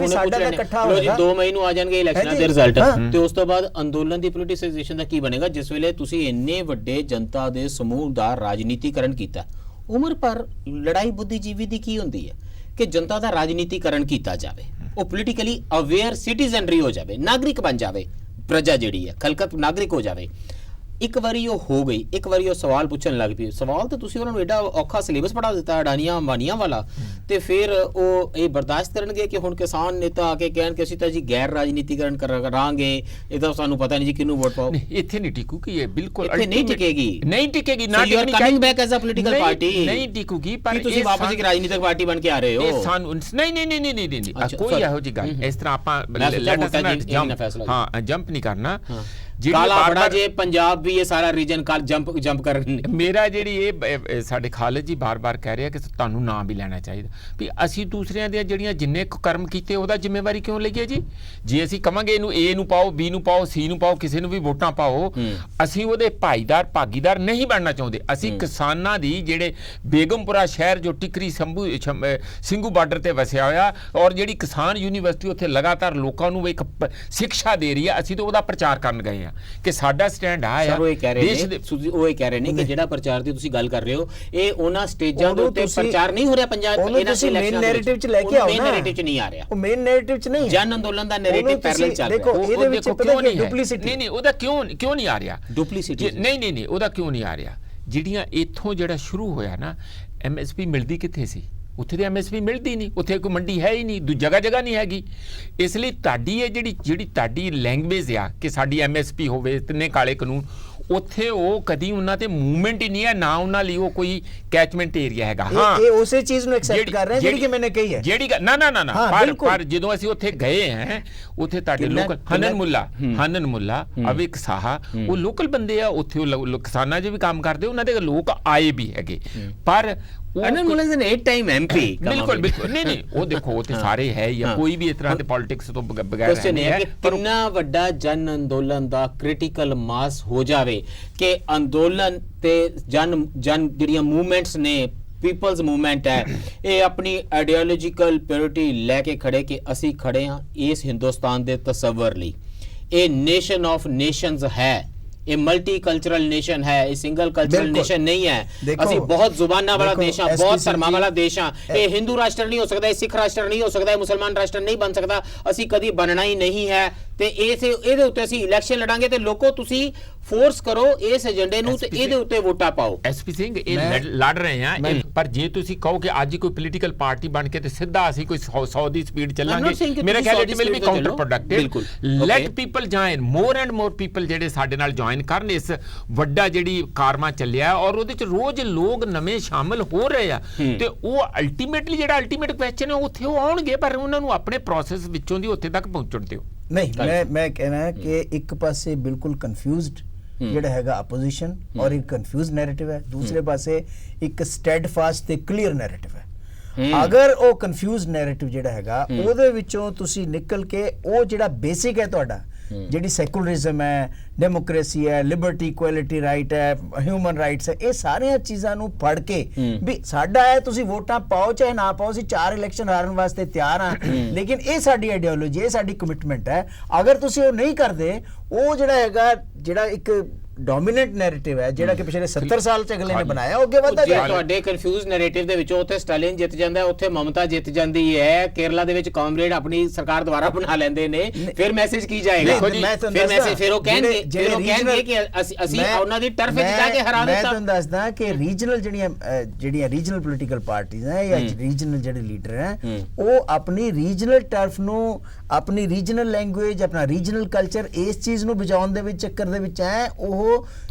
ਸਾਡਾ ਤਾਂ ਇਕੱਠਾ ਹੋਏਗਾ। 2 ਮਈ ਨੂੰ ਆ ਜਾਣਗੇ ਇਲੈਕਸ਼ਨਾਂ ਦੇ ਰਿਜ਼ਲਟ, ਤੇ ਉਸ ਤੋਂ ਬਾਅਦ ਅੰਦੋਲਨ ਦੀ ਪੋਲੀਟਿਸਾਈਜੇਸ਼ਨ ਦਾ ਕੀ ਬਣੇਗਾ? ਜਿਸ ਵੇਲੇ ਤੁਸੀਂ ਇੰਨੇ ਵੱਡੇ ਜਨਤਾ ਦੇ ਸਮੂਹ ਦਾ ਰਾਜਨੀਤੀਕਰਨ ਕੀਤਾ। ਉਮਰ ਪਰ ਲੜਾਈ ਬੁੱਧੀਜੀਵੀ ਦੀ ਕੀ ਹੁੰਦੀ ਹੈ ਕਿ ਜਨਤਾ ਦਾ ਰਾਜਨੀਤੀਕਰਨ ਕੀਤਾ ਜਾਵੇ, ਉਹ ਪੋਲੀਟੀਕਲੀ ਅਵੇਅਰ ਸਿਟੀਜ਼ਨਰੀ ਹੋ ਜਾਵੇ, ਨਾਗਰਿਕ ਬਣ ਜਾਵੇ, ਪ੍ਰਜਾ ਜਿਹੜੀ ਹੈ ਖਲਕਤ ਨਾਗਰਿਕ ਹੋ ਜਾਵੇ। ਇੱਕ ਵਾਰੀ ਉਹ ਹੋ ਗਈ, ਇੱਕ ਵਾਰੀ ਉਹ ਸਵਾਲ ਪੁੱਛਣ ਲੱਗ ਪਈ। ਸਵਾਲ ਤਾਂ ਤੁਸੀਂ ਉਹਨਾਂ ਨੂੰ ਐਡਾ ਔਖਾ ਸਿਲੇਬਸ ਪੜ੍ਹਾ ਦਿੱਤਾ ਅਡਾਨੀਆਂ ਅੰਬਾਨੀਆਂ ਵਾਲਾ, ਤੇ ਫਿਰ ਉਹ ਇਹ ਬਰਦਾਸ਼ਤ ਕਰਨਗੇ ਕਿ ਹੁਣ ਕਿਸਾਨ ਨੇਤਾ ਆ ਕੇ ਕਹਿਣ ਕਿ ਅਸੀਂ ਤਾਂ ਜੀ ਗੈਰ ਰਾਜਨੀਤੀਕਰਨ ਕਰਾਂਗੇ, ਇਹ ਤਾਂ ਸਾਨੂੰ ਪਤਾ ਨਹੀਂ ਜੀ ਕਿਹਨੂੰ ਵੋਟ ਪਾਓ। ਇੱਥੇ ਨਹੀਂ ਟਿਕੂਗੀ, ਇਹ ਬਿਲਕੁਲ ਨਹੀਂ ਟਿਕੇਗੀ, ਨਹੀਂ ਟਿਕੇਗੀ। ਨਾ coming back as a political party ਨਹੀਂ ਟਿਕੂਗੀ। ਪਰ ਤੁਸੀਂ ਵਾਪਸ ਇੱਕ ਰਾਜਨੀਤਿਕ ਪਾਰਟੀ ਬਣ ਕੇ ਆ ਰਹੇ ਹੋ। ਸਾਨੂੰ ਨਹੀਂ ਕੋਈ ਇਹੋ ਜਿਹੀ ਗੱਲ ਇਸ ਤਰ੍ਹਾਂ ਆਪਾਂ ਜੰਪ ਨਹੀਂ ਕਰਨਾ। ਕਾਲਾ ਬੜਾ ਜੇ ਪੰਜਾਬ ਵੀ ਇਹ ਸਾਰਾ ਰੀਜਨ ਕਾਲ ਜੰਪ ਕਰਨ। ਮੇਰਾ ਜਿਹੜੀ ਇਹ ਸਾਡੇ ਖਾਲਿਦ ਜੀ ਬਾਰ-ਬਾਰ ਕਹਿ ਰਿਹਾ ਕਿ ਤੁਹਾਨੂੰ ਨਾਂ ਵੀ ਲੈਣਾ ਚਾਹੀਦਾ ਵੀ ਅਸੀਂ ਦੂਸਰਿਆਂ ਦੀਆਂ ਜਿਹੜੀਆਂ ਜਿੰਨੇ ਕਰਮ ਕੀਤੇ ਉਹਦਾ ਜ਼ਿੰਮੇਵਾਰੀ ਕਿਉਂ ਲਈਏ ਜੀ? ਜੇ ਅਸੀਂ ਕਵਾਂਗੇ ਇਹਨੂੰ A ਨੂੰ ਪਾਓ, B ਨੂੰ ਪਾਓ, C ਨੂੰ ਪਾਓ, ਕਿਸੇ ਨੂੰ ਵੀ ਵੋਟਾਂ ਪਾਓ, ਅਸੀਂ ਉਹਦੇ ਭਾਗੀਦਾਰ ਨਹੀਂ ਬਣਨਾ ਚਾਹੁੰਦੇ। ਅਸੀਂ ਕਿਸਾਨਾਂ ਦੀ ਜਿਹੜੇ ਬੇਗਮਪੁਰਾ ਸ਼ਹਿਰ ਜੋ ਟਿਕਰੀ ਸਿੰਘੂ ਬਾਰਡਰ ਤੇ ਵਸਿਆ ਹੋਇਆ, ਔਰ ਜਿਹੜੀ ਕਿਸਾਨ ਯੂਨੀਵਰਸਿਟੀ ਉੱਥੇ ਲਗਾਤਾਰ ਲੋਕਾਂ ਨੂੰ ਇੱਕ ਸਿੱਖਿਆ ਦੇ ਰਹੀ ਹੈ, ਅਸੀਂ ਤਾਂ ਉਹਦਾ ਪ੍ਰਚਾਰ ਕਰਨ ਗਏ ਹਾਂ। ਕਿ ਸਾਡਾ ਸਟੈਂਡ ਆ ਸਰ ਉਹ ਇਹ ਕਹਿ ਰਹੇ ਦੇਸ਼ ਨੇ ਦੇ ਉਹ ਇਹ ਕਹਿ ਰਹੇ ਨੇ ਕਿ ਜਿਹੜਾ ਪ੍ਰਚਾਰ ਦੀ ਤੁਸੀਂ ਗੱਲ ਕਰ ਰਹੇ ਹੋ ਇਹ ਉਹਨਾਂ ਸਟੇਜਾਂ ਦੇ ਉੱਤੇ ਪ੍ਰਚਾਰ ਨਹੀਂ ਹੋ ਰਿਹਾ ਪੰਜਾਬ ਇਹਨਾਂ ਦੇ ਮੇਨ ਨੈਰੇਟਿਵ ਚ ਲੈ ਕੇ ਆਓ ਨਾ। ਮੇਨ ਨੈਰੇਟਿਵ ਚ ਨਹੀਂ ਆ ਰਿਹਾ, ਉਹ ਮੇਨ ਨੈਰੇਟਿਵ ਚ ਨਹੀਂ, ਜਨ ਅੰਦੋਲਨ ਦਾ ਨੈਰੇਟਿਵ ਪੈਰਲਲ ਚੱਲ ਰਿਹਾ। ਦੇਖੋ ਇਹਦੇ ਵਿੱਚ ਪਤਾ ਕੀ ਡੁਪਲੀਸਿਟੀ ਨਹੀਂ ਉਹਦਾ ਕਿਉਂ ਨਹੀਂ ਆ ਰਿਹਾ ਡੁਪਲੀਸਿਟੀ ਨਹੀਂ ਉਹਦਾ ਕਿਉਂ ਨਹੀਂ ਆ ਰਿਹਾ। ਜਿਹੜੀਆਂ ਇੱਥੋਂ ਜਿਹੜਾ ਸ਼ੁਰੂ ਹੋਇਆ ਨਾ MSP ਮਿਲਦੀ ਕਿੱਥੇ ਸੀ? ਉੱਥੇ ਤੇ MSP ਮਿਲਦੀ ਨਹੀਂ, ਉੱਥੇ ਕੋਈ ਮੰਡੀ ਹੈ ਹੀ ਨਹੀਂ, ਜਗ੍ਹਾ ਨਹੀਂ ਹੈਗੀ। ਇਸ ਲਈ ਤੁਹਾਡੀ ਇਹ ਜਿਹੜੀ ਤੁਹਾਡੀ ਲੈਂਗੁਏਜ ਆ ਕਿ ਸਾਡੀ MSP ਹੋਵੇ ਤਿੰਨੇ ਕਾਲੇ ਕਾਨੂੰਨ, ਉੱਥੇ ਉਹ ਕਦੀ ਉਹਨਾਂ ਤੇ ਮੂਵਮੈਂਟ ਹੀ ਨਹੀਂ ਹੈ, ਨਾ ਉਹਨਾਂ ਲਈ ਉਹ ਕੋਈ ਕੈਚਮੈਂਟ ਏਰੀਆ ਹੈਗਾ। ਹਾਂ ਇਹ ਉਸੇ ਚੀਜ਼ ਨੂੰ ਐਕਸੈਪਟ ਕਰ ਰਹੇ ਜਿਹੜੀ ਕਿ ਮੈਨੇ ਕਹੀ ਹੈ ਜਿਹੜੀ ਨਾ ਪਰ ਜਦੋਂ ਅਸੀਂ ਉੱਥੇ ਗਏ ਹਾਂ ਉੱਥੇ ਤੁਹਾਡੇ ਲੋਕਲ ਹਨਨ ਮੁੱਲਾ ਅਵਿਕ ਸਾਹਾ ਉਹ ਲੋਕਲ ਬੰਦੇ ਆ, ਉੱਥੇ ਉਹ ਕਿਸਾਨਾਂ 'ਚ ਵੀ ਕੰਮ ਕਰਦੇ, ਉਹਨਾਂ ਦੇ ਲੋਕ ਆਏ ਵੀ ਹੈਗੇ। ਪਰ ਅਨਨ ਮੁੱਲਾ ਇਜ਼ ਐਨ 8 ਟਾਈਮ MP। ਬਿਲਕੁਲ ਨਹੀਂ ਉਹ ਦੇਖੋ ਉੱਥੇ ਸਾਰੇ ਹੈ ਜਾਂ ਕੋਈ ਵੀ ਇਸ ਤਰ੍ਹਾਂ ਦੇ ਪੋਲਿਟਿਕਸ ਤੋਂ ਬਗੈਰ ਨਹੀਂ ਹੈ। ਕਿੰਨਾ ਵੱਡਾ ਜਨ ਅੰਦੋਲਨ ਦਾ ਕ੍ਰਿਟੀਕਲ ਮਾਸ ਹੋ ਜਾਵੇ ਕਿ ਅੰਦੋਲਨ ਤੇ ਜਨ ਜਿਹੜੀਆਂ ਮੂਵਮੈਂਟਸ ਨੇ, ਪੀਪਲਸ ਮੂਵਮੈਂਟ ਹੈ, ਇਹ ਆਪਣੀ ਆਈਡੀਓਲੋਜੀਕਲ ਪਿਓਰਿਟੀ ਲੈ ਕੇ ਖੜੇ ਕਿ ਅਸੀਂ ਖੜੇ ਹਾਂ ਇਸ ਹਿੰਦੁਸਤਾਨ ਦੇ ਤਸੱਵਰ ਲਈ। ਇਹ ਨੇਸ਼ਨ ਆਫ ਨੇਸ਼ਨਸ ਹੈ, ਇਹ ਮਲਟੀ ਕਲਚਰਲ ਨੇਸ਼ਨ ਹੈ, ਇਹ ਸਿੰਗਲ ਕਲਚਰਲ ਨੇਸ਼ਨ ਨਹੀਂ ਹੈ। ਅਸੀਂ ਬਹੁਤ ਜ਼ੁਬਾਨਾਂ ਵਾਲਾ ਦੇਸ਼ ਹਾਂ, ਬਹੁਤ ਧਰਮਾਂ ਵਾਲਾ ਦੇਸ਼ ਹਾਂ। ਇਹ ਹਿੰਦੂ ਰਾਸ਼ਟਰ ਨਹੀਂ ਹੋ ਸਕਦਾ, ਇਹ ਸਿੱਖ ਰਾਸ਼ਟਰ ਨਹੀਂ ਹੋ ਸਕਦਾ, ਇਹ ਮੁਸਲਮਾਨ ਰਾਸ਼ਟਰ ਨਹੀਂ ਬਣ ਸਕਦਾ, ਅਸੀਂ ਕਦੀ ਬਣਨਾ ਹੀ ਨਹੀਂ ਹੈ। ਤੇ ਇਹਦੇ ਉੱਤੇ ਅਸੀਂ ਇਲੈਕਸ਼ਨ ਲੜਾਂਗੇ ਤੇ ਲੋਕੋ ਤੁਸੀਂ ਫੋਰਸ ਕਰੋ ਇਸ ਏਜੰਡੇ ਨੂੰ ਤੇ ਇਹਦੇ ਉੱਤੇ ਵੋਟਾਂ ਪਾਓ। SP ਸਿੰਘ ਇਹ ਲੜ ਰਹੇ ਆ, ਪਰ ਜੇ ਤੁਸੀਂ ਕਹੋ ਕਿ ਅੱਜ ਕੋਈ ਪੋਲੀਟੀਕਲ ਪਾਰਟੀ ਬਣ ਕੇ ਤੇ ਸਿੱਧਾ ਅਸੀਂ ਕੋਈ 100 ਦੀ ਸਪੀਡ ਚੱਲਾਂਗੇ, ਮੇਰਾ ਖਿਆਲ it will be counterproductive. Let people join, more and more people ਜਿਹੜੇ ਸਾਡੇ ਨਾਲ ਜੁਆਇਨ ਕਰਨ ਇਸ ਵੱਡਾ ਜਿਹੜੀ ਕਾਰਮਾ ਚੱਲਿਆ, ਔਰ ਉਹਦੇ ਚ ਰੋਜ਼ ਲੋਕ ਨਵੇਂ ਸ਼ਾਮਲ ਹੋ ਰਹੇ ਆ। ਤੇ ਉਹ ਅਲਟੀਮੇਟਲੀ ਜਿਹੜਾ ਅਲਟੀਮੇਟ ਕੁਐਸਚਨ ਹੈ ਉੱਥੇ ਉਹ ਆਉਣਗੇ, ਪਰ ਉਹਨਾਂ ਨੂੰ ਆਪਣੇ ਪ੍ਰੋਸੈਸ ਵਿੱਚੋਂ ਦੀ ਉੱਥੇ ਤੱਕ ਪਹੁੰਚਣ ਦਿਓ। ਨਹੀਂ ਮੈਂ ਕਹਿਣਾ ਕਿ ਇੱਕ ਪਾਸੇ ਬਿਲਕੁਲ ਕਨਫਿਊਜ਼ਡ ਜਿਹੜਾ ਹੈਗਾ ਆਪੋਜੀਸ਼ਨ ਔਰ ਇੱਕ ਕਨਫਿਊਜ਼ ਨੈਰੇਟਿਵ ਹੈ, ਦੂਸਰੇ ਪਾਸੇ ਇੱਕ ਸਟੈਡਫਾਸਟ ਤੇ ਕਲੀਅਰ ਨੈਰੇਟਿਵ ਹੈ। ਅਗਰ ਉਹ ਕਨਫਿਊਜ਼ ਨੈਰੇਟਿਵ ਜਿਹੜਾ ਹੈਗਾ ਉਹਦੇ ਵਿੱਚੋਂ ਤੁਸੀਂ ਨਿਕਲ ਕੇ ਉਹ ਜਿਹੜਾ ਬੇਸਿਕ ਹੈ ਤੁਹਾਡਾ, ਜਿਹੜੀ ਸੈਕੂਲਰਿਜ਼ਮ ਹੈ, ਡੈਮੋਕ੍ਰੇਸੀ ਹੈ, ਲਿਬਰਟੀ, ਇਕੁਐਲਿਟੀ, ਰਾਈਟ ਹੈ, ਹਿਊਮਨ ਰਾਈਟਸ ਹੈ, ਇਹ ਸਾਰੀਆਂ ਚੀਜ਼ਾਂ ਨੂੰ ਪੜ੍ਹ ਕੇ ਵੀ ਸਾਡਾ ਹੈ, ਤੁਸੀਂ ਵੋਟਾਂ ਪਾਓ ਚਾਹੇ ਨਾ ਪਾਓ, ਅਸੀਂ 4 ਇਲੈਕਸ਼ਨ ਹਾਰਨ ਵਾਸਤੇ ਤਿਆਰ ਹਾਂ, ਲੇਕਿਨ ਇਹ ਸਾਡੀ ਆਈਡੀਓਲੋਜੀ, ਇਹ ਸਾਡੀ ਕਮਿਟਮੈਂਟ ਹੈ। ਅਗਰ ਤੁਸੀਂ ਉਹ ਨਹੀਂ ਕਰਦੇ, ਉਹ ਜਿਹੜਾ ਹੈਗਾ ਜਿਹੜਾ ਇੱਕ ਡੋਮੀਨੈਂਟ ਨੈਰੇਟਿਵ ਹੈ ਜਿਹੜਾ ਕਿ ਪਿਛਲੇ 70 ਸਾਲ ਚ ਅਗਲੇ ਨੇ ਬਣਾਇਆ, ਉਹ ਅੱਗੇ ਵਧਦਾ ਜਾਏਗਾ। ਤੁਹਾਡੇ ਕਨਫਿਊਜ਼ ਨੈਰੇਟਿਵ ਦੇ ਵਿੱਚੋਂ ਉੱਥੇ ਸਟਾਲਿਨ ਜਿੱਤ ਜਾਂਦਾ ਹੈ, ਉੱਥੇ ਮਮਤਾ ਜਿੱਤ ਜਾਂਦੀ ਹੈ, ਕੇਰਲਾ ਦੇ ਵਿੱਚ ਕਾਮਰੇਡ ਆਪਣੀ ਸਰਕਾਰ ਦੁਆਰਾ ਬਣਾ ਲੈਂਦੇ ਨੇ, ਫਿਰ ਮੈਸੇਜ ਕੀ ਜਾਏਗਾ? ਫਿਰ ਉਹ ਕਹਿਣਗੇ ਕਿ ਅਸੀਂ ਉਹਨਾਂ ਦੀ ਟਰਫ ਵਿੱਚ ਜਾ ਕੇ ਹਰਾ ਦਿੱਤਾ। ਮੈਂ ਤੁਹਾਨੂੰ ਦੱਸਦਾ ਕਿ ਰੀਜਨਲ ਜਿਹੜੀਆਂ ਰੀਜਨਲ ਪੋਲੀਟੀਕਲ ਪਾਰਟੀਆਂ ਹੈ ਜਾਂ ਰੀਜਨਲ ਜਿਹੜੇ ਲੀਡਰ ਹੈ, ਉਹ ਆਪਣੀ ਰੀਜਨਲ ਟਰਫ ਨੂੰ, ਆਪਣੀ ਰੀਜਨਲ ਲੈਂਗੁਏਜ, ਆਪਣਾ ਰੀਜਨਲ ਕਲਚਰ ਇਸ ਚੀਜ਼ ਨੂੰ ਬਚਾਉਣ ਦੇ ਵਿੱਚ ਚੱਕਰ ਦੇ ਵਿੱਚ ਹੈ। ਉਹ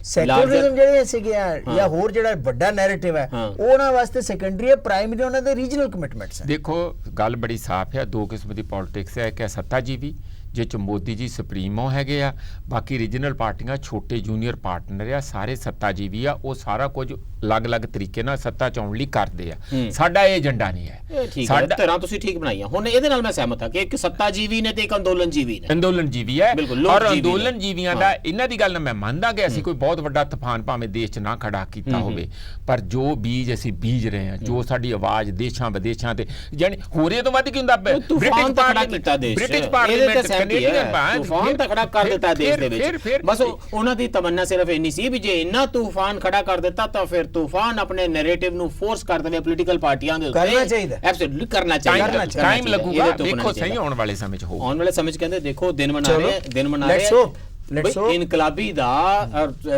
ਸੈਕੂਲਰਿਜ਼ਮ ਜਿਹੜੇ ਸੀਗੇ ਜਾਂ ਹੋਰ ਜਿਹੜਾ ਵੱਡਾ ਨੈਰੇਟਿਵ ਹੈ ਉਹਨਾਂ ਵਾਸਤੇ ਸੈਕੰਡਰੀ ਹੈ, ਪ੍ਰਾਇਮਰੀ ਉਹਨਾਂ ਦੇ ਰੀਜਨਲ ਕਮਿਟਮੈਂਟਸ ਹੈ। ਦੇਖੋ ਗੱਲ ਬੜੀ ਸਾਫ਼ ਹੈ, ਦੋ ਕਿਸਮ ਦੀ ਪੋਲਿਟਿਕਸ ਹੈ, ਇੱਕ ਹੈ ਸੱਤਾਜੀਵੀ ਜਿਹ 'ਚ ਮੋਦੀ ਜੀ ਸੁਪਰੀਮੋ ਹੈਗੇ ਆ, ਬਾਕੀ ਰੀਜਨਲ ਪਾਰਟੀਆਂ ਛੋਟੇ ਜੂਨੀਅਰ ਪਾਰਟਨਰ ਆ, ਸਾਰੇ ਸੱਤਾਜੀਵੀ ਆ, ਉਹ ਸਾਰਾ ਕੁਝ ਅਲੱਗ-ਅਲੱਗ ਤਰੀਕੇ ਨਾਲ ਸੱਤਾ ਚਾਉਣ ਲਈ ਕਰਦੇ ਆ। ਸਾਡਾ ਇਹ ਏਜੰਡਾ ਨਹੀਂ ਹੈ। ਸਾਡਾ ਤਰ੍ਹਾਂ ਤੁਸੀਂ ਠੀਕ ਬਣਾਈਆਂ। ਹੁਣ ਇਹਦੇ ਨਾਲ ਮੈਂ ਸਹਿਮਤ ਹਾਂ ਕਿ ਇੱਕ ਸੱਤਾਜੀਵੀ ਨੇ ਤੇ ਇੱਕ ਅੰਦੋਲਨ ਜੀਵੀ ਨੇ। ਅੰਦੋਲਨ ਜੀਵੀ ਹੈ, ਔਰ ਅੰਦੋਲਨ ਜੀਵੀਆਂ ਦਾ ਇਹਨਾਂ ਦੀ ਗੱਲ ਮੈਂ ਮੰਨਦਾ ਕਿ ਅਸੀਂ ਕੋਈ ਬਹੁਤ ਵੱਡਾ ਤੂਫਾਨ ਭਾਵੇਂ ਦੇਸ਼ 'ਚ ਨਾ ਖੜਾ ਕੀਤਾ ਹੋਵੇ, ਪਰ ਜੋ ਬੀਜ ਅਸੀਂ ਬੀਜ ਰਹੇ ਹਾਂ, ਜੋ ਸਾਡੀ ਆਵਾਜ਼ ਦੇਸ਼ਾਂ ਵਿਦੇਸ਼ਾਂ ਤੇ ਜਾਨੀ ਹੋਰੇ ਤੋਂ ਵੱਧ ਕੀ ਹੁੰਦਾ, ਬ੍ਰਿਟਿਸ਼ ਪਾਰਲੀਮੈਂਟ ਤੂਫਾਨ ਤਾਂ ਖੜਾ ਕਰ ਦਿੱਤਾ ਦੇਸ਼ ਦੇ ਵਿੱਚ। ਬਸ ਉਹਨਾਂ ਦੀ ਤਮੰਨਾ ਸਿਰਫ ਇੰਨੀ ਸੀ ਵੀ ਜੇ ਇੰਨਾ ਤੂਫਾਨ ਖੜਾ ਕਰ ਦਿੱਤਾ ਤਾਂ ਫਿਰ ਤੂਫਾਨ ਆਪਣੇ ਨੈਰੇਟਿਵ ਨੂੰ ਫੋਰਸ ਕਰ ਦੇਵੇ ਪੋਲੀਟੀਕਲ ਪਾਰਟੀਆਂ ਦੇ ਉੱਤੇ। ਕਰਨਾ ਚਾਹੀਦਾ, ਐਬਸੋਲੂਟਲੀ ਕਰਨਾ ਚਾਹੀਦਾ। ਟਾਈਮ ਲੱਗੂਗਾ, ਦੇਖੋ ਸਹੀ ਆਉਣ ਵਾਲੇ ਸਮੇਂ 'ਚ ਹੋਊਗਾ। ਆਉਣ ਵਾਲੇ ਸਮੇਂ 'ਚ ਕਹਿੰਦੇ ਦੇਖੋ ਦਿਨ ਮਨਾ ਰਹੇ ਇਨਕਲਾਬੀ ਦਾ,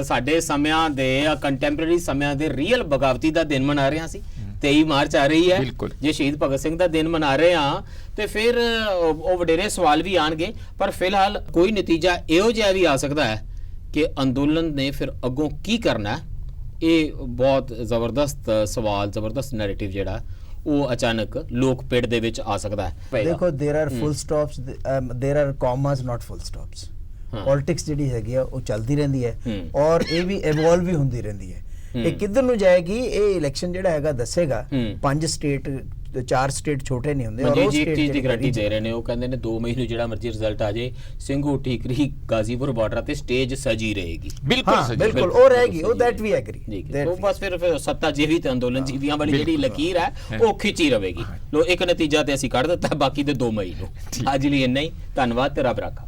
ਸਾਡੇ ਸਮਿਆਂ ਦੇ ਕੰਟੈਂਪਰੇਰੀ ਸਮਿਆਂ ਦੇ ਰੀਅਲ ਬਗਾਵਤੀ ਦਾ ਦਿਨ ਮਨਾ ਰਹੇ ਹਾਂ ਅਸੀਂ। 23 ਮਾਰਚ ਆ ਰਹੀ ਹੈ, ਜੇ ਸ਼ਹੀਦ ਭਗਤ ਸਿੰਘ ਦਾ ਦਿਨ ਮਨਾ ਰਹੇ ਹਾਂ ਤੇ ਫਿਰ ਉਹ ਵਡੇਰੇ ਸਵਾਲ ਵੀ ਆਣਗੇ, ਪਰ ਫਿਲਹਾਲ ਕੋਈ ਨਤੀਜਾ ਇਹੋ ਜਿਹਾ ਵੀ ਆ ਸਕਦਾ ਹੈ ਕਿ ਅੰਦੋਲਨ ਨੇ ਫਿਰ ਅੱਗੋਂ ਕੀ ਕਰਨਾ। ਇਹ ਬਹੁਤ ਜ਼ਬਰਦਸਤ ਸਵਾਲ, ਜ਼ਬਰਦਸਤ ਨੈਰੇਟਿਵ ਜਿਹੜਾ ਉਹ ਅਚਾਨਕ ਲੋਕ ਪੇੜ ਦੇ ਵਿੱਚ ਆ ਸਕਦਾ ਹੈ। ਦੇਖੋ there are full stops, there are commas not full stops. Politics ਜਿਹੜੀ ਹੈਗੀ ਆ ਉਹ ਚੱਲਦੀ ਰਹਿੰਦੀ ਹੈ ਔਰ ਇਹ ਵੀ ਇਵੋਲਵ ਵੀ ਹੁੰਦੀ ਰਹਿੰਦੀ ਹੈ। ਇਹ ਕਿੱਧਰ ਨੂੰ ਜਾਏਗੀ ਇਹ ਇਲੈਕਸ਼ਨ ਜਿਹੜਾ ਹੈਗਾ ਦੱਸੇਗਾ। 5 ਸਟੇਟ, 4 ਸਟੇਟ ਛੋਟੇ ਨਹੀਂ ਹੁੰਦੇ। ਔਰ ਉਹ ਸਟੇਟ ਦੀ ਗਾਰੰਟੀ ਦੇ ਰਹੇ ਨੇ, ਉਹ ਕਹਿੰਦੇ ਨੇ 2 ਮਈ ਨੂੰ ਜਿਹੜਾ ਮਰਜ਼ੀ ਰਿਜ਼ਲਟ ਆ ਜਾਏ, ਸਿੰਘੂ ਠੀਕਰੀ ਗਾਜ਼ੀਪੁਰ ਬਾਰਡਰ ਤੇ ਸਟੇਜ ਸਜੀ ਰਹੇਗੀ। ਬਿਲਕੁਲ ਉਹ ਰਹੇਗੀ, ਉਹ ਦੈਟ ਵੀ ਐਗਰੀ। ਉਹ ਬਸ ਫਿਰ ਸੱਤਾ ਜੀਵੀ ਤੇ ਅੰਦੋਲਨ ਜੀਵੀਆਂ ਵਾਲੀ ਜਿਹੜੀ ਲਕੀਰ ਹੈ ਉਹ ਖਿੱਚੀ ਰਹੇਗੀ। ਲੋ ਇੱਕ ਨਤੀਜਾ ਤੇ ਅਸੀਂ ਕੱਢ ਦਿੱਤਾ, ਬਾਕੀ ਦੇ 2 ਮਈ ਨੂੰ। ਅੱਜ ਲਈ ਇੰਨਾ ਹੀ, ਧੰਨਵਾਦ ਤੇ ਰੱਬ ਰਾਖਾ।